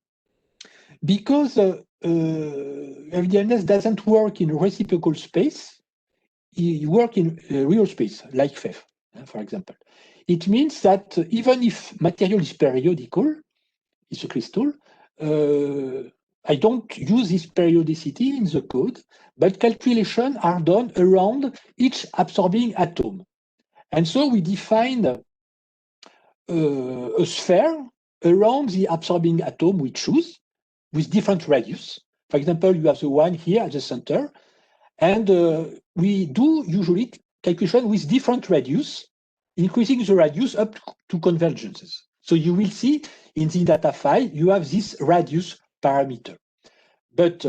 Because FDMNES doesn't work in reciprocal space, it works in real space, like FEF, for example. It means that even if material is periodical, it's a crystal, I don't use this periodicity in the code, but calculations are done around each absorbing atom. And so we define a sphere around the absorbing atom we choose with different radius. For example, you have the one here at the center, and we do usually calculation with different radius, increasing the radius up to convergences. So you will see in the data file, you have this radius parameter. But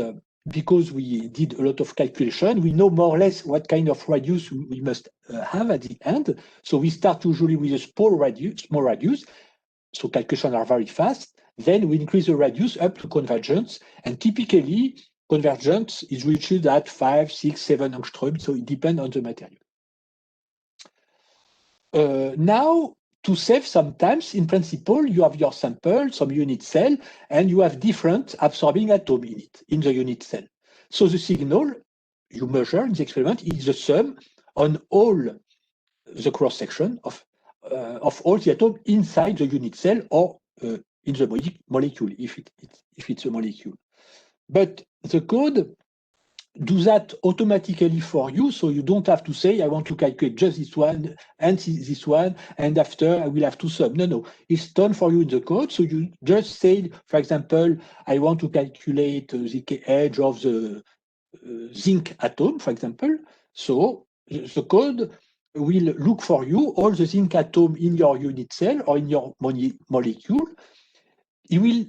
because we did a lot of calculation, we know more or less what kind of radius we must have at the end. So we start usually with a small radius. So calculations are very fast. Then we increase the radius up to convergence. And typically, convergence is reached at 5, 6, 7 angstrom. So it depends on the material. Now, to save sometimes, in principle, you have your sample, some unit cell, and you have different absorbing atoms in it, in the unit cell. So the signal you measure in the experiment is the sum on all the cross-section of all the atoms inside the unit cell or in the molecule, if it's a molecule. But the code do that automatically for you, so you don't have to say, I want to calculate just this one, and after I will have to sum. No, it's done for you in the code. So you just say, for example, I want to calculate the edge of the zinc atom, for example. So the code will look for you all the zinc atom in your unit cell or in your molecule. It will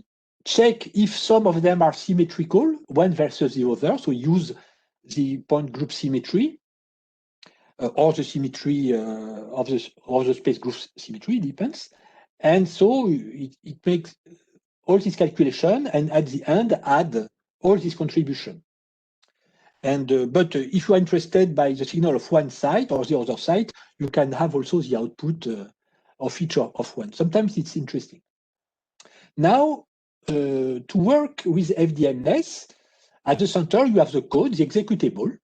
check if some of them are symmetrical, one versus the other. So use the point group symmetry or the symmetry of the space group symmetry, depends. And so it makes all this calculation and at the end add all this contribution. And but if you are interested by the signal of one side or the other side, you can have also the output of each of one. Sometimes it's interesting. Now, to work with FDMNES, at the center you have the code, the executable.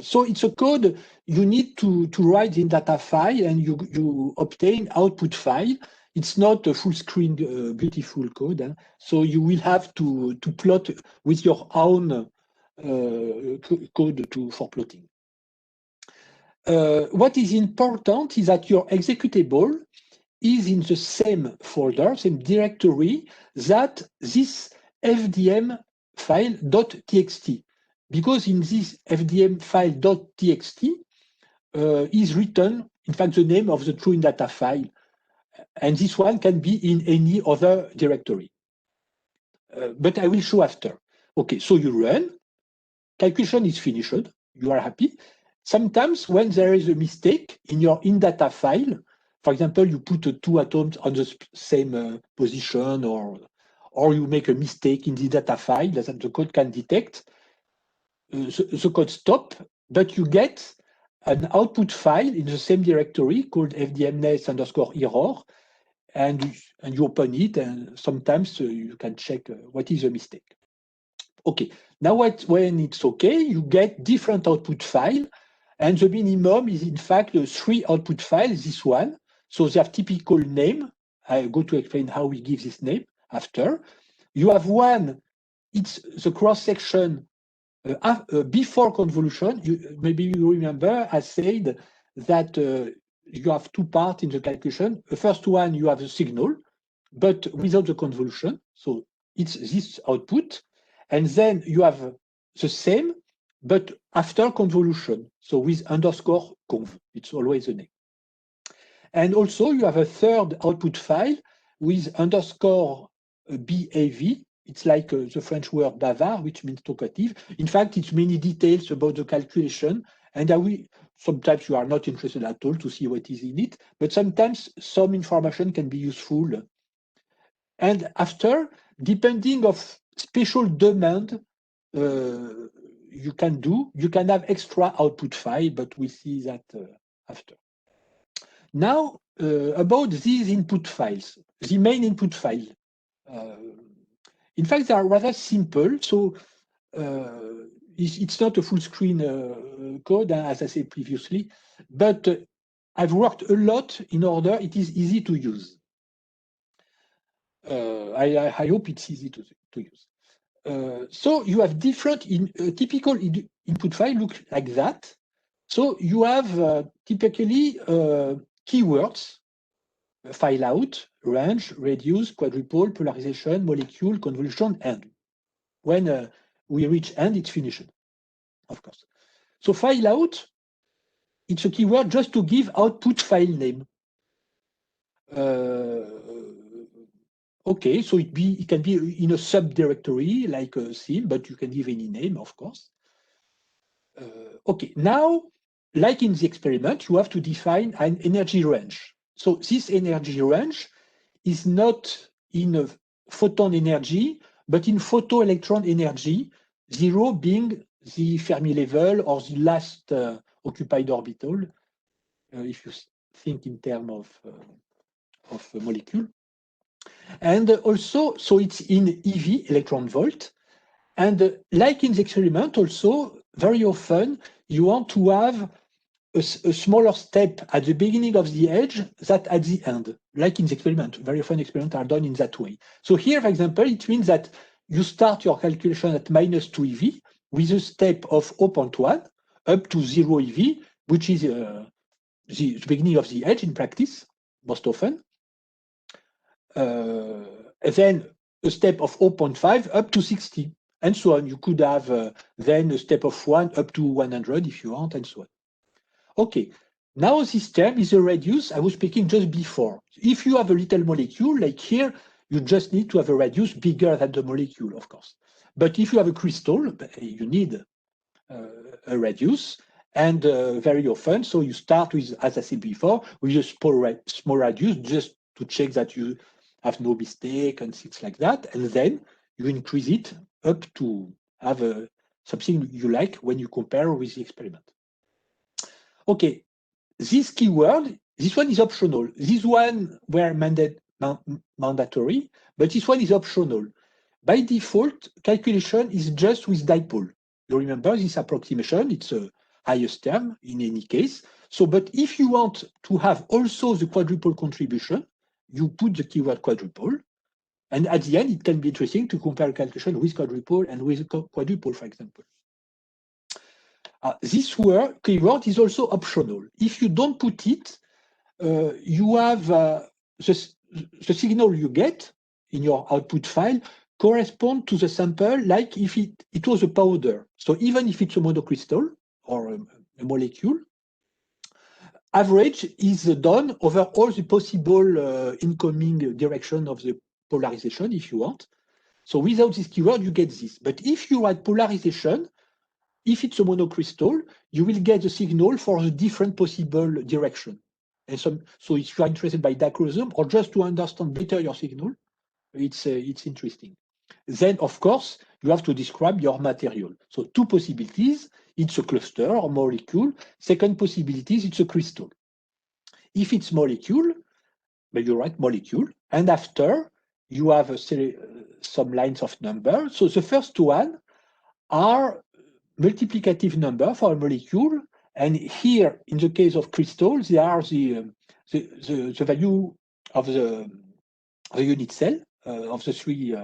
So it's a code you need to write in data file, and you obtain output file. It's not a full screen beautiful code, so you will have to plot with your own code for plotting. What is important is that your executable is in the same folder, same directory that this FDM file .txt, because in this FDM file .txt is written, in fact, the name of the true in data file, and this one can be in any other directory. But I will show after. Okay, so you run, calculation is finished, you are happy. Sometimes when there is a mistake in your in data file, for example, you put two atoms on the same position, or you make a mistake in the data file that the code can detect, the code stops, but you get an output file in the same directory called FDMNES_error, and you open it, and sometimes you can check what is the mistake. Okay, now when it's okay, you get different output file, and the minimum is in fact 3 output files, this one. So they have typical name. I go to explain how we give this name after. You have one, it's the cross-section before convolution. Maybe you remember I said that you have 2 parts in the calculation. The first one, you have the signal, but without the convolution. So it's this output. And then you have the same, but after convolution. So with _conv, it's always the name. And also you have a third output file with _BAV. It's like the French word bavard, which means talkative. In fact, it's many details about the calculation. And sometimes you are not interested at all to see what is in it, but sometimes some information can be useful. And after, depending of special demand you can have extra output file, but we'll see that after. Now, about these input files, the main input file. In fact, they are rather simple. So it's not a full screen code, as I said previously, but I've worked a lot in order it is easy to use. I hope it's easy to use. So you have different, typical input file look like that. So you have typically keywords, file out, range, radius, quadrupole, polarization, molecule, convolution, end. When we reach end, it's finished, of course. So file out, it's a keyword just to give output file name. Okay, so it can be in a subdirectory like a sim, but you can give any name, of course. Okay, now, like in the experiment, you have to define an energy range. So this energy range is not in a photon energy, but in photoelectron energy, 0 being the Fermi level or the last occupied orbital. if you think in terms of a molecule. And also, so it's in EV, electron volt. And like in the experiment, also, very often, you want to have a smaller step at the beginning of the edge than at the end, like in the experiment. Very often experiments are done in that way. So here, for example, it means that you start your calculation at -2 EV with a step of 0.1 up to 0 EV, which is the beginning of the edge in practice, most often. And then a step of 0.5 up to 60, and so on. You could have then a step of 1 up to 100 if you want, and so on. Okay, now this term is a radius I was speaking just before. If you have a little molecule, like here, you just need to have a radius bigger than the molecule, of course. But if you have a crystal, you need a radius, and very often, so you start with, as I said before, with a small radius just to check that you have no mistake and things like that, and then you increase it up to have something you like when you compare with the experiment. Okay, this keyword, this one is optional. This one were mandatory, but this one is optional. By default, calculation is just with dipole. You remember this approximation, it's a highest term in any case. So, but if you want to have also the quadruple contribution, you put the keyword quadruple. And at the end, it can be interesting to compare calculation with quadruple and with quadruple, for example. This keyword is also optional. If you don't put it, you have the signal you get in your output file correspond to the sample like if it was a powder. So even if it's a monocrystal or a molecule, average is done over all the possible incoming direction of the polarization, if you want. So without this keyword, you get this. But if you write polarization, if it's a monocrystal, you will get the signal for the different possible direction. And so if you are interested by dichroism or just to understand better your signal, it's interesting. Then, of course, you have to describe your material. So two possibilities, it's a cluster or molecule. Second possibility is it's a crystal. If it's molecule, but you write molecule, and after you have some lines of number. So the first one are multiplicative number for a molecule, and here in the case of crystals, they are the value of the unit cell of the three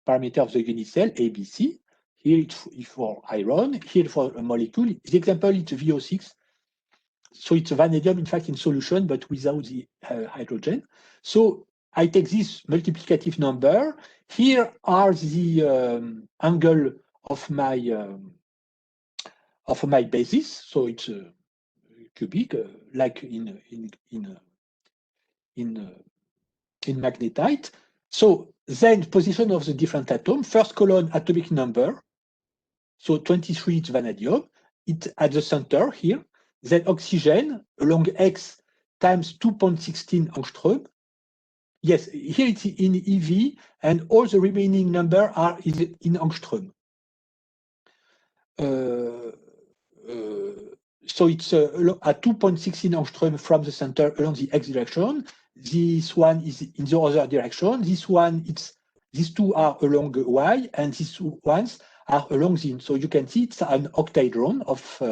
parameters of the unit cell A, B, C. Here it's for iron, here for a molecule. The example is VO6. So it's a vanadium, in fact, in solution, but without the hydrogen. So I take this multiplicative number. Here are the angle of my basis. So it's cubic, like in magnetite. So then position of the different atom. First column, atomic number. So 23 is vanadium. It's at the center here. Then oxygen along X times 2.16 angstrom. Yes, here it's in EV, and all the remaining number are in angstrom. So it's at 2.16 angstrom from the center along the X direction. This one is in the other direction. This one, these two are along Y, and these ones are along Z. So you can see it's an octahedron of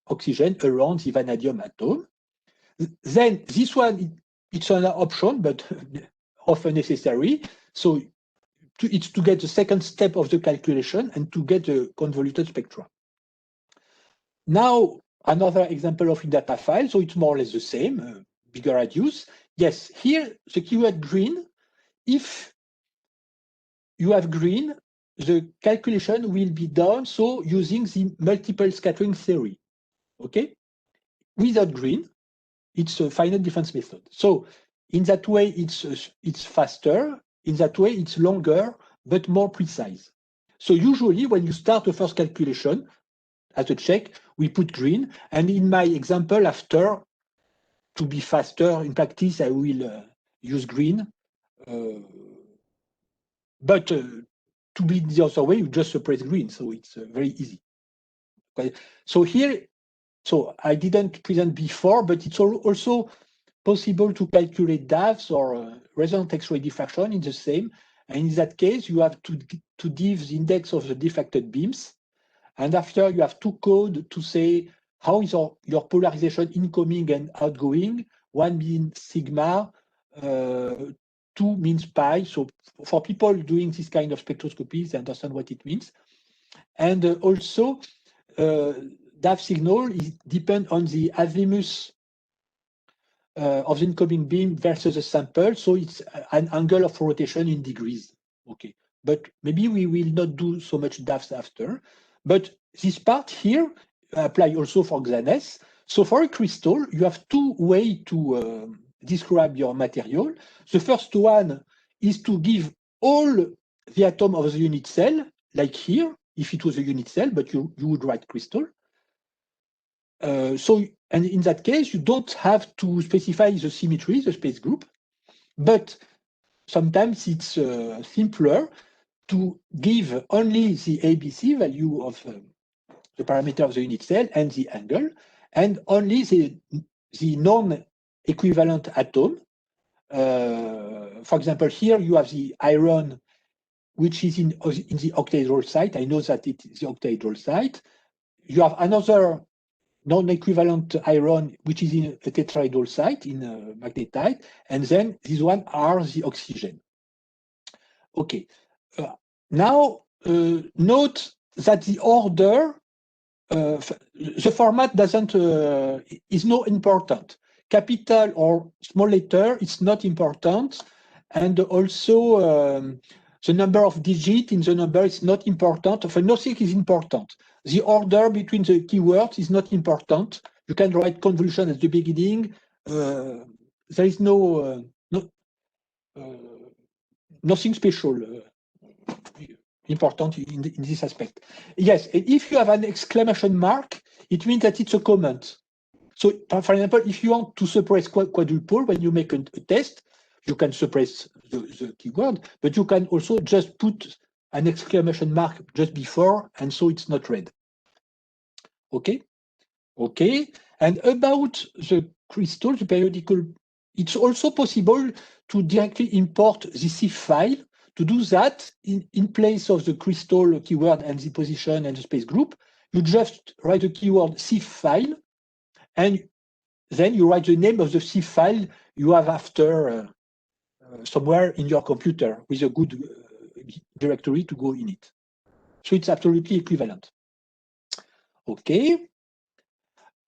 oxygen around the vanadium atom. Then this one, it's an option, but often necessary. So it's to get the second step of the calculation and to get the convoluted spectra. Now, another example of a data file. So it's more or less the same, bigger radius. Yes, here the keyword green. If you have green, the calculation will be done so using the multiple scattering theory. Okay? Without green, it's a finite difference method. So in that way, it's faster. In that way, it's longer, but more precise. So usually when you start the first calculation, as a check, we put green. And in my example, after, to be faster in practice, I will use green. But to be the other way, you just suppress green. So it's very easy. Okay. So here, So I didn't present before, but it's also possible to calculate DAVs or resonant X-ray diffraction in the same. And in that case, you have to div the index of the diffracted beams. And after you have two code to say how is your polarization incoming and outgoing, one means sigma, two means pi. So for people doing this kind of spectroscopy, they understand what it means. And also, DAV signal depends on the azimuth of the incoming beam versus the sample. So it's an angle of rotation in degrees. Okay, but maybe we will not do so much DAVs after. But this part here apply also for XANES. So for a crystal, you have two ways to describe your material. The first one is to give all the atom of the unit cell, like here, if it was a unit cell, but you would write crystal. And in that case, you don't have to specify the symmetry, the space group, but sometimes it's simpler to give only the ABC value of the parameter of the unit cell and the angle, and only the non-equivalent atom. For example, here you have the iron, which is in the octahedral site. I know that it is the octahedral site. You have another non-equivalent iron, which is in a tetrahedral site in magnetite, and then these one are the oxygen. Okay. Now note that the order, the format doesn't is not important. Capital or small letter, it's not important, and also the number of digits in the number is not important. So nothing is important. The order between the keywords is not important. You can write convolution at the beginning. There is nothing special important in this aspect. Yes, if you have an exclamation mark, it means that it's a comment. So, for example, if you want to suppress quadruple when you make a test, you can suppress the keyword, but you can also just put an exclamation mark just before, and so it's not read. Okay, okay. And about the crystal, the periodical, it's also possible to directly import the CIF file. To do that, in place of the crystal keyword and the position and the space group, you just write the keyword CIF file, and then you write the name of the CIF file you have after somewhere in your computer with a good directory to go in it. So it's absolutely equivalent. Okay.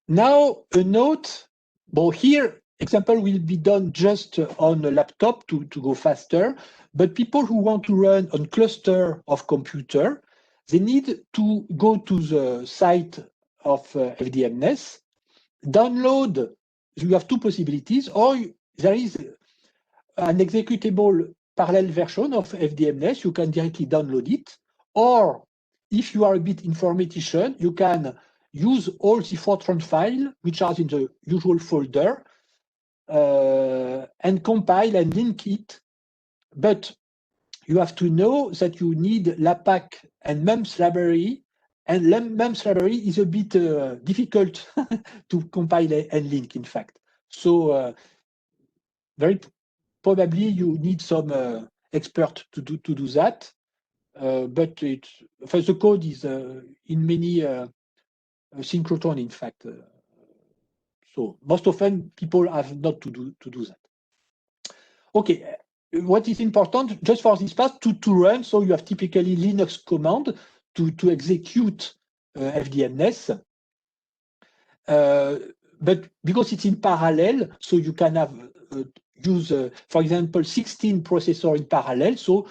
Now a note. Well, here example will be done just on a laptop to go faster. But people who want to run on cluster of computer, they need to go to the site of FDMNES, download. You have two possibilities, or there is an executable parallel version of FDMNES. You can directly download it, or if you are a bit informatician, you can use all the Fortran files, which are in the usual folder, and compile and link it. But you have to know that you need LAPACK and MEMS library, and MEMS library is a bit difficult to compile and link, in fact. So very probably you need some expert to do that. But the code is in many synchrotron, in fact. So most often people have not to do that. Okay, what is important just for this part to run? So you have typically Linux command to execute FDMNES, but because it's in parallel, so you can have use, for example, 16 processors in parallel. So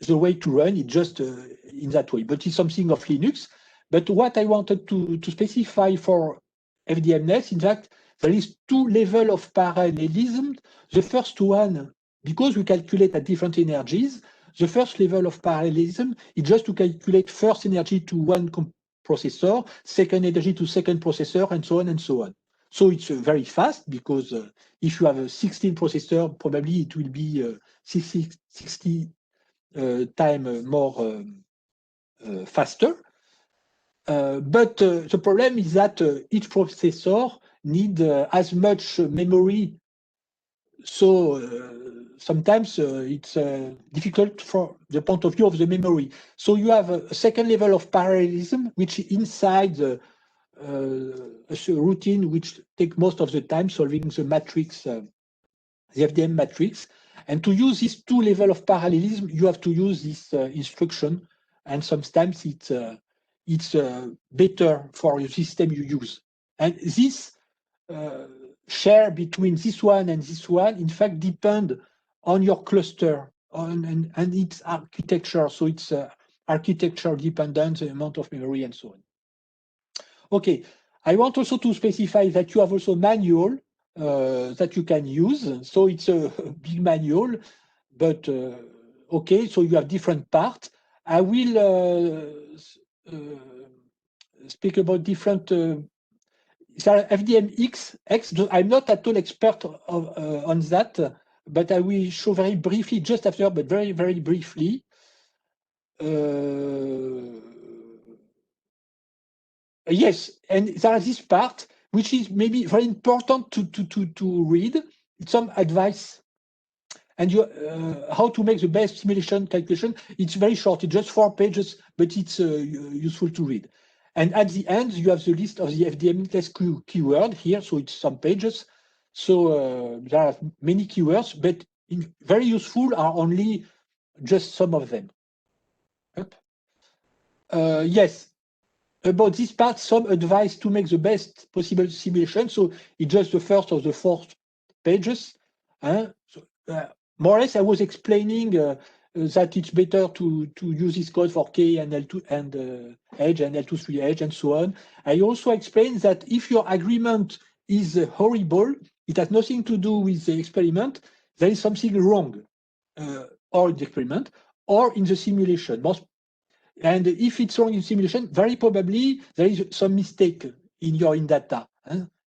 the way to run it just in that way, but it's something of Linux. But what I wanted to specify for FDMNES, in fact, there is two levels of parallelism. The first one, because we calculate at different energies, the first level of parallelism is just to calculate first energy to one processor, second energy to second processor, and so on and so on. So it's very fast, because if you have a 16 processor, probably it will be 60 times more faster. But the problem is that each processor needs as much memory, so sometimes it's difficult from the point of view of the memory. So you have a second level of parallelism, which inside a routine which takes most of the time solving the matrix, the FDM matrix. And to use this two level of parallelism, you have to use this instruction, and sometimes it's better for the system you use. And this share between this one and this one, in fact, depend on your cluster and its architecture. So it's architecture dependent, the amount of memory and so on. Okay, I want also to specify that you have also manual that you can use. So it's a big manual, but okay, so you have different parts. I will speak about different FDMX. I'm not at all expert on that, but I will show very briefly just after, but very, very briefly. Yes, and there is this part which is maybe very important to read. It's some advice. And you, how to make the best simulation calculation. It's very short, it's just 4 pages, but it's useful to read. And at the end, you have the list of the FDMNES keyword here, so it's some pages. So there are many keywords, but very useful are only just some of them. Yes, about this part, some advice to make the best possible simulation. So it's just the first of the 4 pages. So, more or less, I was explaining that it's better to use this code for K and L2 and edge and L2-3 edge and so on. I also explained that if your agreement is horrible, it has nothing to do with the experiment. There is something wrong, or in the experiment, or in the simulation. And if it's wrong in simulation, very probably there is some mistake in your data.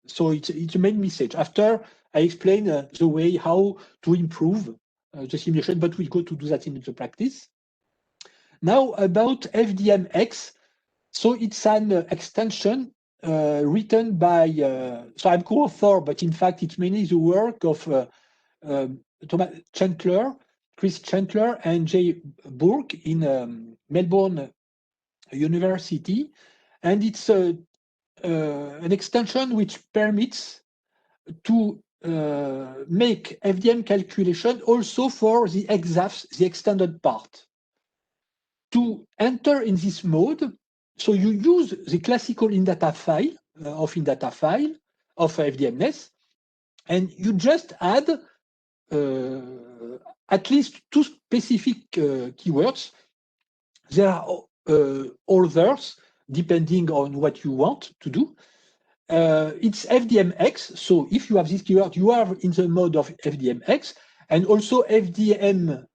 So it's a main message. After I explain the way how to improve the simulation, but we'll go to do that in the practice. Now about FDMX. So it's an extension written by, so I'm co-author, but in fact it's mainly the work of Chris Chandler and Jay Burke in Melbourne University. And it's an extension which permits to make FDM calculation also for the XAS, the extended part. To enter in this mode, so you use the classical indata file of FDMNES, and you just add at least 2 specific keywords. There are others depending on what you want to do. It's FDMX. So if you have this keyword, you are in the mode of FDMX, and also FDMX_pros,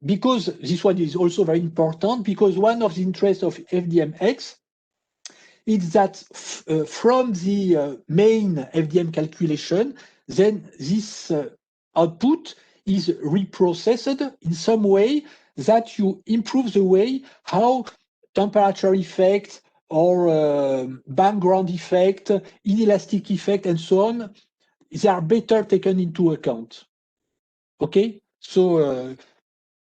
because this one is also very important, because one of the interests of FDMX is that from the main FDM calculation, then this output is reprocessed in some way that you improve the way how temperature effect or background effect, inelastic effect, and so on, they are better taken into account. Okay, so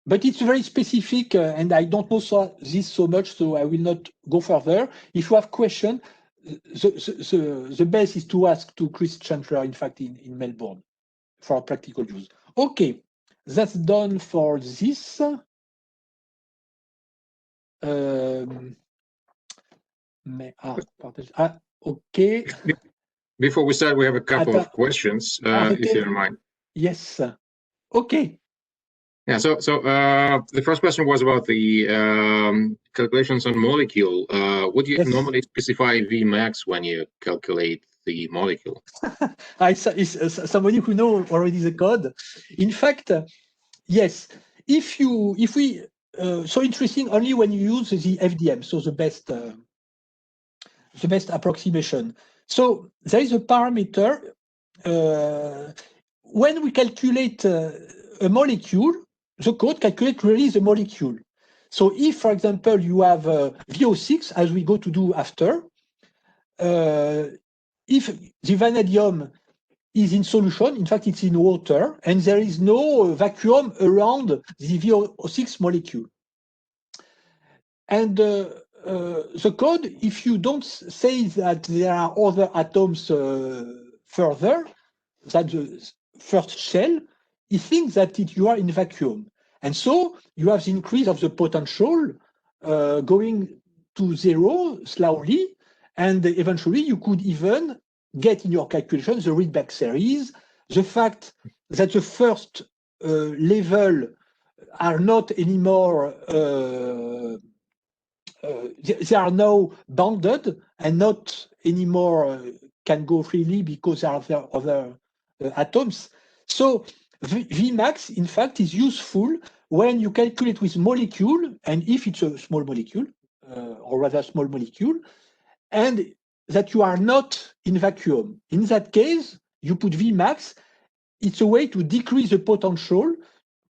but it's very specific, and I don't know this so much, so I will not go further. If you have questions, the best is to ask to Chris Chandler, in fact, in Melbourne, for practical use. Okay, that's done for this. Okay. Before we start, we have a couple of questions, if you don't mind. Yes. Okay. Yeah, so the first question was about the calculations on molecule. Would you normally specify Vmax when you calculate the molecule? Somebody who knows already the code. In fact, yes. If we so interesting only when you use the FDM, so the best approximation. So there is a parameter when we calculate a molecule. The code calculates really the molecule. So if, for example, you have VO6, as we go to do after, if the vanadium is in solution, in fact, it's in water, and there is no vacuum around the VO6 molecule. And the code, if you don't say that there are other atoms further, that the first shell, it thinks that you are in vacuum. And so you have the increase of the potential going to zero slowly, and eventually you could even get in your calculation the readback series, the fact that the first level are not anymore, they are now bounded and not anymore can go freely because there are other atoms. So Vmax, in fact, is useful when you calculate with molecule, and if it's a small molecule, or rather small molecule, and that you are not in vacuum. In that case, you put Vmax. It's a way to decrease the potential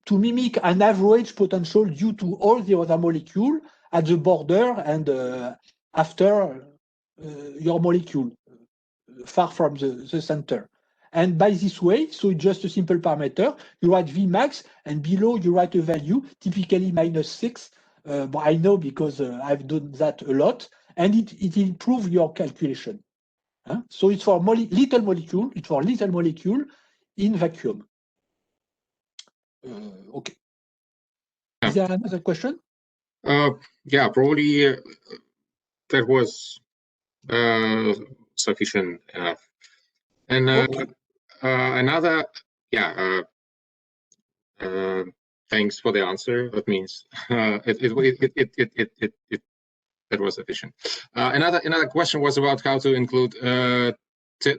to mimic an average potential due to all the other molecules at the border and after your molecule, far from the center. And by this way, so it's just a simple parameter, you write Vmax, and below you write a value, typically -6. But I know because I've done that a lot, and it improves your calculation. So it's for little molecule, in vacuum. Okay. Is there another question? Yeah, probably that was sufficient enough. And okay. Another, yeah, thanks for the answer. That means that was sufficient. Another question was about how to include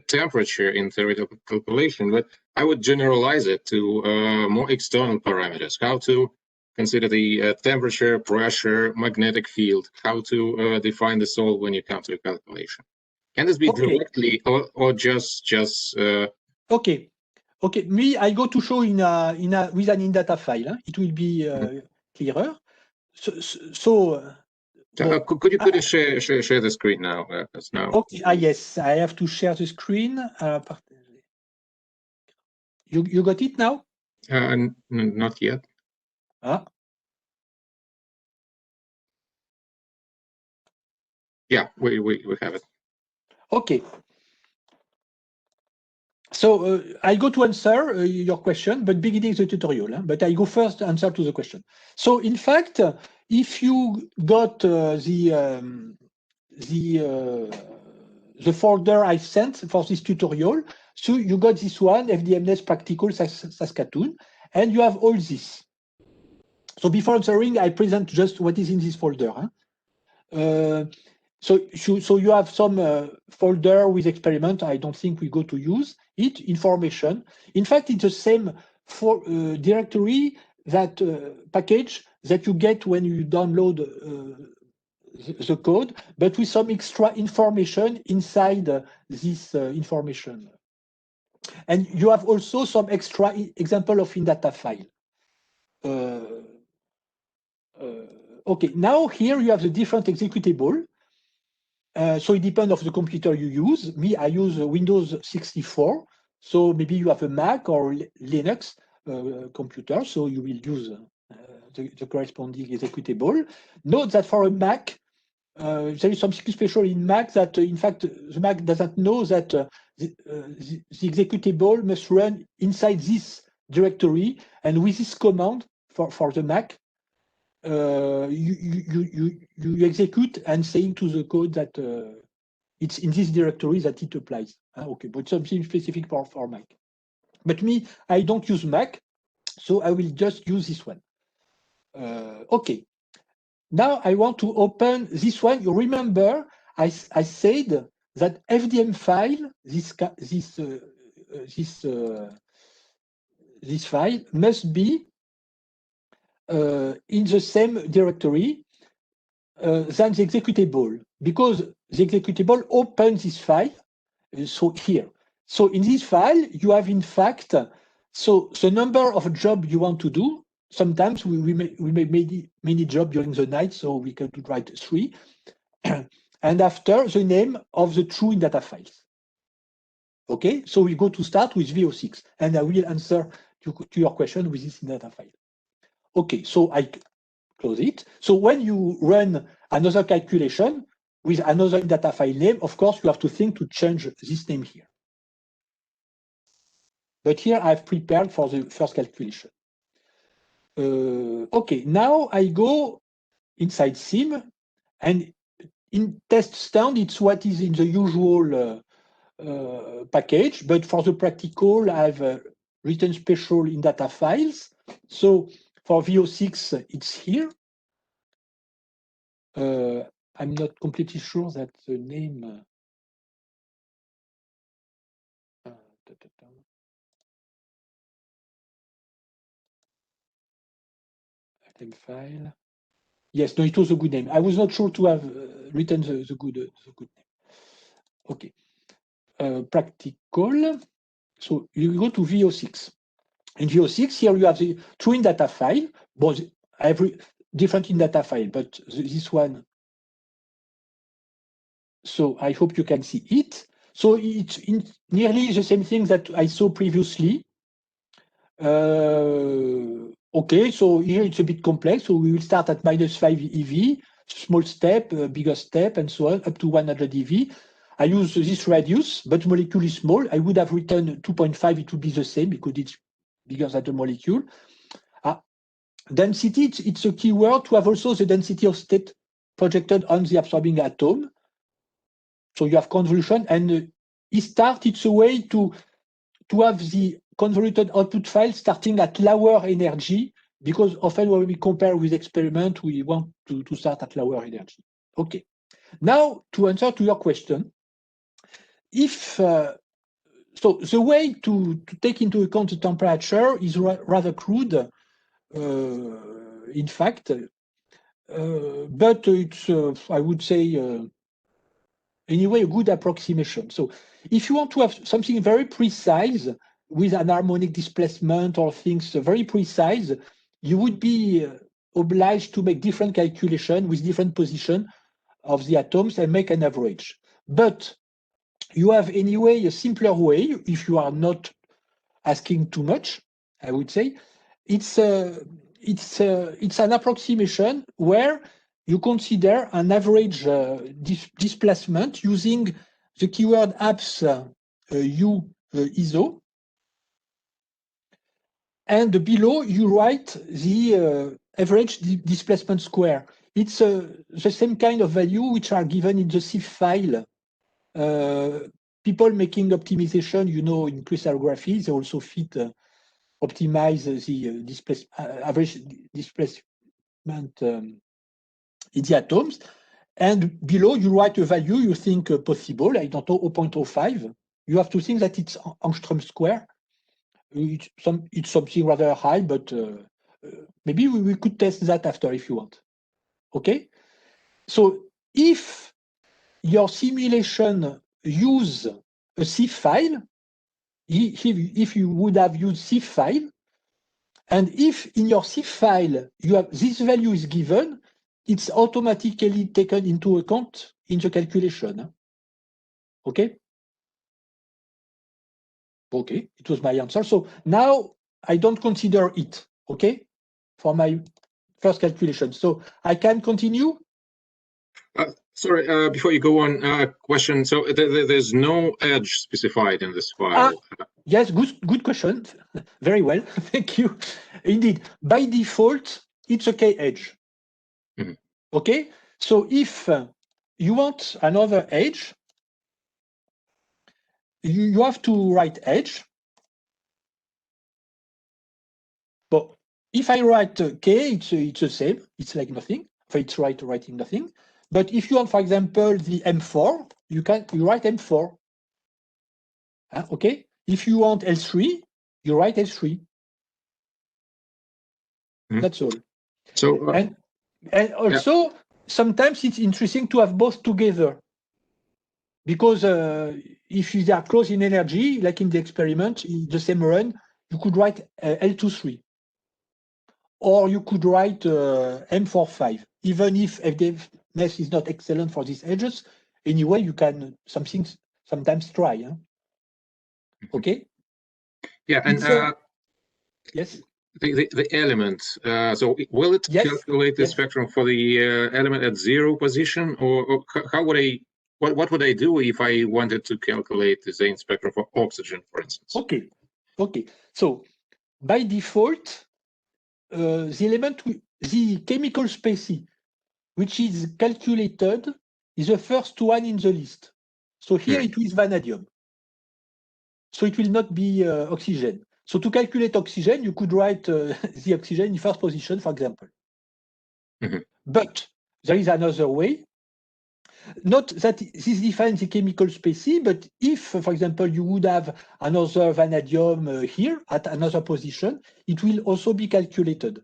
temperature in theoretical calculation, but I would generalize it to more external parameters. How to consider the temperature, pressure, magnetic field, how to define the solve when you come to a calculation. Can this be directly or just Okay. Me, I go to show with an in-data file. It will be clearer. Could you share the screen now? Okay. Yes, I have to share the screen. You got it now? Not yet. Yeah, we have it. Okay. So I go to answer your question, but beginning the tutorial. But I go first to answer to the question. So in fact, if you got the folder I sent for this tutorial, so you got this one, FDMNES Practical Saskatoon, and you have all this. So before answering, I present just what is in this folder. So you have some folder with experiment. I don't think we go to use it. Information. In fact, it's the same directory, that package that you get when you download the code, but with some extra information inside this information. And you have also some extra example of in-data file. Okay, now here you have the different executable. So it depends on the computer you use. Me, I use Windows 64. So maybe you have a Mac or Linux computer, so you will use the corresponding executable. Note that for a Mac, there is something special in Mac that, in fact, the Mac doesn't know that the executable must run inside this directory, and with this command for the Mac, you execute and saying to the code that it's in this directory that it applies. Okay, but something specific for Mac. But me, I don't use Mac, so I will just use this one. Okay. Now I want to open this one. You remember I said that FDM file, this file must be in the same directory than the executable, because the executable opens this file. So here, so in this file, you have in fact, so the number of jobs you want to do. sometimes we make many jobs during the night, so we can write 3. And after the name of the true in data files. Okay, so we go to start with VO6, and I will answer to your question with this in data file. Okay, so I close it. So when you run another calculation with another data file name, of course, you have to think to change this name here. But here I've prepared for the first calculation. Okay, now I go inside sim, and in test stand, it's what is in the usual package, but for the practical, I've written special in data files. So for VO6, it's here. I'm not completely sure that the name. Item file. Yes, no, it was a good name. I was not sure to have written the good name. Okay. Practical. So you go to VO6. In VO6, here you have the true in data file, both every different in data file, but this one. So I hope you can see it. So it's nearly the same thing that I saw previously. Okay, so here it's a bit complex. So we will start at -5 EV, small step, bigger step, and so on, up to 100 EV. I use this radius, but molecule is small. I would have written 2.5, it would be the same because it's bigger than the molecule. Density, it's a keyword to have also the density of state projected on the absorbing atom. So you have convolution, and E-start, it's a way to have the convoluted output file starting at lower energy, because often when we compare with experiment, we want to start at lower energy. Okay. Now, to answer to your question, if so the way to take into account the temperature is rather crude, in fact, but it's, I would say, anyway, a good approximation. So if you want to have something very precise with an harmonic displacement or things very precise, you would be obliged to make different calculations with different position of the atoms and make an average. But you have anyway a simpler way, if you are not asking too much, I would say. It's an approximation where you consider an average displacement using the keyword apps U ISO, and below you write the average displacement square. It's the same kind of value which are given in the CIF file. People making optimization, you know, in crystallography, they also fit optimize the average displacement in the atoms. And below you write a value you think possible, I don't know, 0.05. You have to think that it's angstrom square. It's something rather high, but maybe we could test that after if you want. Okay? So if your simulation use a CIF file, if you would have used CIF file, and if in your CIF file you have this value is given, it's automatically taken into account in the calculation. Okay? Okay, it was my answer. So now I don't consider it, okay, for my first calculation. So I can continue? Sorry, before you go on, question. So there's no edge specified in this file. Yes, good question. Very well, thank you. Indeed, by default, it's a K edge. Mm-hmm. Okay, so if you want another edge, you have to write edge. But if I write K, it's the same. It's like nothing. So it's writing nothing. But if you want, for example, the M4, you write M4. Okay. If you want L3, you write L3. Mm-hmm. That's all. So and also sometimes it's interesting to have both together, because if they are close in energy, like in the experiment, in the same run, you could write L23. or you could write M45. Even if FDMNES is not excellent for these edges, anyway, you can sometimes try. Huh? Okay. Yeah, and yes. The element. So will it calculate the spectrum for the element at 0 position, or how would I? What would I do if I wanted to calculate the same spectrum for oxygen, for instance? Okay. Okay. So by default, the chemical species which is calculated is the first one in the list. So here it is vanadium. So it will not be oxygen. So to calculate oxygen, you could write the oxygen in first position, for example. But there is another way. Not that this defines the chemical species, but if, for example, you would have another vanadium here at another position, it will also be calculated.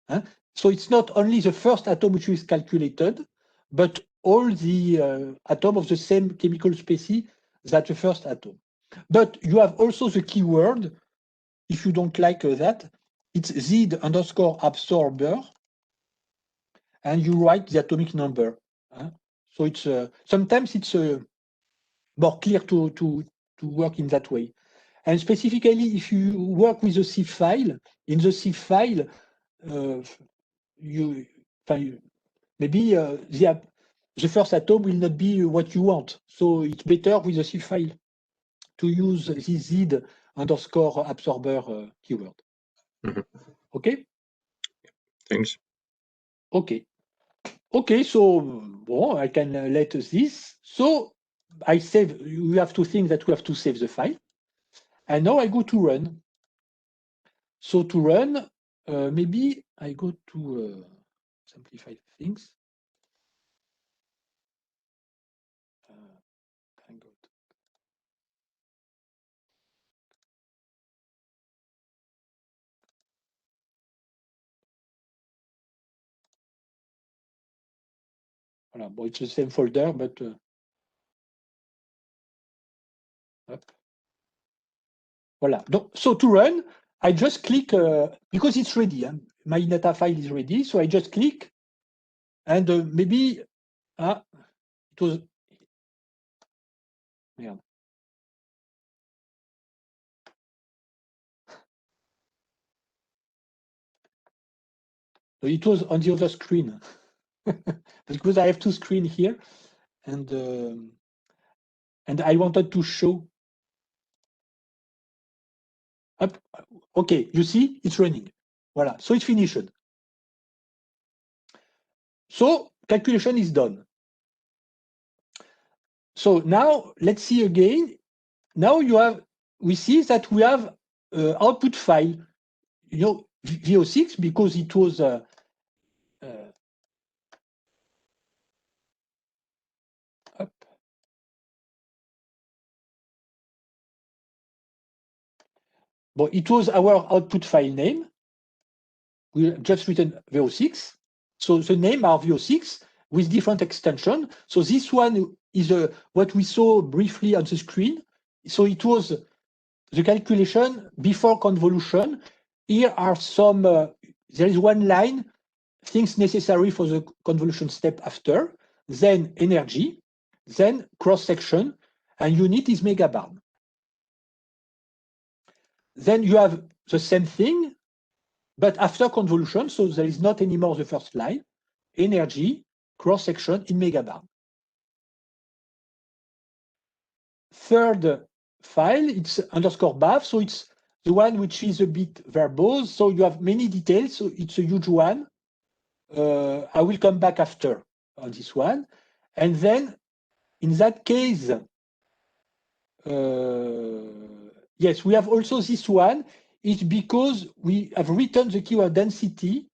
Huh? So it's not only the first atom which is calculated, but all the atoms of the same chemical species that the first atom. But you have also the keyword, if you don't like that, it's Z_absorber, and you write the atomic number. So it's sometimes it's more clear to work in that way. And specifically, if you work with a CIF file, in the CIF file, maybe the first atom will not be what you want. So it's better with the CIF file to use this Z_absorber keyword. Okay? Thanks. Okay. Okay, so well, I can let this. So I save, we have to think that we have to save the file. And now I go to run. So to run, maybe I go to simplify things. Voilà, bon, it's the same folder, but voilà. So to run, I just click because it's ready. My data file is ready, so I just click, and maybe it was. Yeah. So it was on the other screen because I have two screens here, and I wanted to show. Up. Okay, you see, it's running. Voilà, so it's finished. So calculation is done. So now let's see again. Now we see that we have output file, VO6, because it was but it was our output file name. We just written VO6. So the name are VO6 with different extension. So this one is what we saw briefly on the screen. So it was the calculation before convolution. Here are some, there is one line, things necessary for the convolution step after, then energy, then cross-section, and unit is megabarn. Then you have the same thing, but after convolution, so there is not anymore the first line, energy, cross-section in megabarn. Third file, it's _bav, so it's the one which is a bit verbose, so you have many details, so it's a huge one. I will come back after on this one. And then, in that case, yes, we have also this one. It's because we have written the keyword density.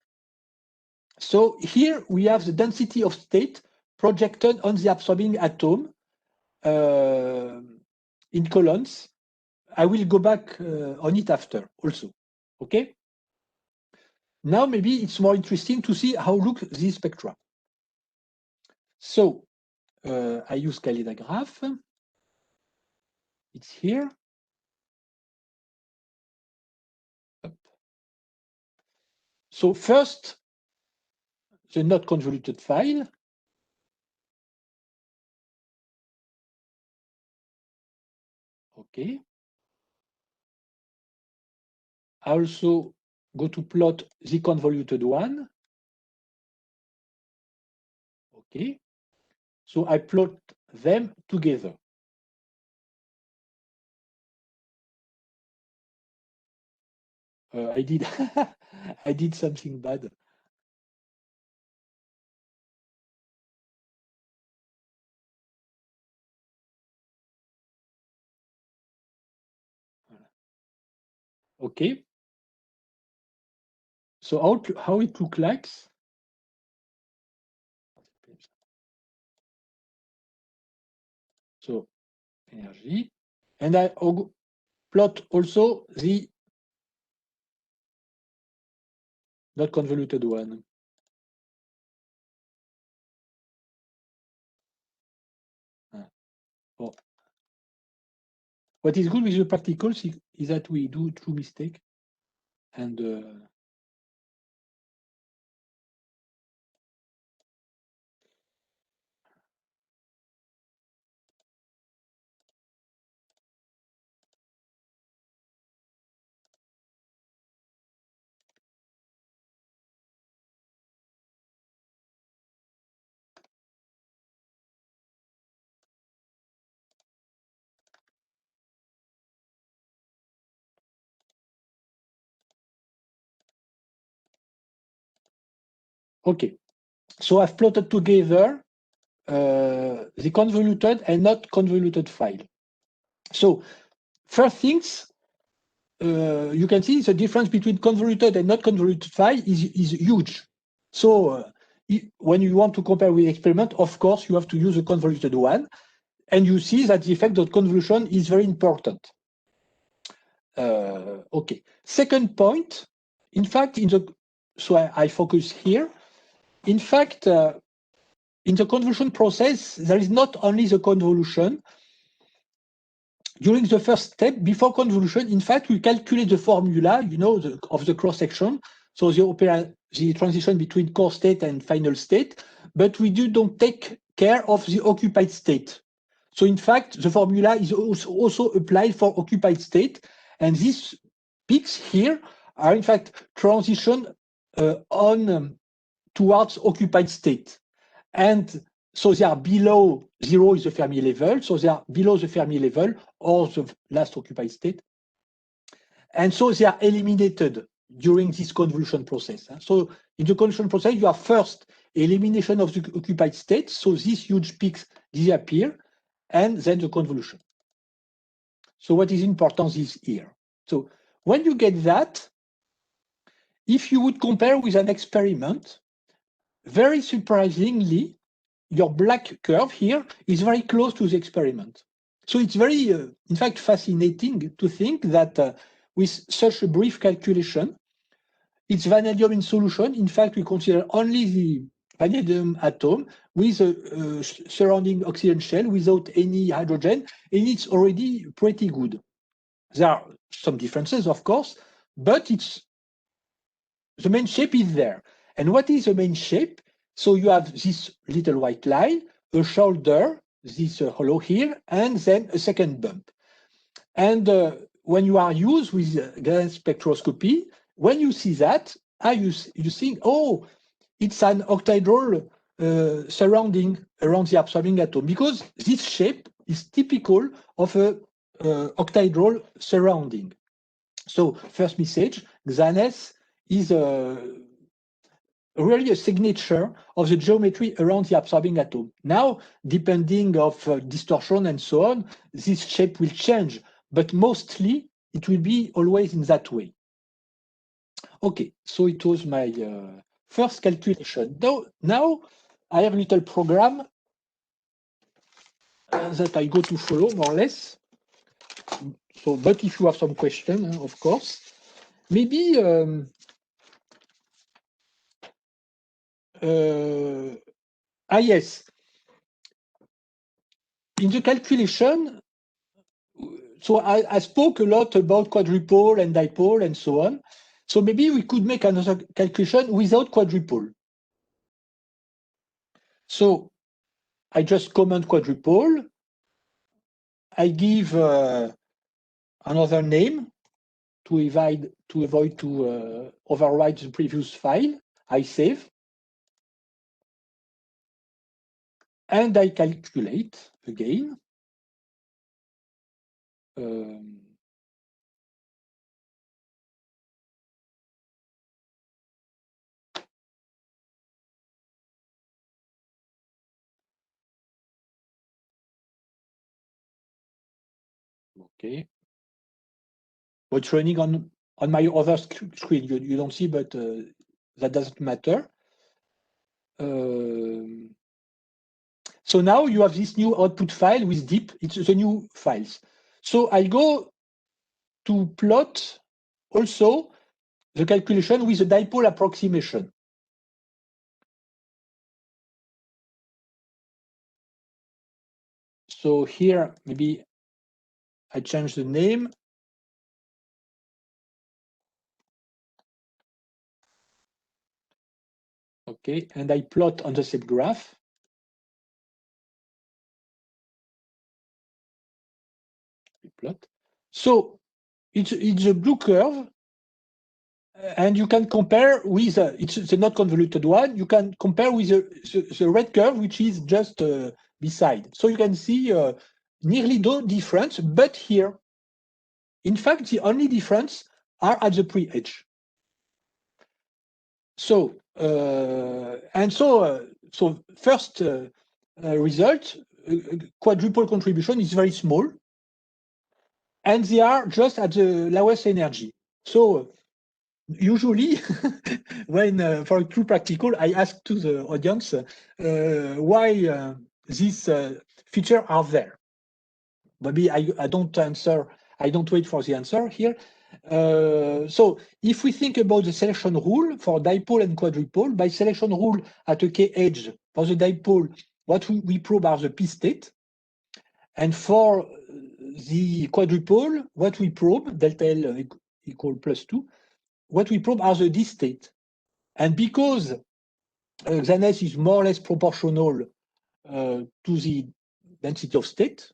So here we have the density of state projected on the absorbing atom in columns. I will go back on it after also. Okay. Now maybe it's more interesting to see how look this spectra. So I use Kaleidagraph. It's here. So first, the not convoluted file. Okay. I also go to plot the convoluted one. Okay. So I plot them together. I did I did something bad. Okay. So how it looks like? So energy, and I plot also the not convoluted one. Oh. What is good with the practicals is that we do true mistake, and okay. So I've plotted together the convoluted and not convoluted file. So first things, you can see the difference between convoluted and not convoluted file is huge. So when you want to compare with experiment, of course, you have to use a convoluted one. And you see that the effect of convolution is very important. Okay. Second point, in fact, so I focus here. In fact, in the convolution process, there is not only the convolution. During the first step, before convolution, in fact, we calculate the formula, of the cross-section. So the transition between core state and final state, but we don't take care of the occupied state. So in fact, the formula is also applied for occupied state. And these peaks here are in fact transition towards occupied state. And so they are below 0 is the Fermi level. So they are below the Fermi level or the last occupied state. And so they are eliminated during this convolution process. So in the convolution process, you have first elimination of the occupied state. So these huge peaks disappear, and then the convolution. So what is important is here. So when you get that, if you would compare with an experiment, very surprisingly, your black curve here is very close to the experiment. So it's very, in fact, fascinating to think that with such a brief calculation, it's vanadium in solution. In fact, we consider only the vanadium atom with a surrounding oxygen shell without any hydrogen, and it's already pretty good. There are some differences, of course, but the main shape is there. And what is the main shape? So you have this little white line, a shoulder, this hollow here, and then a second bump. And when you are used with XAS spectroscopy, when you see that, you think, oh, it's an octahedral surrounding around the absorbing atom, because this shape is typical of a octahedral surrounding. So first message, XANES is really a signature of the geometry around the absorbing atom. Now, depending of distortion and so on, this shape will change, but mostly it will be always in that way. Okay, so it was my first calculation. Now I have a little program that I go to follow more or less. So, but if you have some question, of course, maybe yes. In the calculation, so I spoke a lot about quadrupole and dipole and so on. So maybe we could make another calculation without quadrupole. So I just comment quadrupole. I give another name to avoid to overwrite the previous file. I save. And I calculate again. Okay. What's running on my other screen? You don't see, but that doesn't matter. So now you have this new output file with deep. It's the new files. So I go to plot also the calculation with the dipole approximation. So here, maybe I change the name. Okay, and I plot on the same graph. Plot. So it's a blue curve, and you can compare with it's the not convoluted one. You can compare with the red curve, which is just beside. So you can see nearly no difference, but here, in fact, the only difference are at the pre-edge. So so first result, quadrupole contribution is very small, and they are just at the lowest energy. So usually, when for a true practical, I ask to the audience why these features are there. Maybe I don't answer. I don't wait for the answer here. So if we think about the selection rule for dipole and quadrupole, by selection rule at a k edge for the dipole, what we probe are the p state, and for the quadrupole, what we probe delta L equal +2. What we probe are the d state, and because XANES is more or less proportional to the density of state.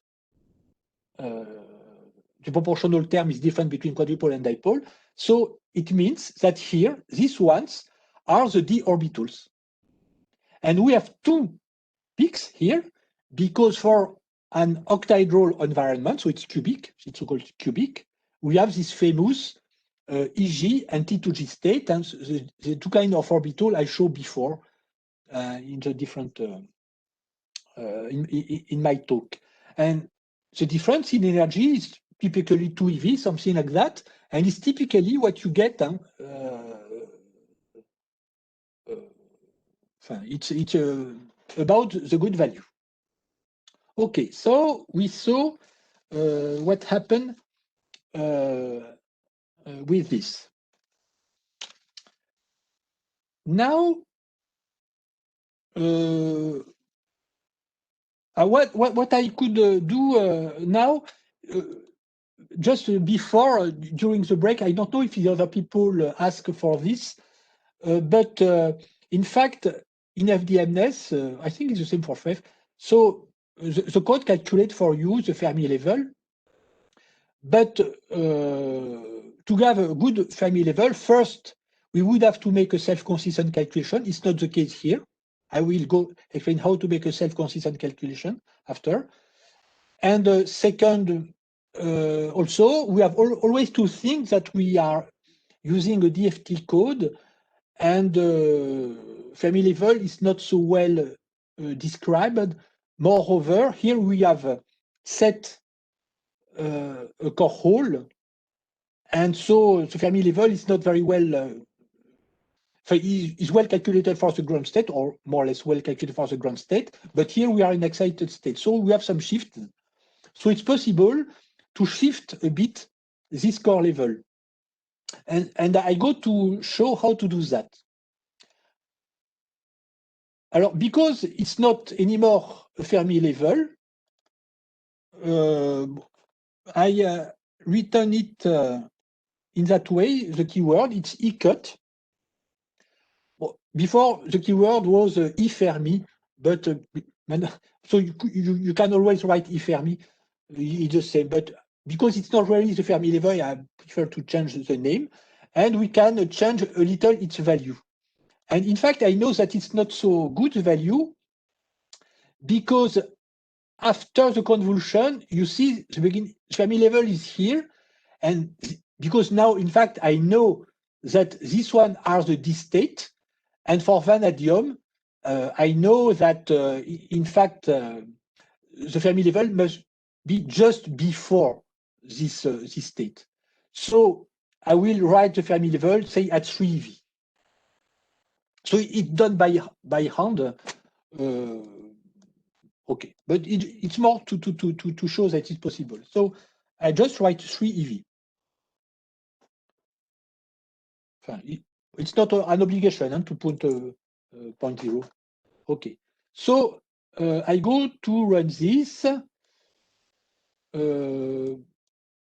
The proportional term is different between quadrupole and dipole. So it means that here, these ones are the d orbitals. And we have two peaks here, because for an octahedral environment, so it's cubic, it's called cubic, we have this famous EG and T2G state, and the two kinds of orbital I showed before in the different in my talk. And the difference in energy is typically 2 eV, something like that, and it's typically what you get. It's about the good value. Okay, so we saw what happened with this. Now, what I could do now, just before, during the break, I don't know if the other people ask for this, but in fact, in FDMNES, I think it's the same for FEF. So the code calculates for you the Fermi level, but to have a good Fermi level, first, we would have to make a self-consistent calculation. It's not the case here. I will go explain how to make a self-consistent calculation after. And second, also, we have always to think that we are using a DFT code, and Fermi level is not so well described. Moreover, here we have set a core hole, and so the Fermi level is not very well. Is well calculated for the ground state, or more or less well calculated for the ground state, but here we are in excited state, so we have some shift. So it's possible to shift a bit this core level. And I go to show how to do that. Alors, because it's not anymore a Fermi level, I return it in that way, the keyword, it's E-cut. Well, before, the keyword was E-Fermi, but so you can always write E-Fermi, it's the same, but because it's not really the Fermi level, I prefer to change the name, and we can change a little its value. And in fact, I know that it's not so good value because after the convolution, you see the Fermi level is here. And because now, in fact, I know that this one are the D state. And for vanadium, I know that, in fact, the Fermi level must be just before this, this state. So I will write the Fermi level, say, at 3 eV. So it's done by hand. Okay, but it's more to show that it's possible. So I just write 3 EV. It's not an obligation to put 0.0. Okay, so I go to run this.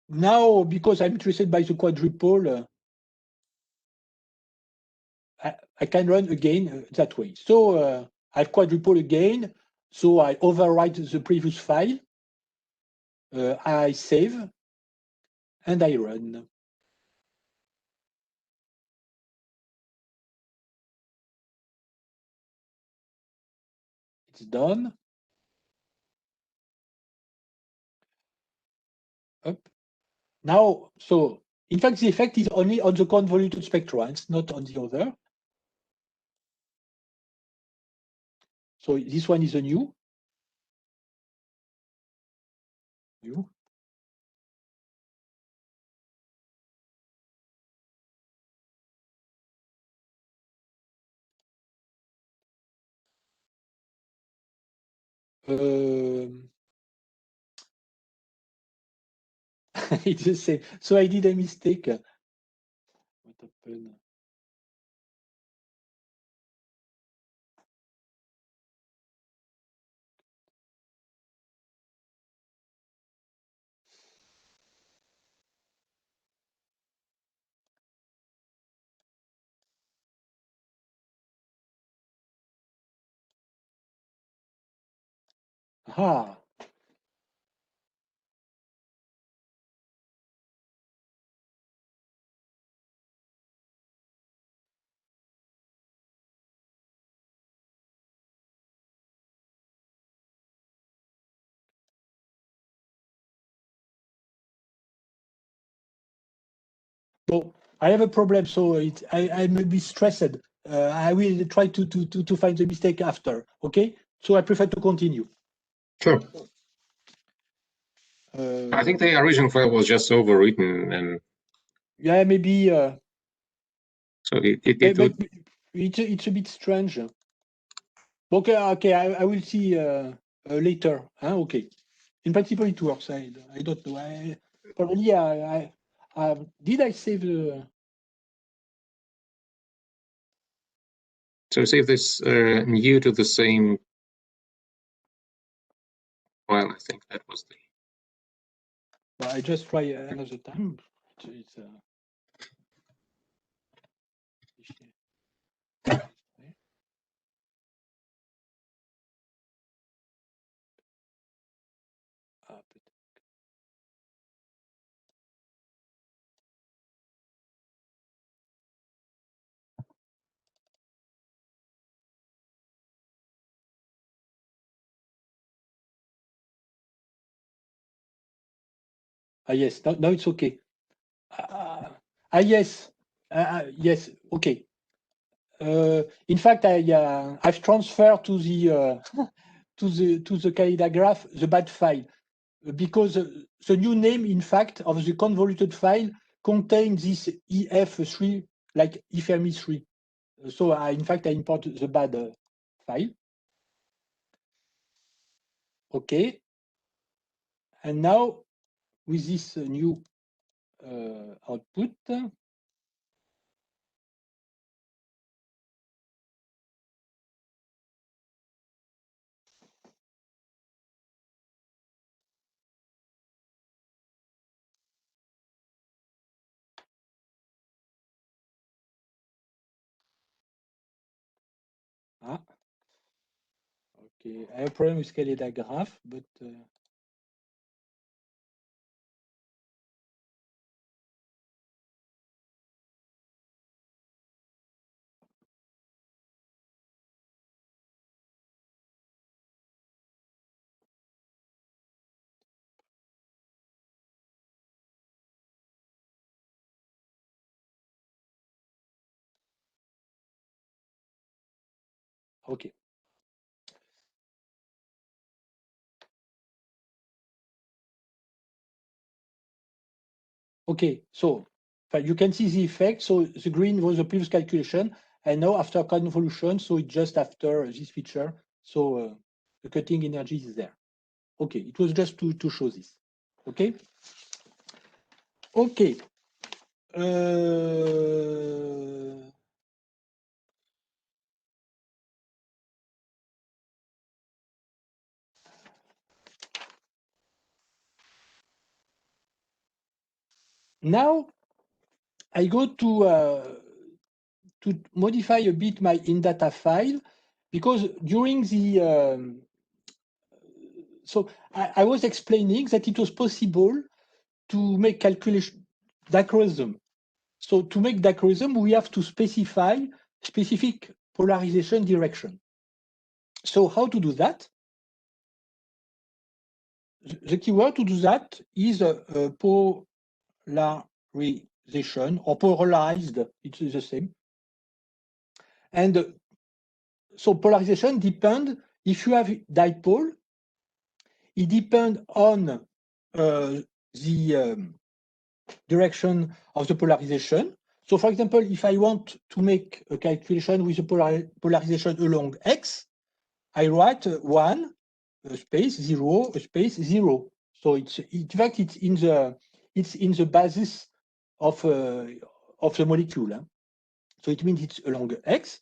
Now, because I'm interested by the quadrupole, I can run again that way. So I quadruple again. So I overwrite the previous file. I save and I run. It's done. Up. Now, so in fact, the effect is only on the convoluted spectra. It's not on the other. So this one is a new. It's the same. So I did a mistake. What happened? Ah. So I have a problem. So I may be stressed. I will try to find the mistake after. Okay. So I prefer to continue. Sure. I think the original file was just overwritten, and yeah, maybe. So it's a bit strange. Okay, okay, I will see later. Huh? Okay. In principle, it works. I don't know. Probably did I save the? So save this new to the same file. I think that was the. Well, I just try another time. It's, yes, now it's okay. Yes, yes, okay. In fact, I've transferred to the to the Kalida graph the bad file because the new name, in fact, of the convoluted file contains this EF3, like eFermi3. So in fact, I import the bad file. Okay. And now with this new output, Okay, I have a problem with Caleda graph, but okay. Okay, so you can see the effect. So the green was the previous calculation, and now after convolution, so it's just after this feature. So the cutting energy is there. Okay, it was just to show this. Okay. Okay. Now I go to modify a bit my in-data file, because during the so I was explaining that it was possible to make calculation dichroism. So to make dichroism, we have to specify specific polarization direction. So how to do that? The keyword to do that is polarization or polarized, it's the same. And so polarization depends, if you have dipole, it depends on the direction of the polarization. So for example, if I want to make a calculation with a polarization along X, I write 1 space 0 space 0. So it's in fact it's in the basis of the molecule. Huh? So it means it's along X.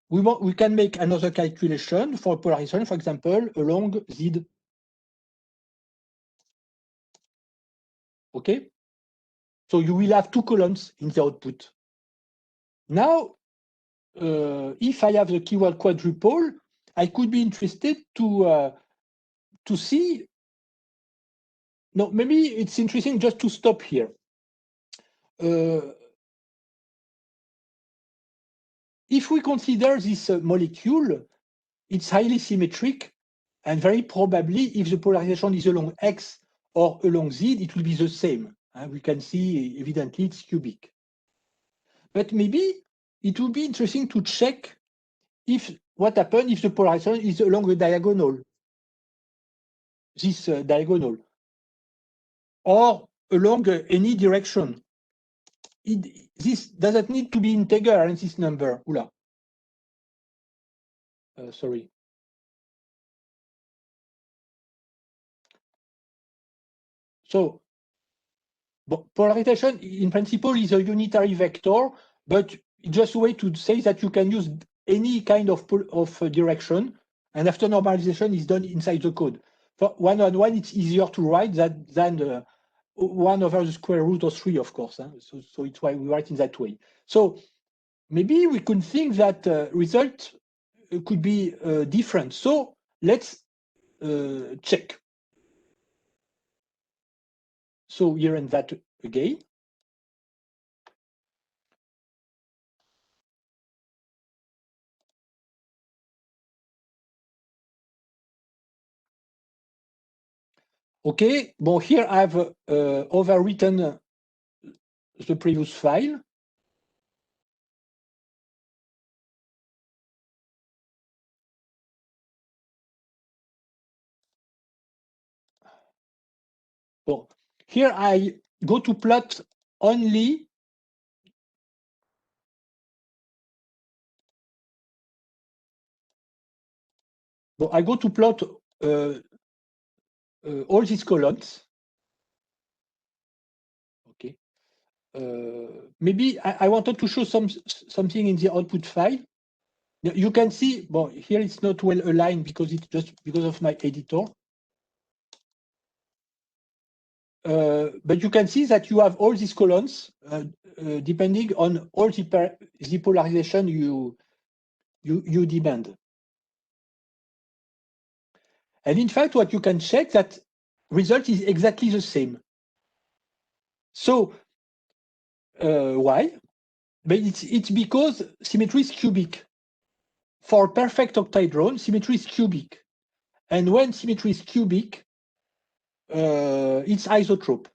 We can make another calculation for polarization, for example, along Z. Okay. So you will have two columns in the output. Now, if I have the keyword quadrupole, I could be interested to see. No, maybe it's interesting just to stop here. If we consider this molecule, it's highly symmetric, and very probably if the polarization is along X or along Z, it will be the same. We can see evidently it's cubic. But maybe it would be interesting to check if what happens if the polarization is along the diagonal, this diagonal, or along any direction. This doesn't need to be integer in this number. Sorry. So polarization in principle is a unitary vector, but it's just a way to say that you can use any kind of direction, and after normalization is done inside the code. For one-on-one, it's easier to write than 1 over the square root of 3, of course. Huh? So it's why we write in that way. So maybe we could think that result could be different. So let's check. So here and that again. Okay, well, here I've overwritten the previous file. Well, here I go to plot only I go to plot all these columns. Okay. Maybe I wanted to show something in the output file. You can see, well, here it's not well aligned because it's just because of my editor. But you can see that you have all these columns depending on all the polarization you demand. And in fact, what you can check that result is exactly the same. So why? But it's because symmetry is cubic. For perfect octahedron, symmetry is cubic. And when symmetry is cubic, it's isotrope.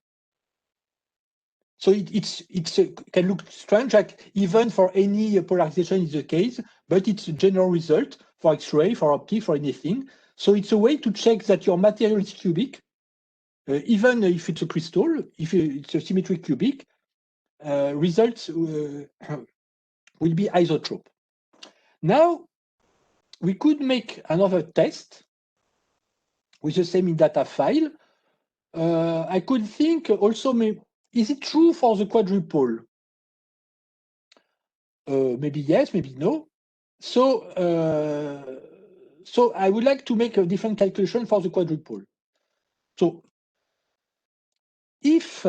So it can look strange, like even for any polarization is the case, but it's a general result for X-ray, for optics, for anything. So it's a way to check that your material is cubic, even if it's a crystal, if it's a symmetric cubic, results will be isotrope. Now, we could make another test with the same data file. I could think also, is it true for the quadrupole? Maybe yes, maybe no. So, so I would like to make a different calculation for the quadrupole. So, if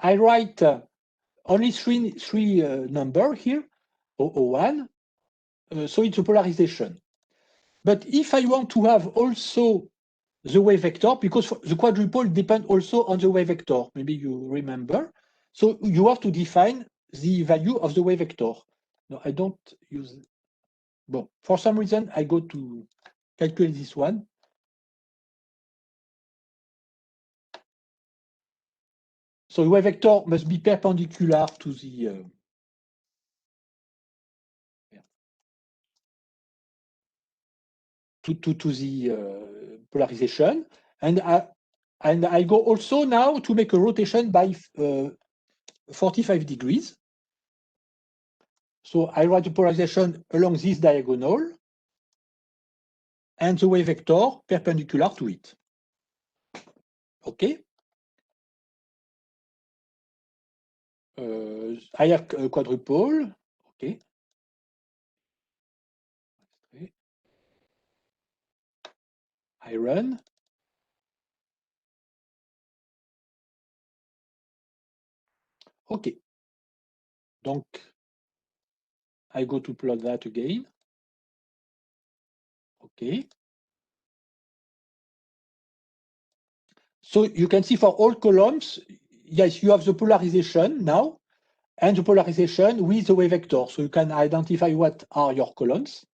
I write only three number here, 001, so it's a polarization. But if I want to have also the wave vector, because the quadrupole depends also on the wave vector, maybe you remember. So you have to define the value of the wave vector. No, I don't use. Well, for some reason, I go to calculate this one. So the wave vector must be perpendicular to the to the polarization, and I go also now to make a rotation by 45 degrees. So I write the polarization along this diagonal, and the wave vector perpendicular to it. Okay. I have a quadrupole. Okay. I run. Okay. Donc, I go to plot that again. Okay. So you can see for all columns, yes, you have the polarization now, and the polarization with the wave vector. So you can identify what are your columns.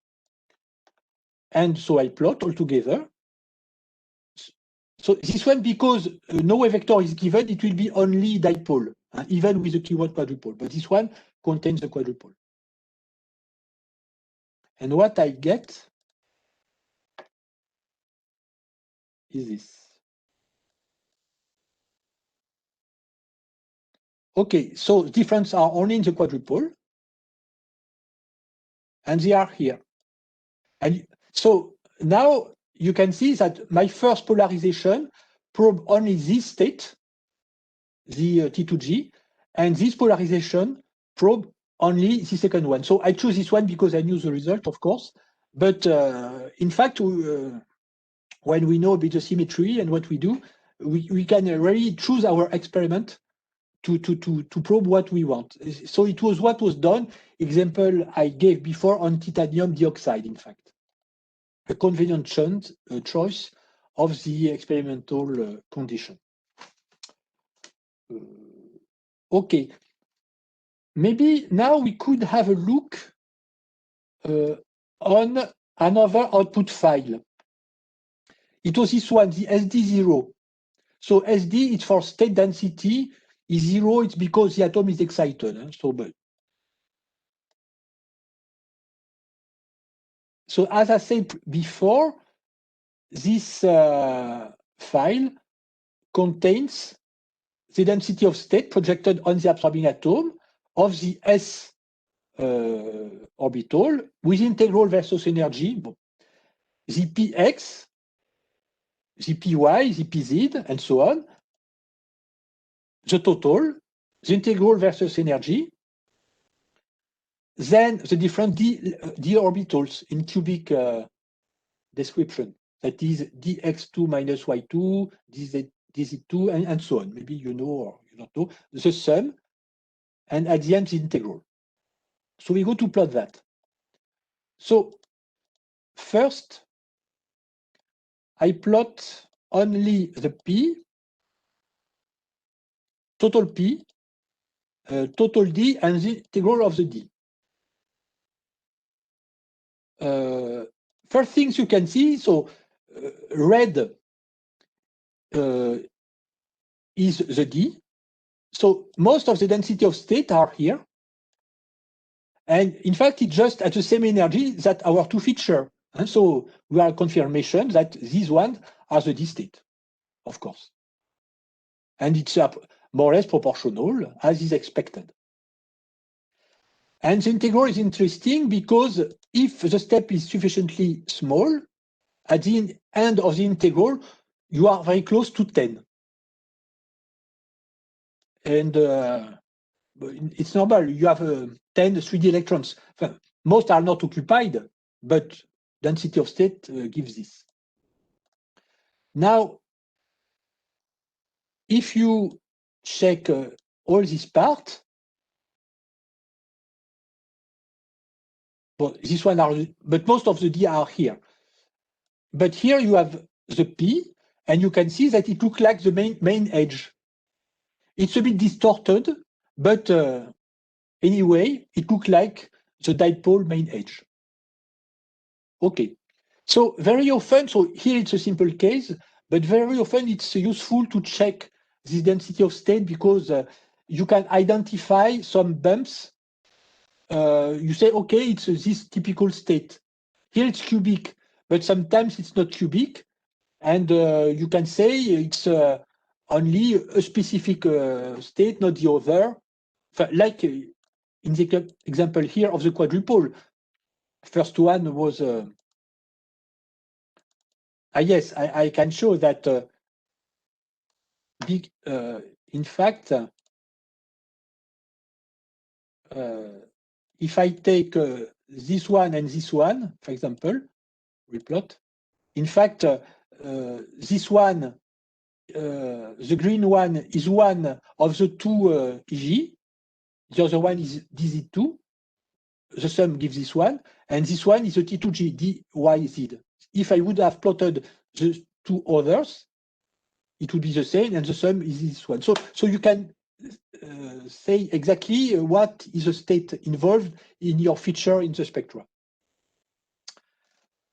And so I plot all together. So this one, because no wave vector is given, it will be only dipole, even with the keyword quadrupole. But this one contains the quadrupole. And what I get is this. Okay, so differences are only in the quadrupole, and they are here. And so now you can see that my first polarization probe only this state, the T2G, and this polarization probe only the second one. So I choose this one because I knew the result, of course. But in fact, when we know a bit the symmetry and what we do, we can really choose our experiment to probe what we want. So it was what was done, example I gave before on titanium dioxide, in fact. A convenient choice of the experimental condition. Okay, maybe now we could have a look on another output file. It was this one, the SD0. So SD, it's for state density, is 0, it's because the atom is excited. So as I said before, this file contains the density of state projected on the absorbing atom of the S orbital with integral versus energy, the Px, the Py, the Pz, and so on, the total, the integral versus energy, then the different d orbitals in cubic description. That is dx2 minus y2, dz2, and so on. Maybe you know or you don't know. The sum, and at the end, the integral. So we go to plot that. So first, I plot only the P, total P, total D, and the integral of the D. First things you can see, so red is the D. So most of the density of state are here. And in fact, it's just at the same energy that our two features. And so we are confirmation that these ones are the D state, of course. And it's more or less proportional as is expected. And the integral is interesting because if the step is sufficiently small, at the end of the integral, you are very close to 10. And it's normal, you have 10 3D electrons. Most are not occupied, but density of state gives this. Now, if you check all these parts, well, this one are, but most of the D are here. But here you have the P, and you can see that it looks like the main edge. It's a bit distorted, but anyway, it looks like the dipole main edge. Okay, so very often, so here it's a simple case, but very often it's useful to check the density of state because you can identify some bumps. You say, okay, it's this typical state. Here it's cubic, but sometimes it's not cubic. And you can say it's only a specific state, not the other. Like in the example here of the quadrupole. First one was, yes, I can show that in fact, if I take this one and this one, for example, we plot, in fact, this one, the green one is one of the two EG, the other one is DZ2, the sum gives this one, and this one is a T2G, DYZ. If I would have plotted the two others, it would be the same, and the sum is this one. So you can say exactly what is the state involved in your feature in the spectra.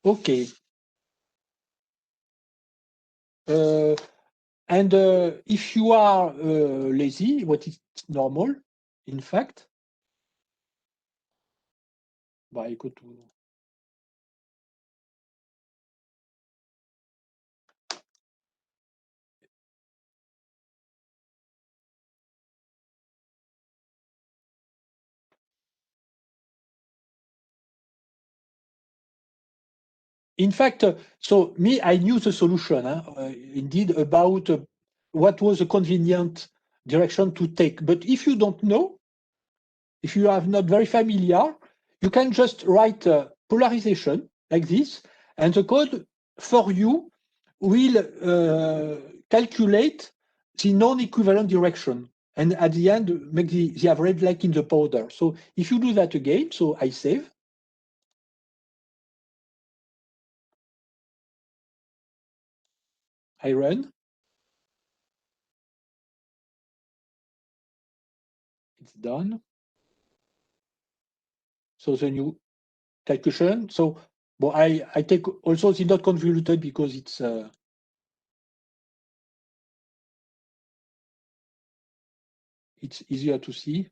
Okay. And if you are lazy, what is normal, in fact, I go to. In fact, so me, I knew the solution, indeed, about what was a convenient direction to take. But if you don't know, if you are not very familiar, you can just write polarization like this, and the code for you will calculate the non-equivalent direction, and at the end make the average like in the powder. So if you do that again, so I save. I run. It's done. So the new calculation. So well, I take also the not convoluted because it's easier to see.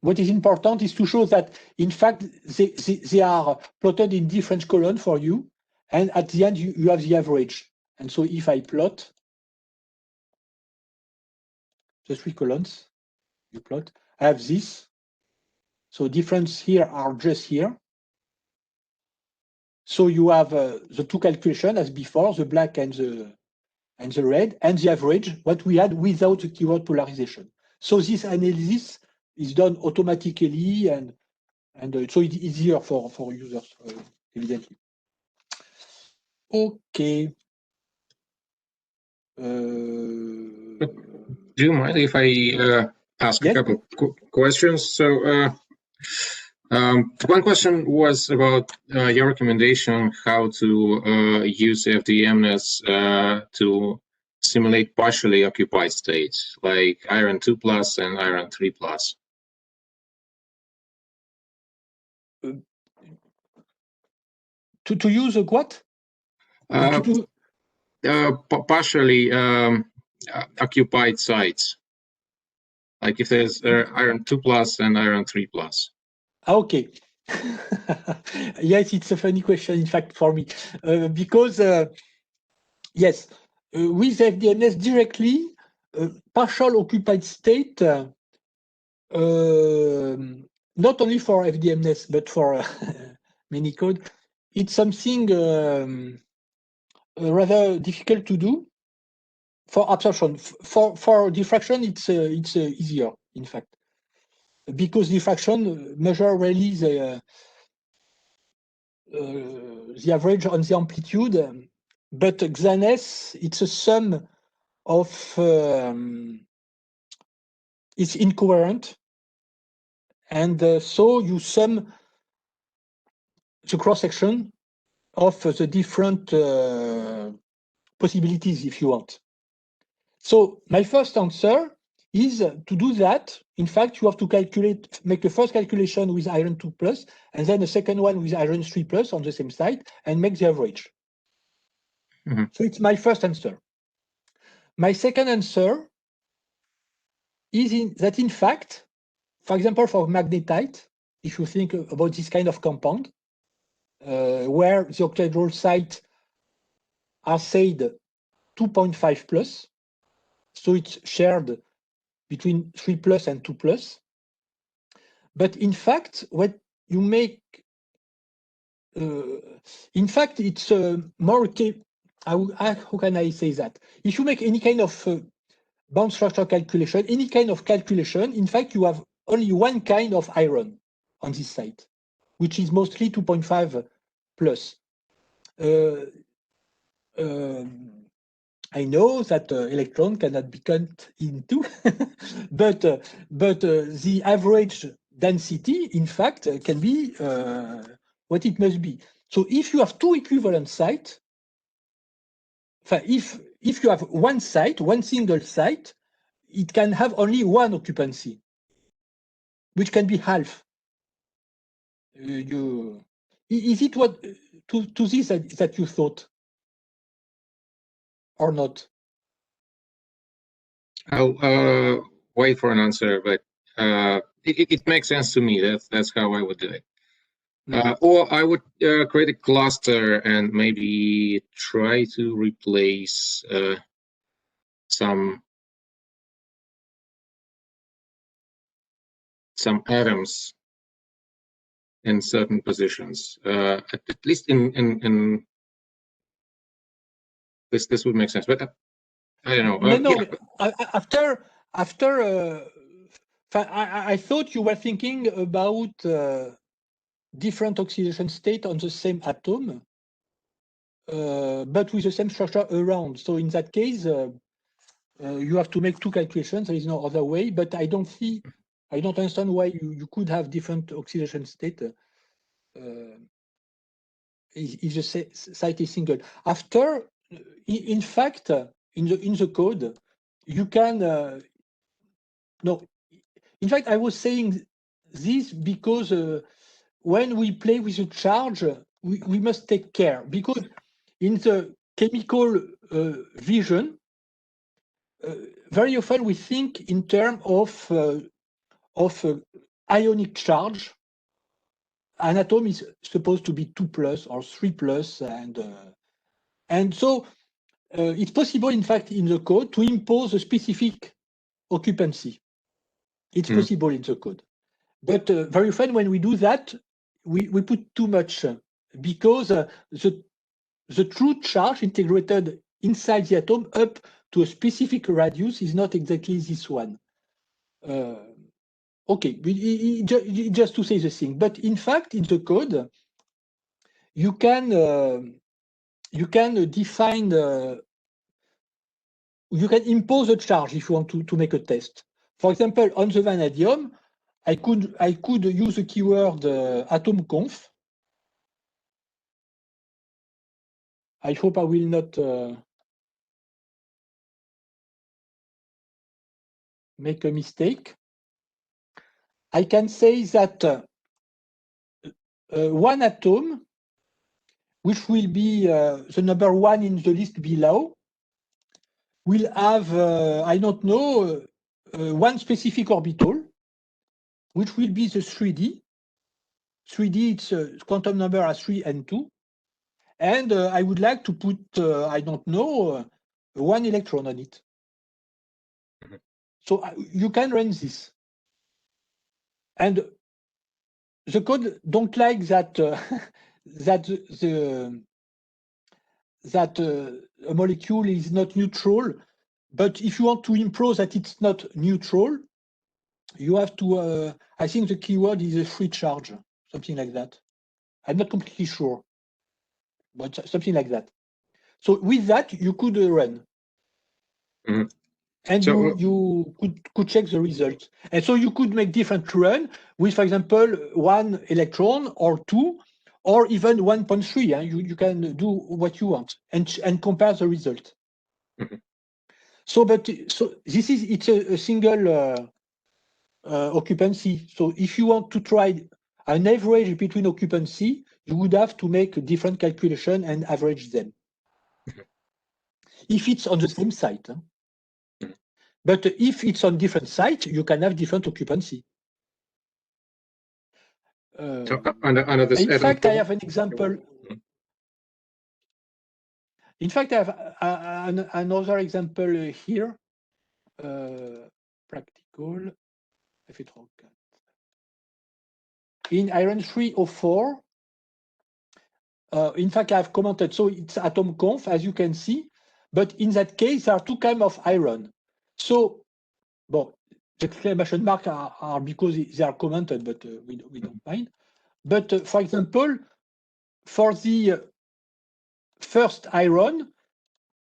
What is important is to show that, in fact, they are plotted in different columns for you. And at the end, you have the average. And so if I plot the 3 columns, you plot, I have this. So difference here are just here. So you have the 2 calculations as before, the black and the red, and the average, what we had without the keyword polarization. So this analysis is done automatically, and so it's easier for users, evidently. Okay. Do you mind if I ask a couple questions? So One question was about your recommendation how to use FDMNES to simulate partially occupied states like iron 2+ and iron 3+. To use a what? Partially occupied sites. Like if there's iron 2+ and iron 3+. Okay. Yes, it's a funny question, in fact, for me, because yes, with FDMNES directly, partial occupied state, not only for FDMNES but for many code, it's something rather difficult to do. For absorption, for diffraction, it's easier, in fact, because diffraction measure really the average on the amplitude, but XANES, it's a sum of it's incoherent, and so you sum the cross section of the different possibilities, if you want. So my first answer is to do that. In fact, you have to make the first calculation with iron 2+, and then the second one with iron 3+ on the same side, and make the average. Mm-hmm. So it's my first answer. My second answer is that in fact, for example, for magnetite, if you think about this kind of compound, where the octahedral sites are said 2.5+, so it's shared between 3+ and 2+. But in fact, what you make, in fact, it's more, how can I say that? If you make any kind of bound structure calculation, any kind of calculation, in fact, you have only one kind of iron on this site, which is mostly 2.5+. I know that electron cannot be cut in two, but the average density, in fact, can be what it must be. So if you have two equivalent sites, if you have one site, one single site, it can have only one occupancy, which can be half. Is it what to this that you thought, or not? I'll wait for an answer, but it makes sense to me. That's how I would do it. Or I would create a cluster and maybe try to replace some atoms in certain positions. At least in this would make sense, but I don't know. No. Yeah. After I thought you were thinking about different oxidation state on the same atom, but with the same structure around. So in that case, you have to make two calculations. There is no other way. But I don't understand why you could have different oxidation state if the site is single. After, in fact, in the code, you can no. In fact, I was saying this because when we play with a charge, we must take care, because in the chemical vision, very often we think in terms of ionic charge. An atom is supposed to be 2+ or 3+, and so it's possible, in fact, in the code to impose a specific occupancy. It's possible in the code, but very often when we do that, we put too much, because the true charge integrated inside the atom up to a specific radius is not exactly this one. Okay, just to say the thing, but in fact, in the code, you can define, you can impose a charge if you want to make a test. For example, on the vanadium, I could use the keyword atom conf. I hope I will not make a mistake. I can say that one atom, which will be the number 1 in the list below, will have, I don't know, one specific orbital, which will be the 3D. 3D, it's a quantum number as 3 and 2. And I would like to put, I don't know, 1 electron on it. So you can run this. And the code don't like that that a molecule is not neutral. But if you want to impose that it's not neutral, you have to, I think the keyword is a free charge, something like that. I'm not completely sure, but something like that. So with that, you could run. Mm-hmm. And so, you could check the results. And so you could make different run with, for example, 1 electron or 2, or even 1.3. You can do what you want and compare the result. Mm-hmm. So this is, it's a single occupancy. So if you want to try an average between occupancy, you would have to make a different calculation and average them. Mm-hmm. If it's on the same site. But if it's on different sites, you can have different occupancy. So under this in fact, I have an example. In fact, I have another example here. Practical. In iron 304, in fact, I've commented, so it's atom conf, as you can see. But in that case, there are 2 kinds of iron. So, well, the exclamation marks are because they are commented, but we don't mind. But for example, for the first iron,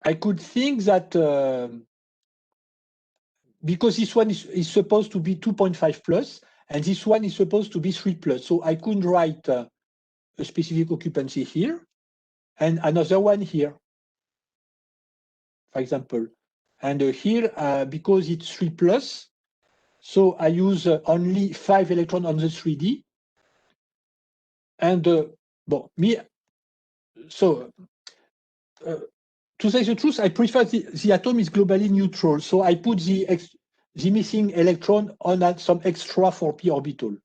I could think that because this one is supposed to be 2.5 plus, and this one is supposed to be 3 plus. So I could write a specific occupancy here and another one here, for example. And here, because it's 3 plus, so I use only 5 electrons on the 3D. And to say the truth, I prefer the atom is globally neutral. So I put the missing electron on some extra 4p orbital.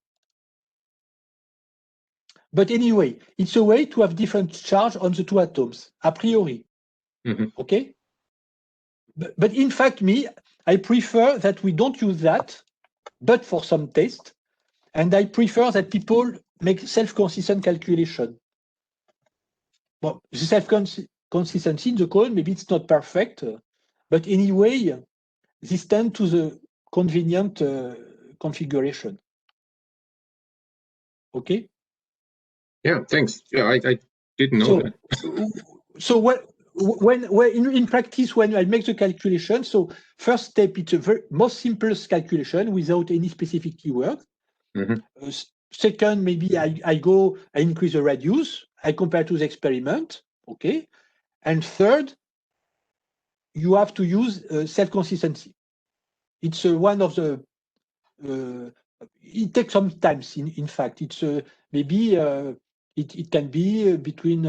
But anyway, it's a way to have different charge on the 2 atoms, a priori. Mm-hmm. Okay? But in fact, I prefer that we don't use that, but for some test. And I prefer that people make self-consistent calculation. Well, the self-consistency in the code, maybe it's not perfect, but anyway, this tends to the convenient configuration. Okay? Yeah, thanks. Yeah, I didn't know that. So when in practice, when I make the calculation, so first step, it's a most simplest calculation without any specific keyword. Mm-hmm. Second, maybe I increase the radius, I compare to the experiment, okay? And third, you have to use self-consistency. It's one of the, it takes some time, in fact. It's maybe, it can be between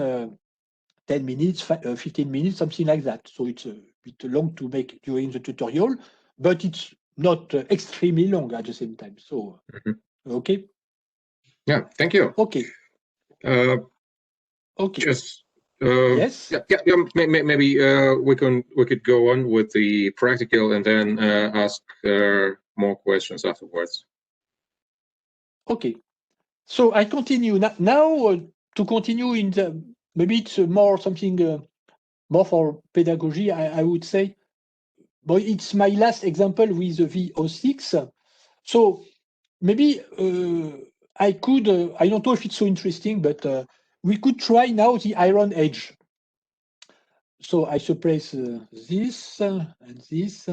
10 minutes, 15 minutes, something like that. So it's a bit long to make during the tutorial, but it's not extremely long at the same time. So, okay. Yeah, thank you. Okay. Okay. Just yes. Yeah. Maybe we could go on with the practical and then ask more questions afterwards. Okay. So I continue now to continue in the, maybe it's more something more for pedagogy, I would say. But it's my last example with the VO6. So maybe I could, I don't know if it's so interesting, but we could try now the iron edge. So I suppress this and this.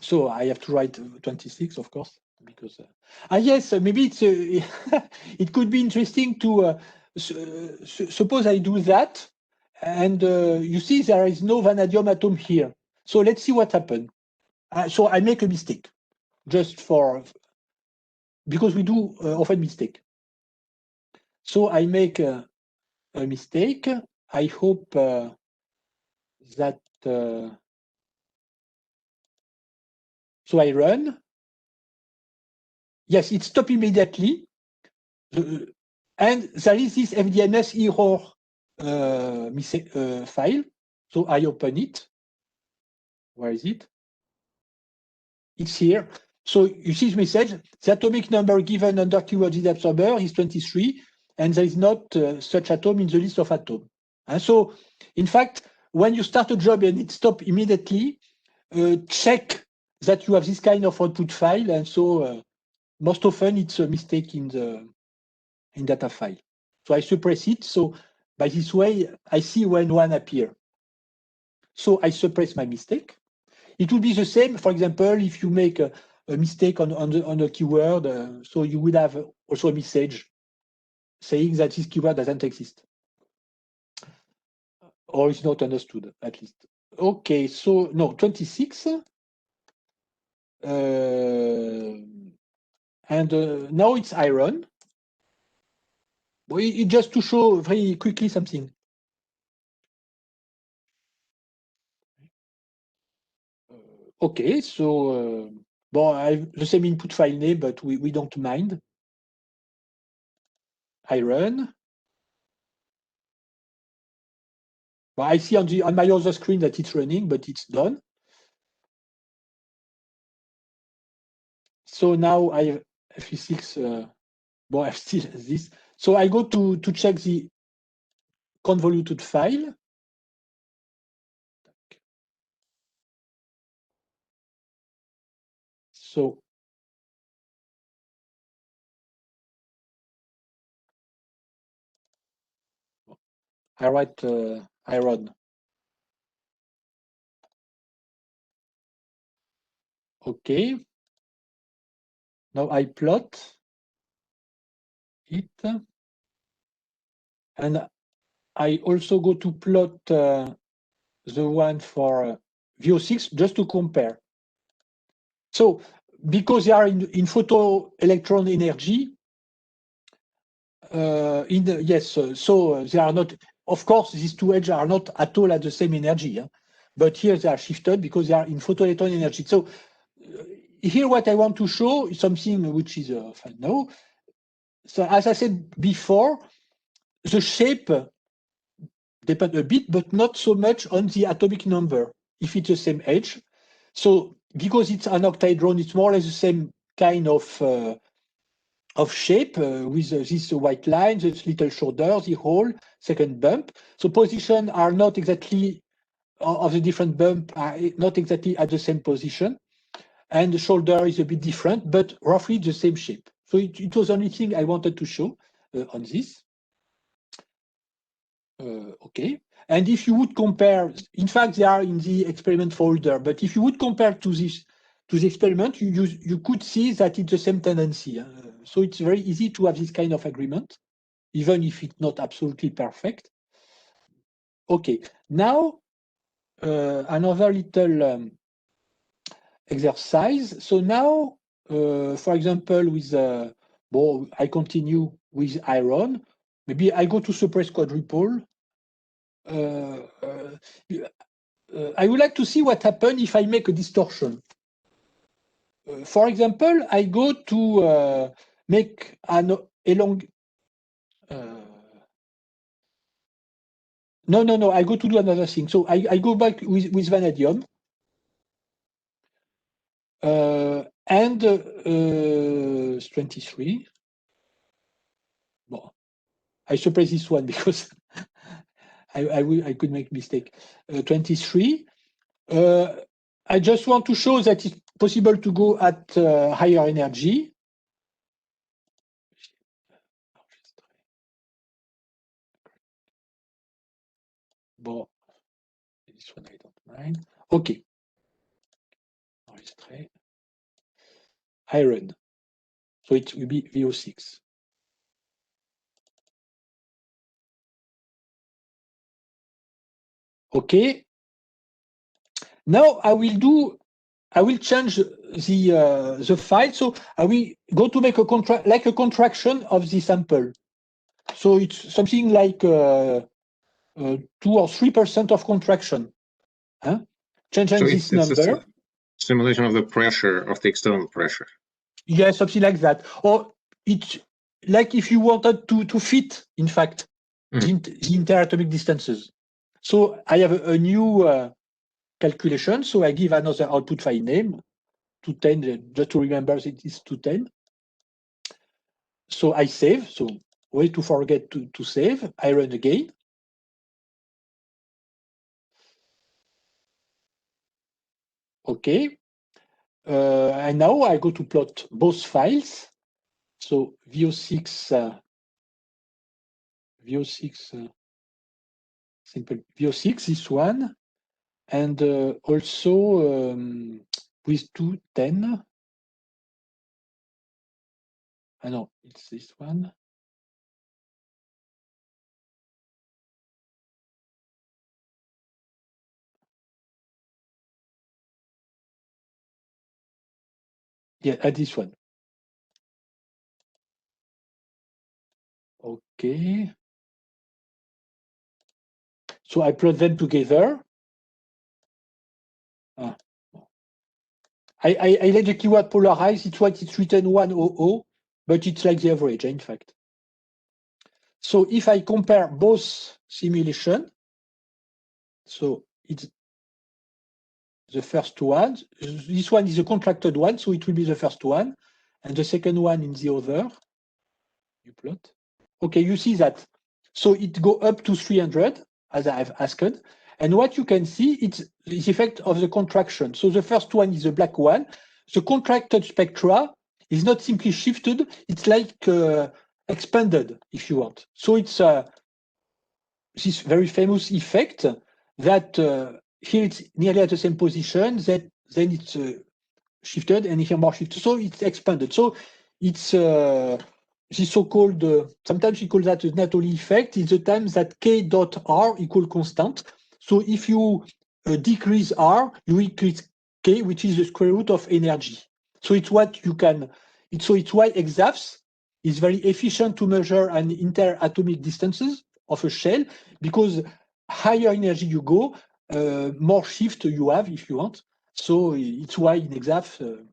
So I have to write 26, of course, because yes, maybe it's it could be interesting to suppose I do that, and you see there is no vanadium atom here. So let's see what happened. So I make a mistake, just for because we do often mistake. So I make a mistake. I hope that. So I run. Yes, it stopped immediately. And there is this FDMNES error file. So I open it. Where is it? It's here. So you see this message. The atomic number given under keyword absorber is 23, and there is not such atom in the list of atoms. And so, in fact, when you start a job and it stops immediately, check that you have this kind of output file. And so most often it's a mistake in the data file. So I suppress it. So by this way, I see when one appears. So I suppress my mistake. It would be the same, for example, if you make a mistake on a keyword, so you would have also a message saying that this keyword doesn't exist. Or is not understood, at least. Okay, so no, 26. And now it's iron. Just to show very quickly something. Okay, so well, I have the same input file name, but we don't mind. I run. Well, I see on my other screen that it's running, but it's done. So now I have F6. Well, I have still this. So I go to check the convoluted file. So I write iron. Okay. Now I plot it. And I also go to plot the one for VO6 just to compare. So because they are in photoelectron energy, so they are not, of course, these two edges are not at all at the same energy, but here they are shifted because they are in photoelectron energy. So here what I want to show is something which is no. So as I said before, the shape depends a bit, but not so much on the atomic number, if it's the same edge. So because it's an octahedron, it's more or less the same kind of shape with this white line, this little shoulder, the hole, second bump. So position are not exactly of the different bump are not exactly at the same position. And the shoulder is a bit different, but roughly the same shape. So it was the only thing I wanted to show on this. Okay. And if you would compare, in fact, they are in the experiment folder, but if you would compare to the experiment, you could see that it's the same tendency. So it's very easy to have this kind of agreement, even if it's not absolutely perfect. Okay. Now, another little exercise. So now, for example, with I continue with iron. Maybe I go to suppress quadrupole. I would like to see what happens if I make a distortion. For example, I go to make an no, I go to do another thing. So I go back with vanadium. And 23. Well, I suppress this one because I could make mistake. 23. I just want to show that it's possible to go at higher energy. Bon, this one I don't mind. Okay. iron. So it will be VO6. Okay. Now I will change the file. So I will go to make a contraction of the sample. So it's something like 2 or 3% of contraction. Huh? Changing this number. A simulation of the pressure of the external pressure. Yeah, something like that. Or it's like if you wanted to fit, in fact, the interatomic distances. So I have a new calculation. So I give another output file name, 210, just to remember it is 210. So I save. So way to forget to save. I run again. Okay. And now I go to plot both files. So VO6, simple VO6, this one, and also with 210. I know it's this one. Yeah, at this one. Okay. So I plot them together. I let the keyword polarize. It's what it's written 100, but it's like the average, in fact. So if I compare both simulation, so it's the first one. This one is a contracted one, so it will be the first one, and the second one in the other. You plot. Okay, you see that. So it go up to 300, as I have asked. And what you can see, it's the effect of the contraction. So the first one is the black one. The contracted spectra is not simply shifted, it's like expanded, if you want. So it's this very famous effect that here it's nearly at the same position, then it's shifted, and here more shifted. So it's expanded. So it's this so-called, sometimes we call that the Natoli effect, is the time that K dot R equal constant. So if you decrease R, you increase K, which is the square root of energy. So it's what you can, it's why XAS is very efficient to measure an interatomic distances of a shell, because higher energy you go, more shift you have, if you want. So it's why in XAS,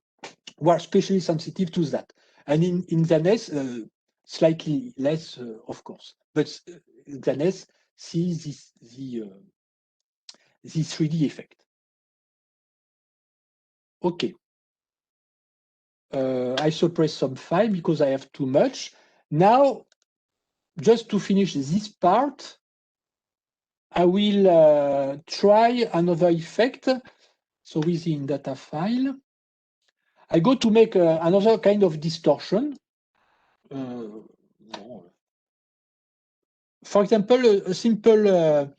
we are especially sensitive to that. And in XANES, slightly less, of course. But XANES sees this 3D effect. Okay. I suppress some file because I have too much. Now, just to finish this part, I will try another effect. So within data file, I go to make another kind of distortion. For example, a simple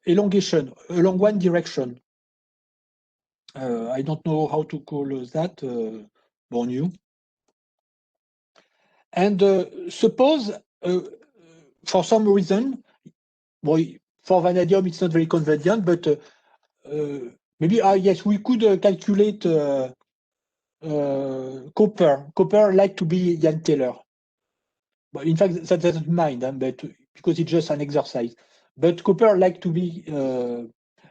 elongation along one direction. I don't know how to call that, born you. And suppose, for some reason, well, for vanadium it's not very convenient, but maybe, yes, we could calculate copper. Copper like to be Jan Taylor. But in fact, that doesn't mind, but because it's just an exercise. But copper like to be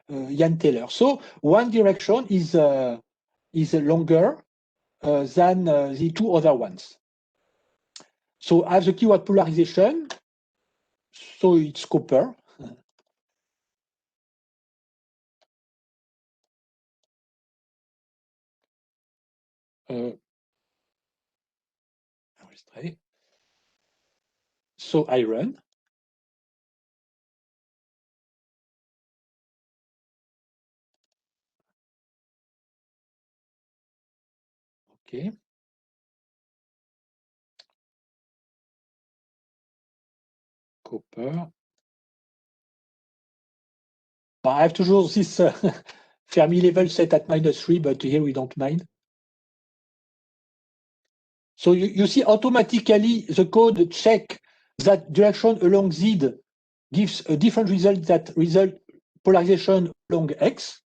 Jan Taylor. So one direction is longer than the two other ones. So as a keyword polarization, so it's copper. So iron. Okay. Copper. I have toujours this Fermi level set at -3, but here we don't mind. So you see automatically the code check that direction along Z gives a different result that result polarization along X.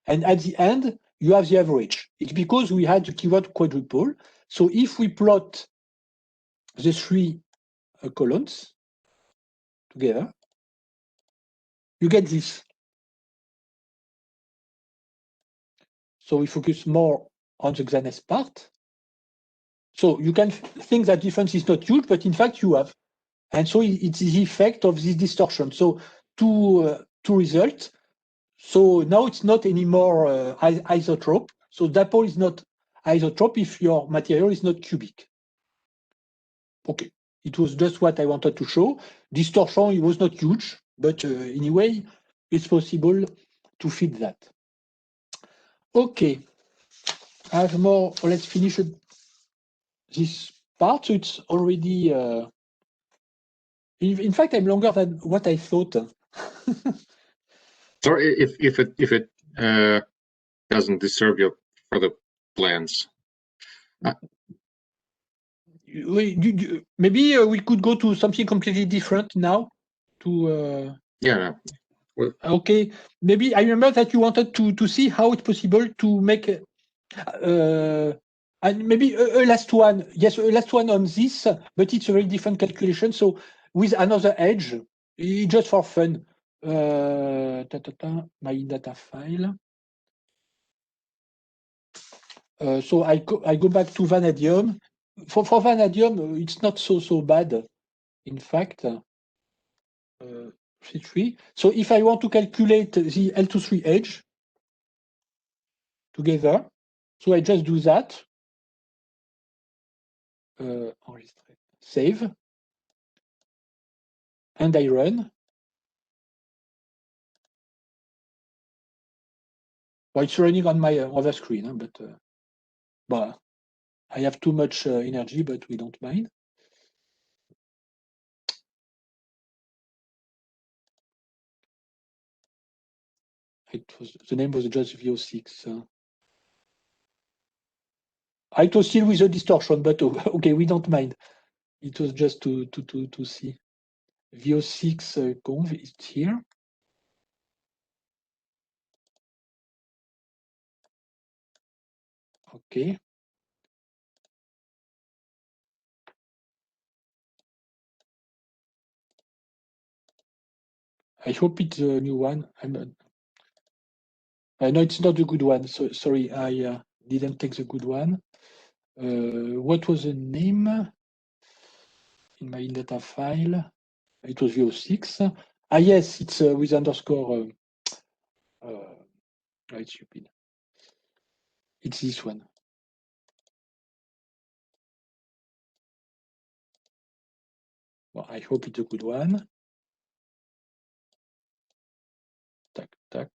And at the end, you have the average. It's because we had the keyword quadrupole. So if we plot the three columns together, you get this. So we focus more on the XANES part. So you can think that difference is not huge, but in fact you have. And so it's the effect of this distortion. So two results. So now it's not anymore isotrope. So dipole is not isotrope if your material is not cubic. Okay, it was just what I wanted to show. Distortion, it was not huge, but anyway, it's possible to fit that. Okay, I have more, let's finish this part. So it's already, in fact, I'm longer than what I thought. Sorry if it doesn't disturb your further plans. Maybe we could go to something completely different now. Yeah. Well, okay, maybe I remember that you wanted to see how it's possible to make and maybe a last one. Yes, a last one on this, but it's a very different calculation. So with another edge, just for fun. My data file. So I go back to vanadium. For vanadium, it's not so bad, in fact. C3. So if I want to calculate the L23 edge together, so I just do that. Save. And I run. Well, it's running on my other screen, but I have too much energy, but we don't mind. The name was just VO6. It was still with a distortion, but okay, we don't mind. It was just to see. VO6 conv is here. Okay. I hope it's a new one. I know it's not a good one. So sorry, I didn't take the good one. What was the name in my data file? It was VO6. Yes, it's with underscore. It's stupid. It's this one. Well, I hope it's a good one. Tac.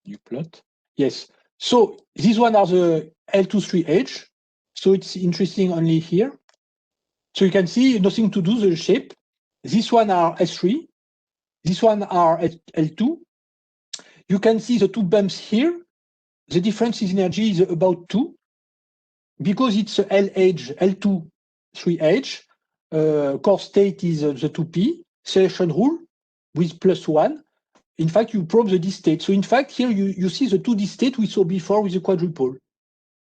New plot. Yes. So these one are the L23 edge. So it's interesting only here. So you can see nothing to do the shape. This one are S3. This one are L2. You can see the two bumps here. The difference in energy is about 2. Because it's L edge, L2, 3 edge, core state is the 2p, selection rule with +1. In fact, you probe the D state. So in fact, here you see the 2D state we saw before with the quadrupole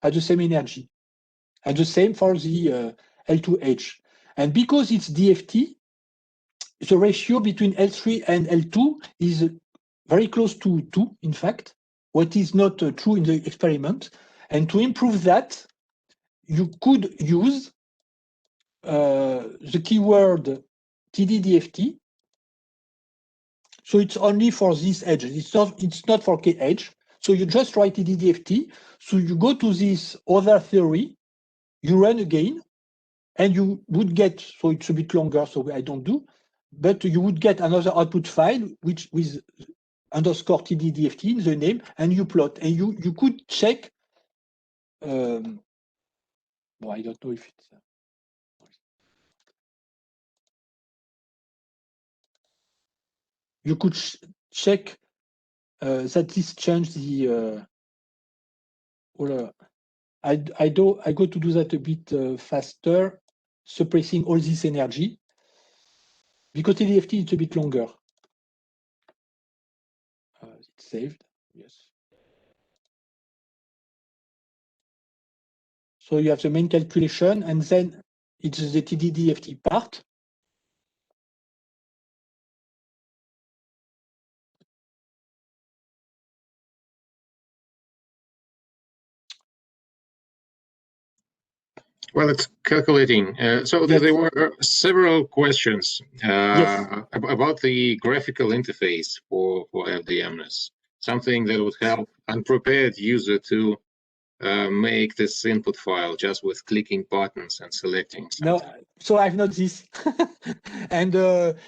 at the same energy. And the same for the L2H. And because it's DFT, the ratio between L3 and L2 is very close to 2, in fact, what is not true in the experiment. And to improve that, you could use the keyword TDDFT. So it's only for this edge. It's not for K edge. So you just write TDDFT. So you go to this other theory, you run again, and you would get, so it's a bit longer, so I don't do, but you would get another output file which with underscore TDDFT in the name, and you plot. And you could check, well, I don't know if it's, you could check that this changed the. I go to do that a bit faster, suppressing all this energy, because TDFT is a bit longer. It's saved, yes. So you have the main calculation, and then it's the TDDFT part. Well, it's calculating. So Yes. there were several questions Yes. about the graphical interface for FDMNES, something that would help unprepared user to make this input file just with clicking buttons and selecting something. No, so I've not this. And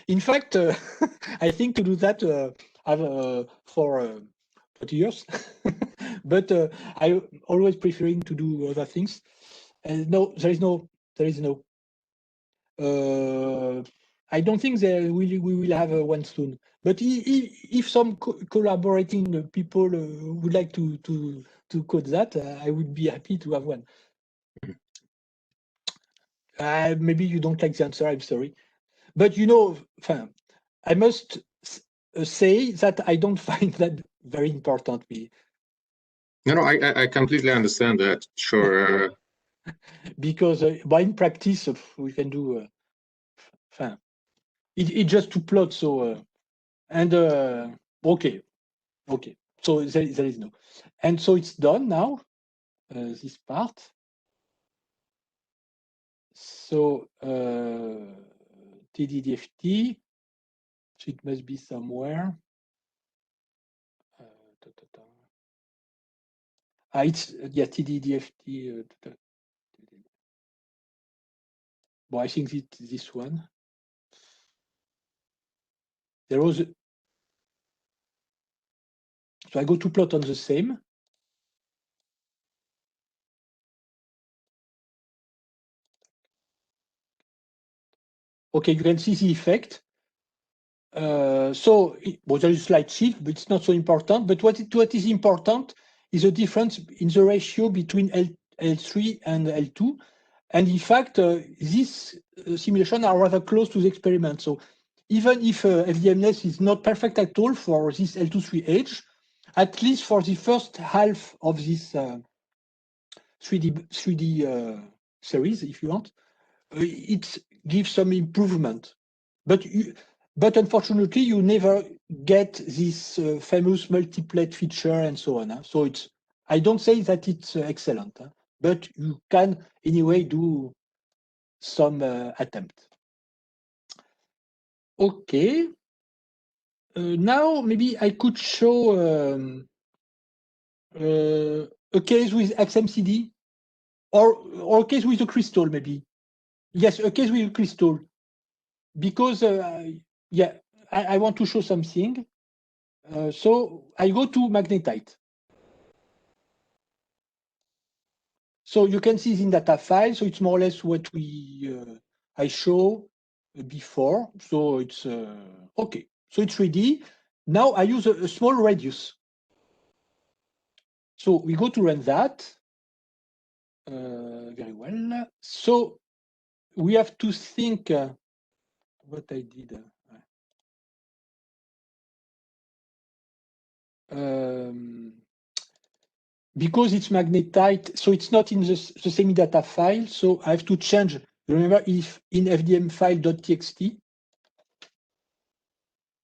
in fact, I think to do that for 20 years. But I always preferring to do other things. No, there is no. I don't think we will have one soon. But if some collaborating people would like to code that, I would be happy to have one. Maybe you don't like the answer, I'm sorry. But you know, I must say that I don't find that very important. No, I completely understand that, sure. Because in practice, we can do, it's just to plot, so, and okay, so there is no. And so it's done now, this part. So TDDFT, so it must be somewhere. It's TDDFT. Well, I think it's this one. There was. So I go to plot on the same. Okay, you can see the effect. So there is a slight shift, but it's not so important. But what is important is the difference in the ratio between L3 and L2. And in fact, these simulations are rather close to the experiment. So even if FDMNES is not perfect at all for this L2-3 edge, at least for the first half of this 3D series, if you want, it gives some improvement. But unfortunately, you never get this famous multiplet feature and so on. So I don't say that it's excellent, but you can anyway do some attempt. Okay. Now maybe I could show a case with XMCD or a case with a crystal, maybe. Yes, a case with a crystal. Because, yeah, I want to show something. So I go to magnetite. So you can see in data file. So it's more or less what I show before. So it's okay. So it's 3D. Now I use a small radius. So we go to run that. Very well. So we have to think what I did. Because it's magnetite, so it's not in the same data file. So I have to change. Remember, if in FDM file.txt,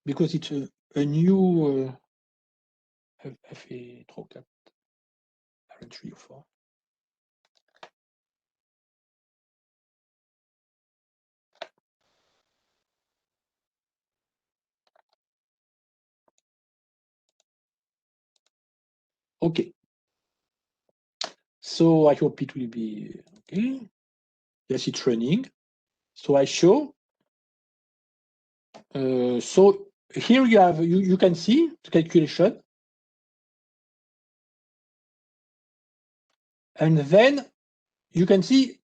because it's a new FA Trocat RN304. Okay. So I hope it will be okay. Yes, it's running. So I show. So here you have you can see the calculation, and then you can see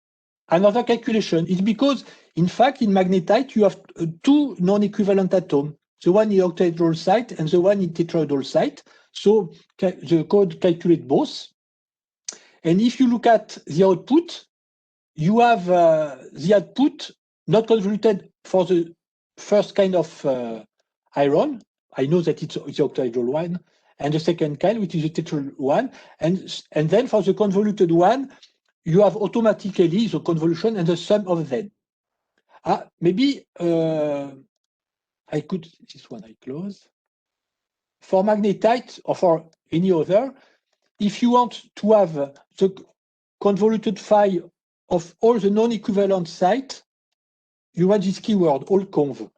another calculation. It's because in fact in magnetite you have two non-equivalent atoms. the one in octahedral site and the one in tetrahedral site. So the code calculates both. And if you look at the output, you have the output not convoluted for the first kind of iron. I know that it's the octahedral one, and the second kind, which is the tetrahedral one. And then for the convoluted one, you have automatically the convolution and the sum of them. Maybe I could, this one I close. For magnetite or for any other, if you want to have the convoluted phi of all the non-equivalent sites, you want this keyword, all conv.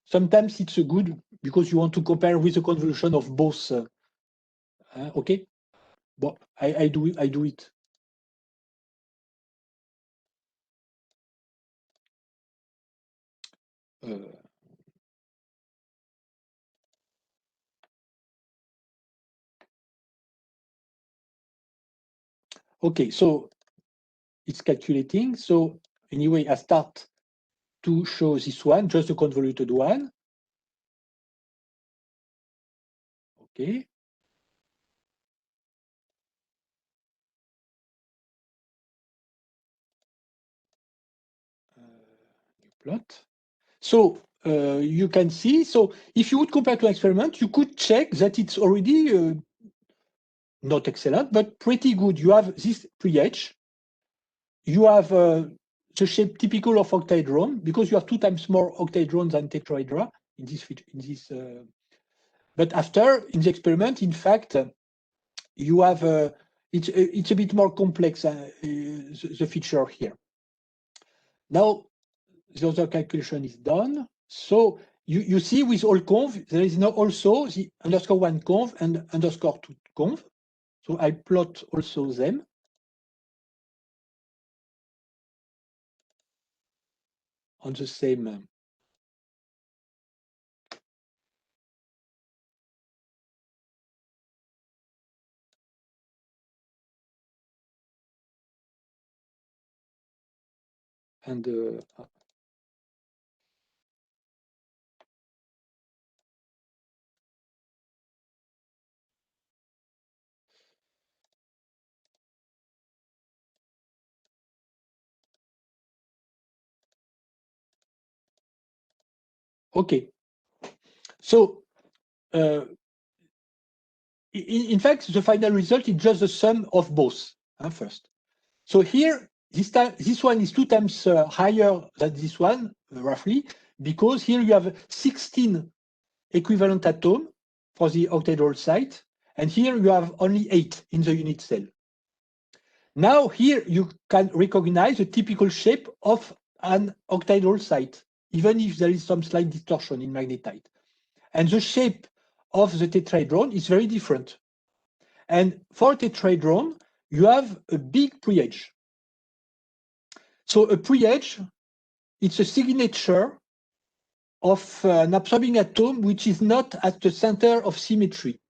Sometimes it's good because you want to compare with the convolution of both. Okay, but I do it. Okay, so it's calculating. So anyway, I start to show this one, just the convoluted one. Okay. New plot. So you can see, so if you would compare to experiment, you could check that it's already not excellent, but pretty good. You have this pre-H. You have the shape typical of octahedron because you have 2 times more octahedron than tetrahedra in this. But after in the experiment, in fact, you have it's a bit more complex the feature here. Now the other calculation is done. So you see with all conv, there is now also the _1 conv and _2 conv. So I plot also them. On the same. And okay, so in fact, the final result is just the sum of both first. So here, this one is 2 times higher than this one, roughly, because here you have 16 equivalent atoms for the octahedral site, and here you have only 8 in the unit cell. Now here you can recognize the typical shape of an octahedral site, even if there is some slight distortion in magnetite. And the shape of the tetrahedron is very different. And for tetrahedron, you have a big pre-H. So a pre-H, it's a signature of an absorbing atom which is not at the center of symmetry.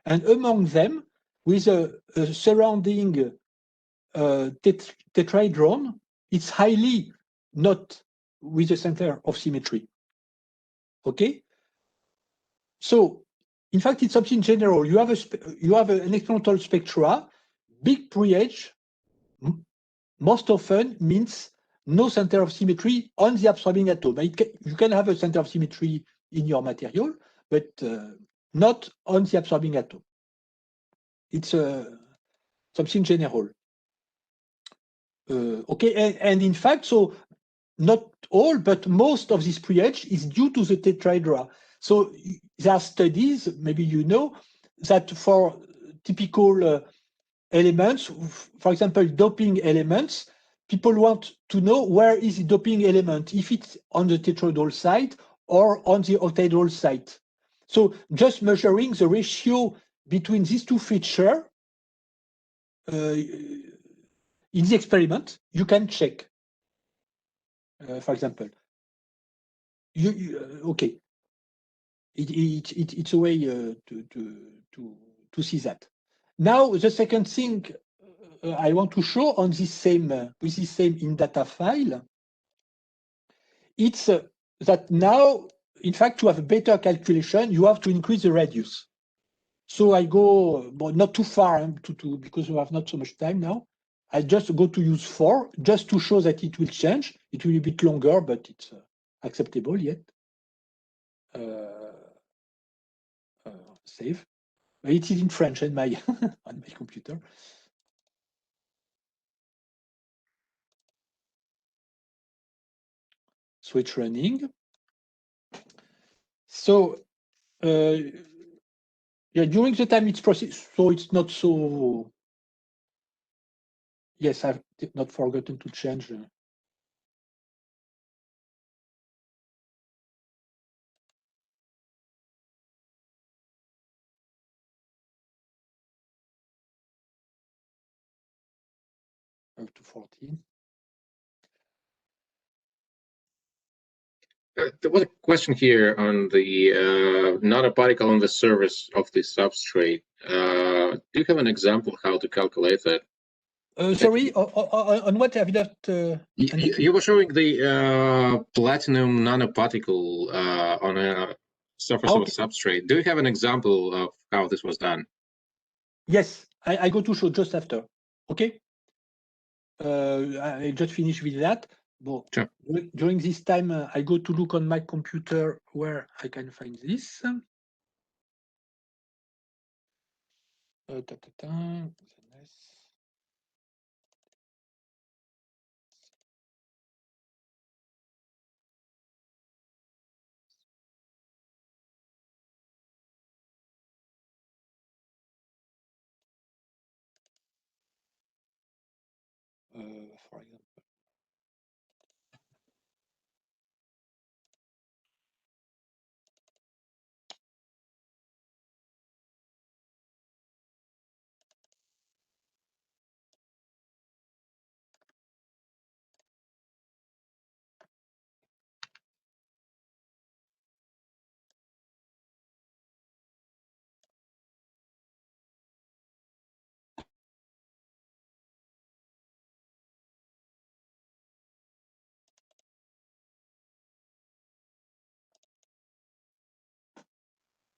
And among them, with a surrounding tetrahedron, it's highly not with the center of symmetry. Okay? So, in fact, it's something general. You have an experimental spectra. Big pre-H most often means no center of symmetry on the absorbing atom. You can have a center of symmetry in your material, but not on the absorbing atom. It's something general. Okay, and in fact, so not all, but most of this pre-H is due to the tetrahedra. So there are studies, maybe you know, that for typical elements, for example, doping elements, people want to know where is the doping element, if it's on the tetrahedral side or on the octahedral side. So just measuring the ratio between these two features in the experiment, you can check. For example, okay, it's a way to see that. Now the second thing I want to show on this same with this same in data file, it's that now in fact, to have a better calculation, you have to increase the radius. So I go, but not too far because we have not so much time now. I just go to use 4 just to show that it will change. It will be a bit longer, but it's acceptable yet. Save. It is in French on my on my computer. So it's running. So yeah, during the time it's processed, so it's not so. Yes, I've not forgotten to change. Up to 14. There was a question here on the nanoparticle on the surface of the substrate. Do you have an example how to calculate that? Sorry, on what have you not? You were showing the platinum nanoparticle on a surface of a substrate. Do you have an example of how this was done? Yes, I go to show just after. Okay. I just finished with that. But sure. During this time, I go to look on my computer where I can find this. For example.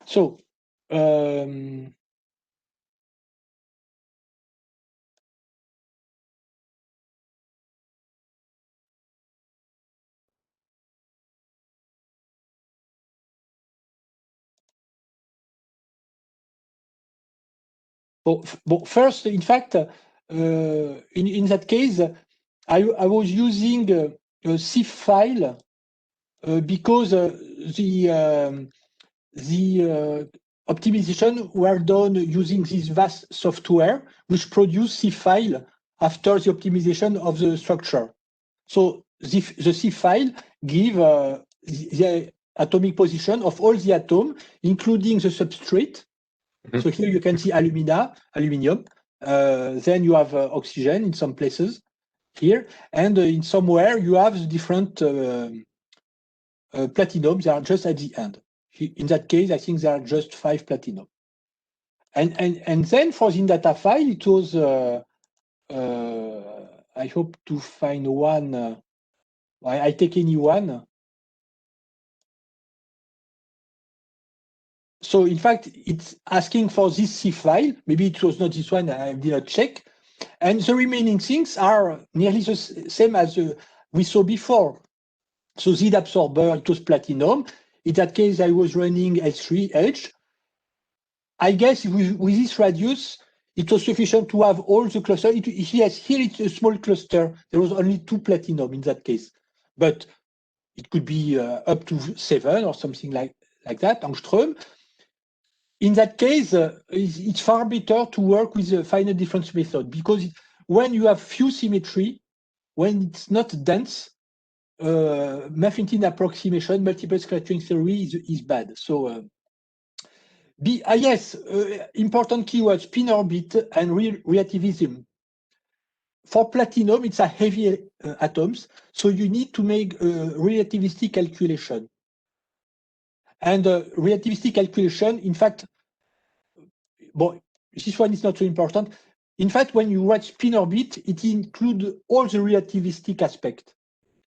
So, but first, in fact, in that case, I was using a CIF file because the optimization were done using this vast software, which produce CIF file after the optimization of the structure. So the CIF file give the atomic position of all the atoms, including the substrate. Mm-hmm. So here you can see aluminium. Then you have oxygen in some places here, and in somewhere you have the different platinum. They are just at the end. In that case, I think there are just 5 platinum. And then for the data file, it was. I hope to find one. I take any one. So in fact, it's asking for this CIF file. Maybe it was not this one. I did not check. And the remaining things are nearly the same as we saw before. So Z absorber, it was platinum. In that case, I was running S3H. I guess with this radius, it was sufficient to have all the cluster. Yes, here it's a small cluster. There was only 2 platinum in that case. But it could be up to 7 or something like that, angstrom. In that case, it's far better to work with the finite difference method because when you have few symmetry, when it's not dense, Math-Intin approximation, multiple scattering theory is bad. So, yes, important keywords, spin orbit and relativism. For platinum, it's a heavy atoms, so you need to make a relativistic calculation. And relativistic calculation, in fact, but this one is not so important. In fact, when you write spin orbit, it includes all the relativistic aspect.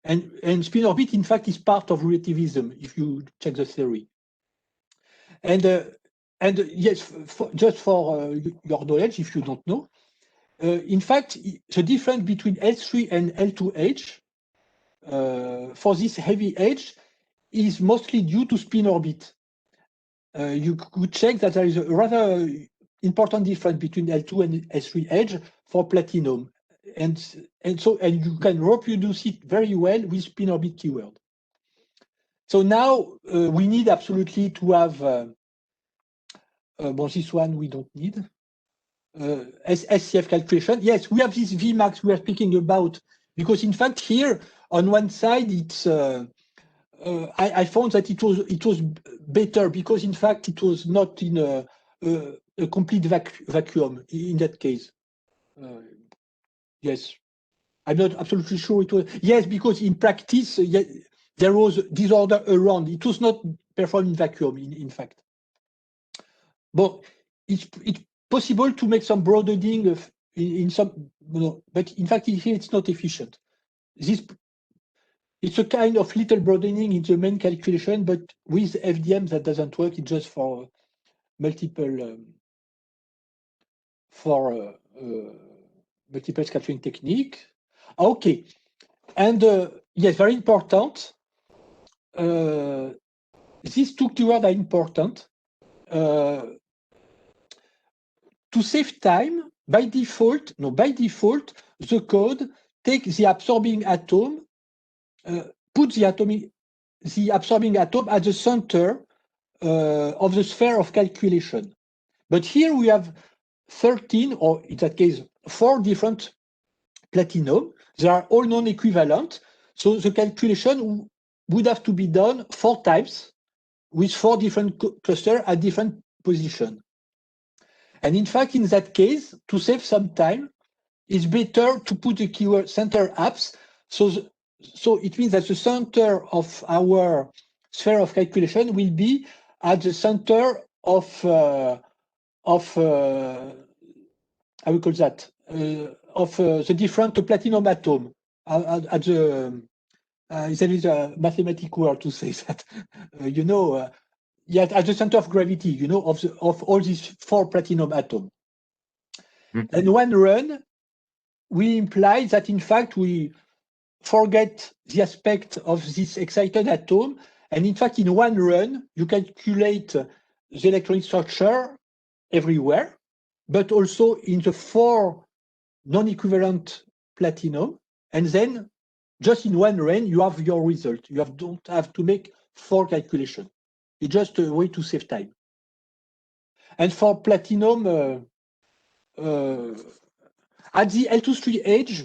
And spin orbit, in fact, is part of relativism if you check the theory. And yes, just for your knowledge, if you don't know, in fact, the difference between L3 and L2H for this heavy edge is mostly due to spin orbit. You could check that there is a rather important difference between L2 and L3 edge for platinum. And you can reproduce it very well with spin orbit keyword. So now we need absolutely to have, well, this one we don't need. SCF calculation. Yes, we have this Vmax we are speaking about, because in fact here on one side it's I found that it was better because in fact it was not in a complete vacuum in that case. Yes, I'm not absolutely sure it was. Yes, because in practice there was disorder around. It was not performed in vacuum. In fact, but it's possible to make some broadening in some, but in fact here it's not efficient. It's a kind of little broadening in the main calculation, but with FDM that doesn't work. It's just for multiple multiple scattering technique. Okay, and yes, very important. These two keywords are important. To save time, by default, the code takes the absorbing atom, put the absorbing atom at the center of the sphere of calculation. But here we have 13, or in that case, 4 different platinum. They are all non-equivalent. So the calculation would have to be done 4 times with 4 different clusters at different positions. And in fact, in that case, to save some time, it's better to put the keyword center apps. So it means that the center of our sphere of calculation will be at the center of how we call that, of the different platinum atom. At the there is a mathematical word to say that, at the center of gravity, of all these 4 platinum atoms. Mm-hmm. And one run, we imply that in fact we forget the aspect of this excited atom, and in fact in one run you calculate the electronic structure everywhere, but also in the 4 non-equivalent platinum, and then just in one run you have your result. You don't have to make 4 calculations. It's just a way to save time. And for platinum, at the L2-3 edge,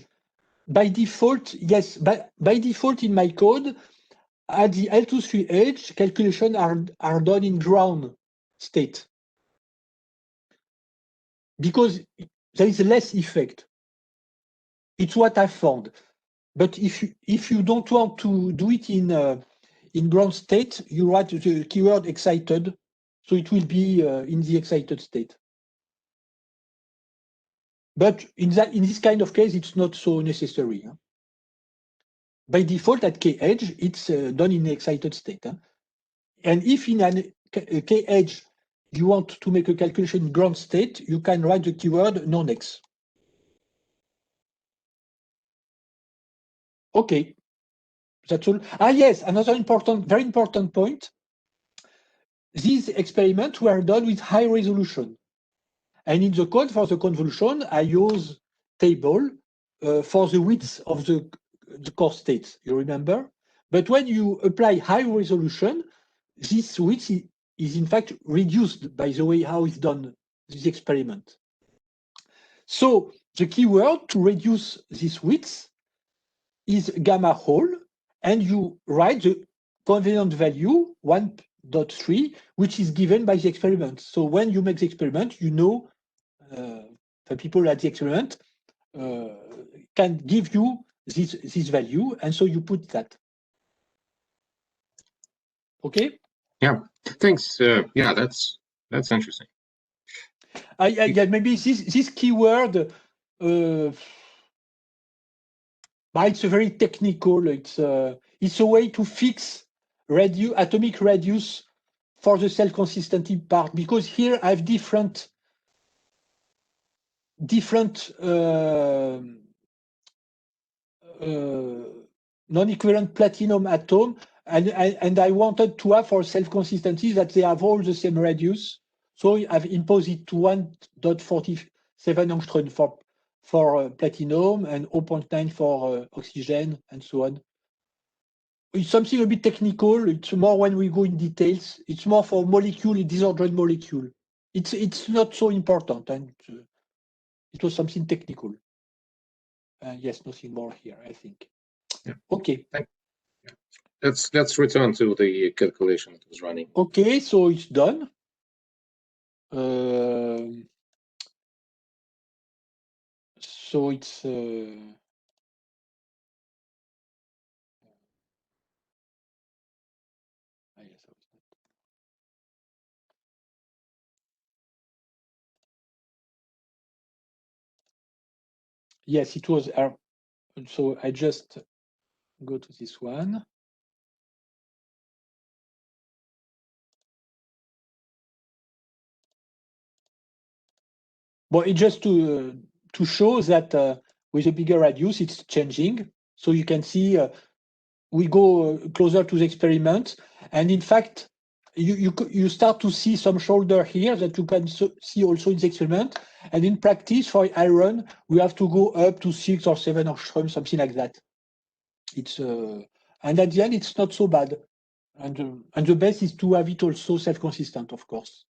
by default, yes, by default in my code, at the L2-3 edge, calculations are done in ground state, because there is less effect. It's what I found. But if you don't want to do it in ground state, you write the keyword excited, so it will be in the excited state. But in this kind of case, it's not so necessary. Huh? By default, at K edge, it's done in the excited state. Huh? And if in an K edge you want to make a calculation in ground state, you can write the keyword non-X. Okay, that's all. Yes, another very important point. These experiments were done with high resolution. And in the code for the convolution, I use table for the width of the core states, you remember? But when you apply high resolution, this width is in fact reduced by the way how it's done, this experiment. So the keyword to reduce this width is gamma hole, and you write the convenient value 1.3, which is given by the experiment. So when you make the experiment, you know the people at the experiment can give you this value, and so you put that. Okay. Yeah. Thanks. Yeah, that's interesting. Yeah, maybe this keyword. But it's a very technical. It's a way to fix atomic radius for the cell consistency part, because here I have different non-equivalent platinum atom, and I wanted to have for self-consistency that they have all the same radius. So I've imposed it to 1.47 angstrom for platinum and 0.9 for oxygen and so on. It's something a bit technical. It's more when we go in details. It's more for molecule, disordered molecule. It's not so important, and it was something technical. Yes, nothing more here, I think. Yeah. Okay. Let's return to the calculation that was running. Okay, so it's done. So it's yes, it was. So I just go to this one. But it just to show that with a bigger radius, it's changing. So you can see we go closer to the experiment, and in fact, you start to see some shoulder here that you can see also in the experiment. And in practice, for iron, we have to go up to 6 or 7 angstrom, something like that. It's and at the end, it's not so bad. And the best is to have it also self-consistent, of course.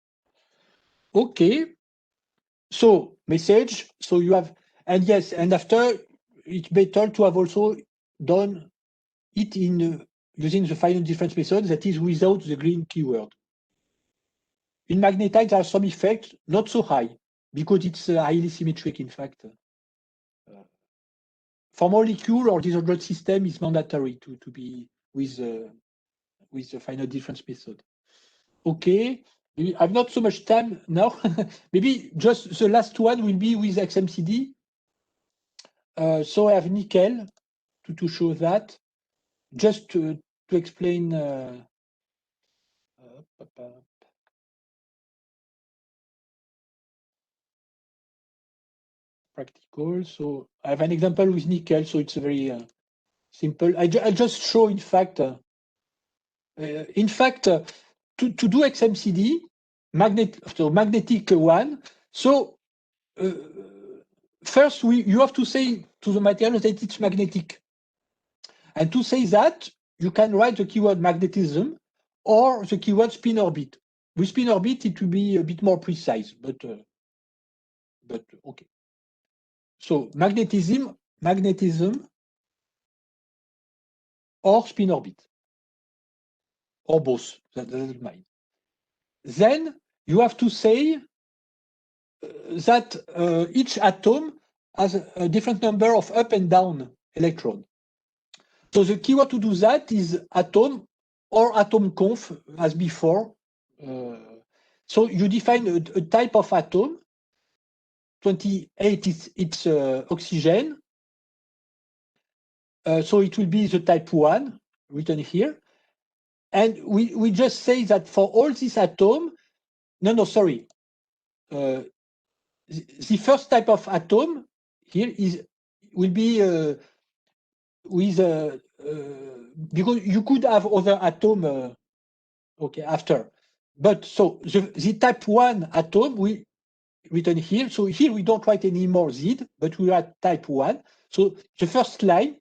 Okay. So message. So you have, and yes, and after it's better to have also done it in using the final difference method, that is without the green keyword. In magnetite, there are some effects, not so high, because it's highly symmetric, in fact. For molecule or disordered system, it's mandatory to be with the final difference method. Okay, I've not so much time now. Maybe just the last one will be with XMCD. So I have nickel to show that. Just to explain practical. So I have an example with nickel, so it's very simple. I just show, in fact, to do XMCD, magnetic one. So first, you have to say to the material that it's magnetic. And to say that, you can write the keyword magnetism or the keyword spin orbit. With spin orbit, it will be a bit more precise, but okay. So magnetism or spin orbit, or both, that doesn't mind. Then you have to say that each atom has a different number of up and down electrons. So the keyword to do that is atom or atom conf, as before. So you define a type of atom. 28 it's oxygen. So it will be the type 1 written here. And we just say that for all these atoms, sorry. The first type of atom here will be with because you could have other atom okay after, but so the type 1 atom we written here. So here we don't write any more Z, but we write type 1. So the first line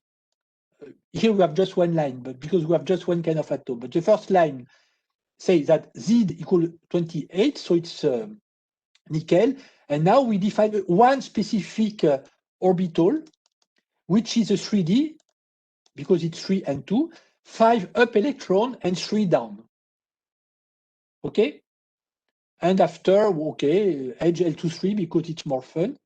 here we have just one line, but because we have just one kind of atom. But the first line says that Z equal 28, so it's nickel. And now we define one specific orbital, which is a 3D, because it's 3 and 2, 5 up electron and 3 down. Okay? And after, okay, edge L23 because it's more fun.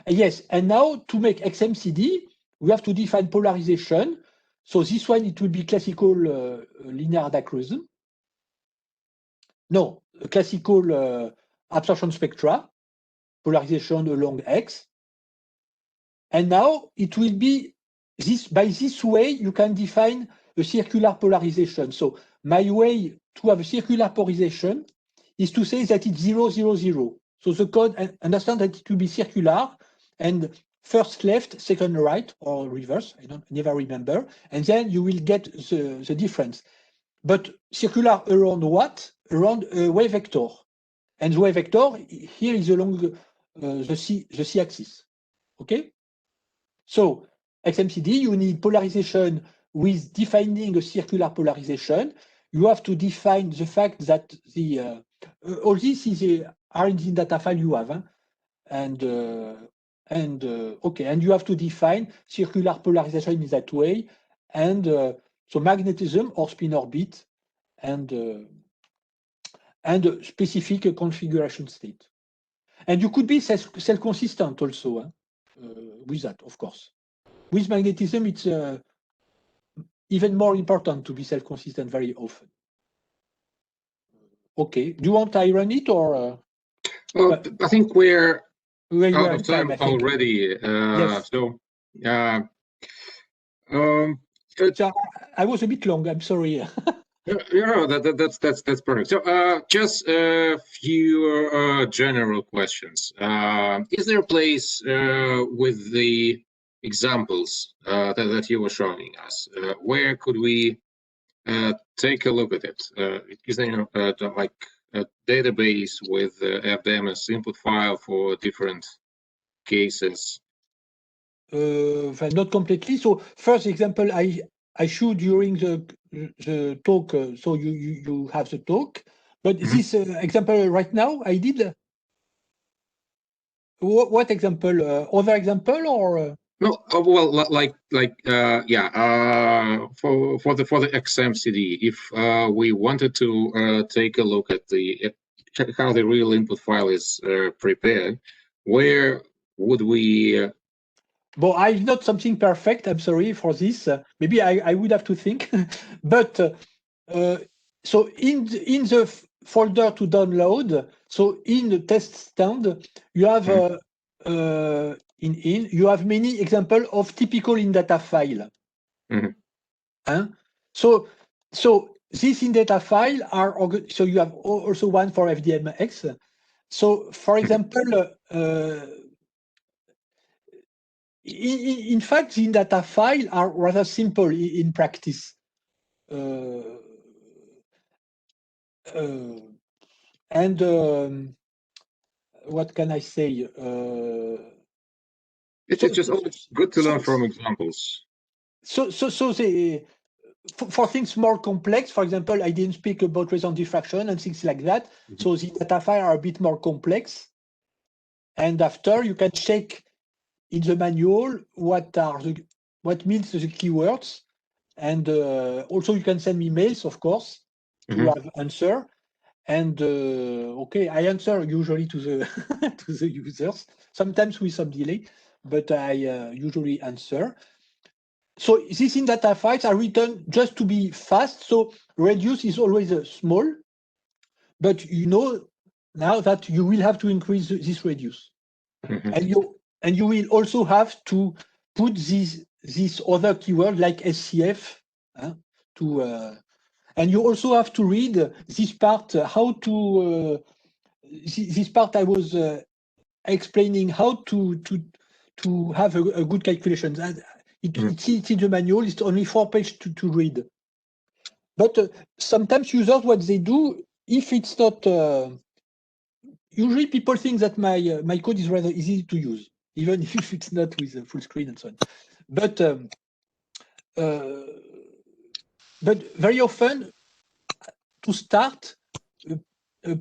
And yes, and now to make XMCD, we have to define polarization. So this one, it will be classical linear dichroism. No, classical absorption spectra, polarization along X. And now it will be by this way, you can define a circular polarization. So my way to have a circular polarization is to say that it's 0, 0, 0. So the code understand that it will be circular and first left, second right, or reverse, I never remember, and then you will get the difference. But circular around what? Around a wave vector. And the wave vector here is along the c-axis. Okay? So XMCD, you need polarization with defining a circular polarization. You have to define the fact that the all this is are in the data file you have, huh? and okay, and you have to define circular polarization in that way, and so magnetism or spin orbit, and specific configuration state. And you could be self-consistent also, huh? With that, of course. With magnetism, it's even more important to be self-consistent very often. Okay, do you want I run it or? Well, I think we're out of time already. Yes. So, so I was a bit long. I'm sorry. That's perfect. So, just a few general questions. Is there a place with the examples that you were showing us? Where could we take a look at it? Is there like a database with FDMNES input file for different cases? Not completely. So first example I showed during the talk. So you have the talk, but this example right now I did. What example? Other example or? No, well, yeah. For the XMCD, if we wanted to take a look at how the real input file is prepared, where would we? Well, I'm not something perfect. I'm sorry for this. Maybe I would have to think, but so in the folder to download, so in the test stand, you have you have many examples of typical in data file. So these in data file are so you have also one for FDMNES. So for example, in fact, the data file are rather simple in practice. And what can I say? It's just always good to learn from examples. So for things more complex, for example, I didn't speak about resonant diffraction and things like that. So the data file are a bit more complex. And after you can check in the manual what means the keywords, and also you can send me mails, of course, to have answer. And okay, I answer usually to the to the users, sometimes with some delay, but I usually answer. So these in data files are written just to be fast. So radius is always small, but you know now that you will have to increase this radius, and you will also have to put this other keyword like SCF to. And you also have to read this part, how to, this part I was explaining how to have a good calculation. It's in the manual, it's only 4 pages to read. But sometimes users, what they do, if it's not, usually people think that my code is rather easy to use, even if it's not with a full screen and so on. But very often, to start,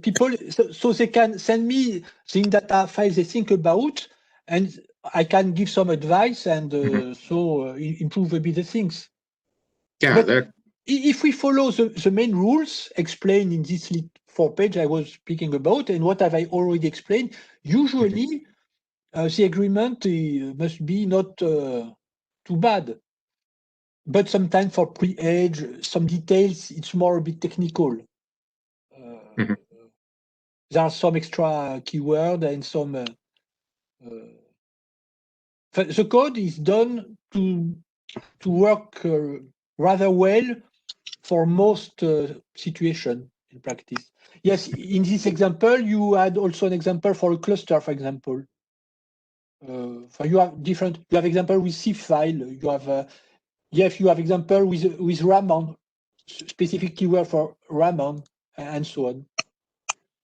people, so they can send me the data files they think about, and I can give some advice and improve a bit the things. Yeah, but if we follow the main rules explained in this 4 page I was speaking about, and what have I already explained, usually the agreement must be not too bad. But sometimes for pre-edge, some details, it's more a bit technical. There are some extra keyword and some. The code is done to to work rather well for most situations in practice. Yes, in this example, you had also an example for a cluster, for example. So you have different. You have example with C file. You have yes, you have example with Raman, specific keyword for Raman, and so on.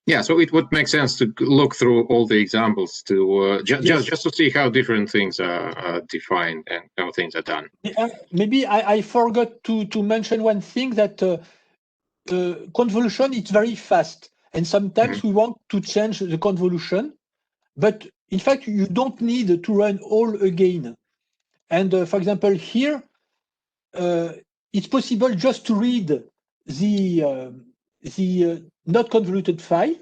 Yeah, so it would make sense to look through all the examples to Yes. just to see how different things are defined and how things are done. Maybe I forgot to mention one thing, that convolution is very fast, and sometimes we want to change the convolution, but in fact you don't need to run all again. And for example, here it's possible just to read the not convoluted file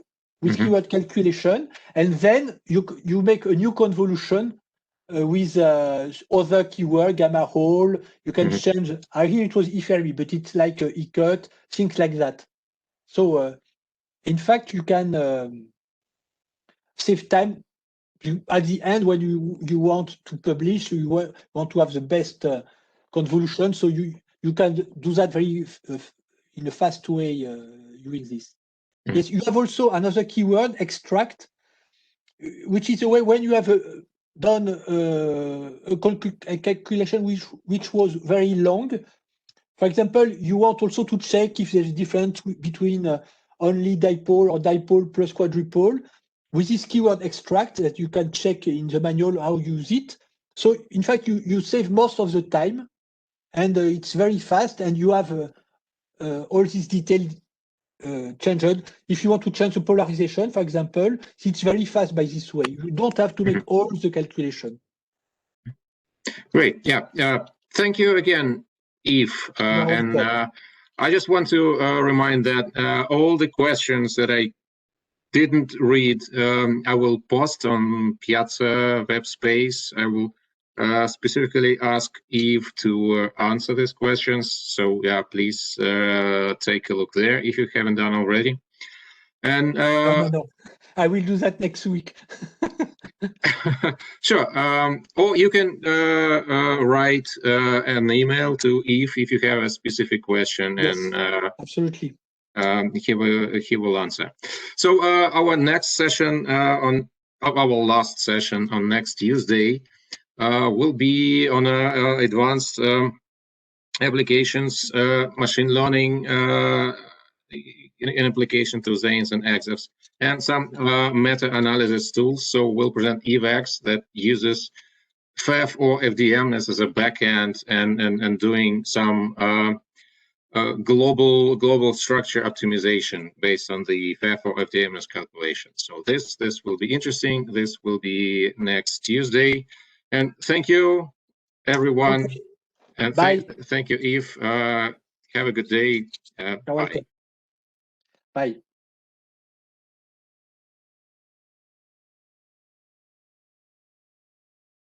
with keyword calculation, and then you make a new convolution with other keyword, gamma hole. You can change. Here it was IFRB, but it's like cut, things like that. So in fact, you can save time. At the end, when you want to publish, you want to have the best convolution, so you can do that very in a fast way using this. Yes, you have also another keyword, extract, which is a way when you have done a calculation which was very long. For example, you want also to check if there's a difference between only dipole or dipole plus quadrupole. With this keyword extract, that you can check in the manual how you use it. So in fact, you save most of the time, and it's very fast, and you have all these detailed changed. If you want to change the polarization, for example, it's very fast by this way. You don't have to make all the calculation. Great. Yeah. Thank you again, Yves. And I just want to remind that all the questions that I didn't read, I will post on Piazza web space. I will specifically ask Yves to answer these questions. So yeah, please take a look there if you haven't done already. And no. I will do that next week. Sure. Or you can write an email to Yves if you have a specific question, yes, and absolutely. He will answer. So our next session our last session on next Tuesday will be on advanced applications, machine learning in application to XANES and XAS, and some meta-analysis tools. So we'll present EVAX that uses FEF or FDMNES as a backend and doing some global structure optimization based on the FEF or FDMNES calculation. So this will be interesting. This will be next Tuesday. And thank you, everyone. Okay. And thank you, Yves. Have a good day. Bye. Bye.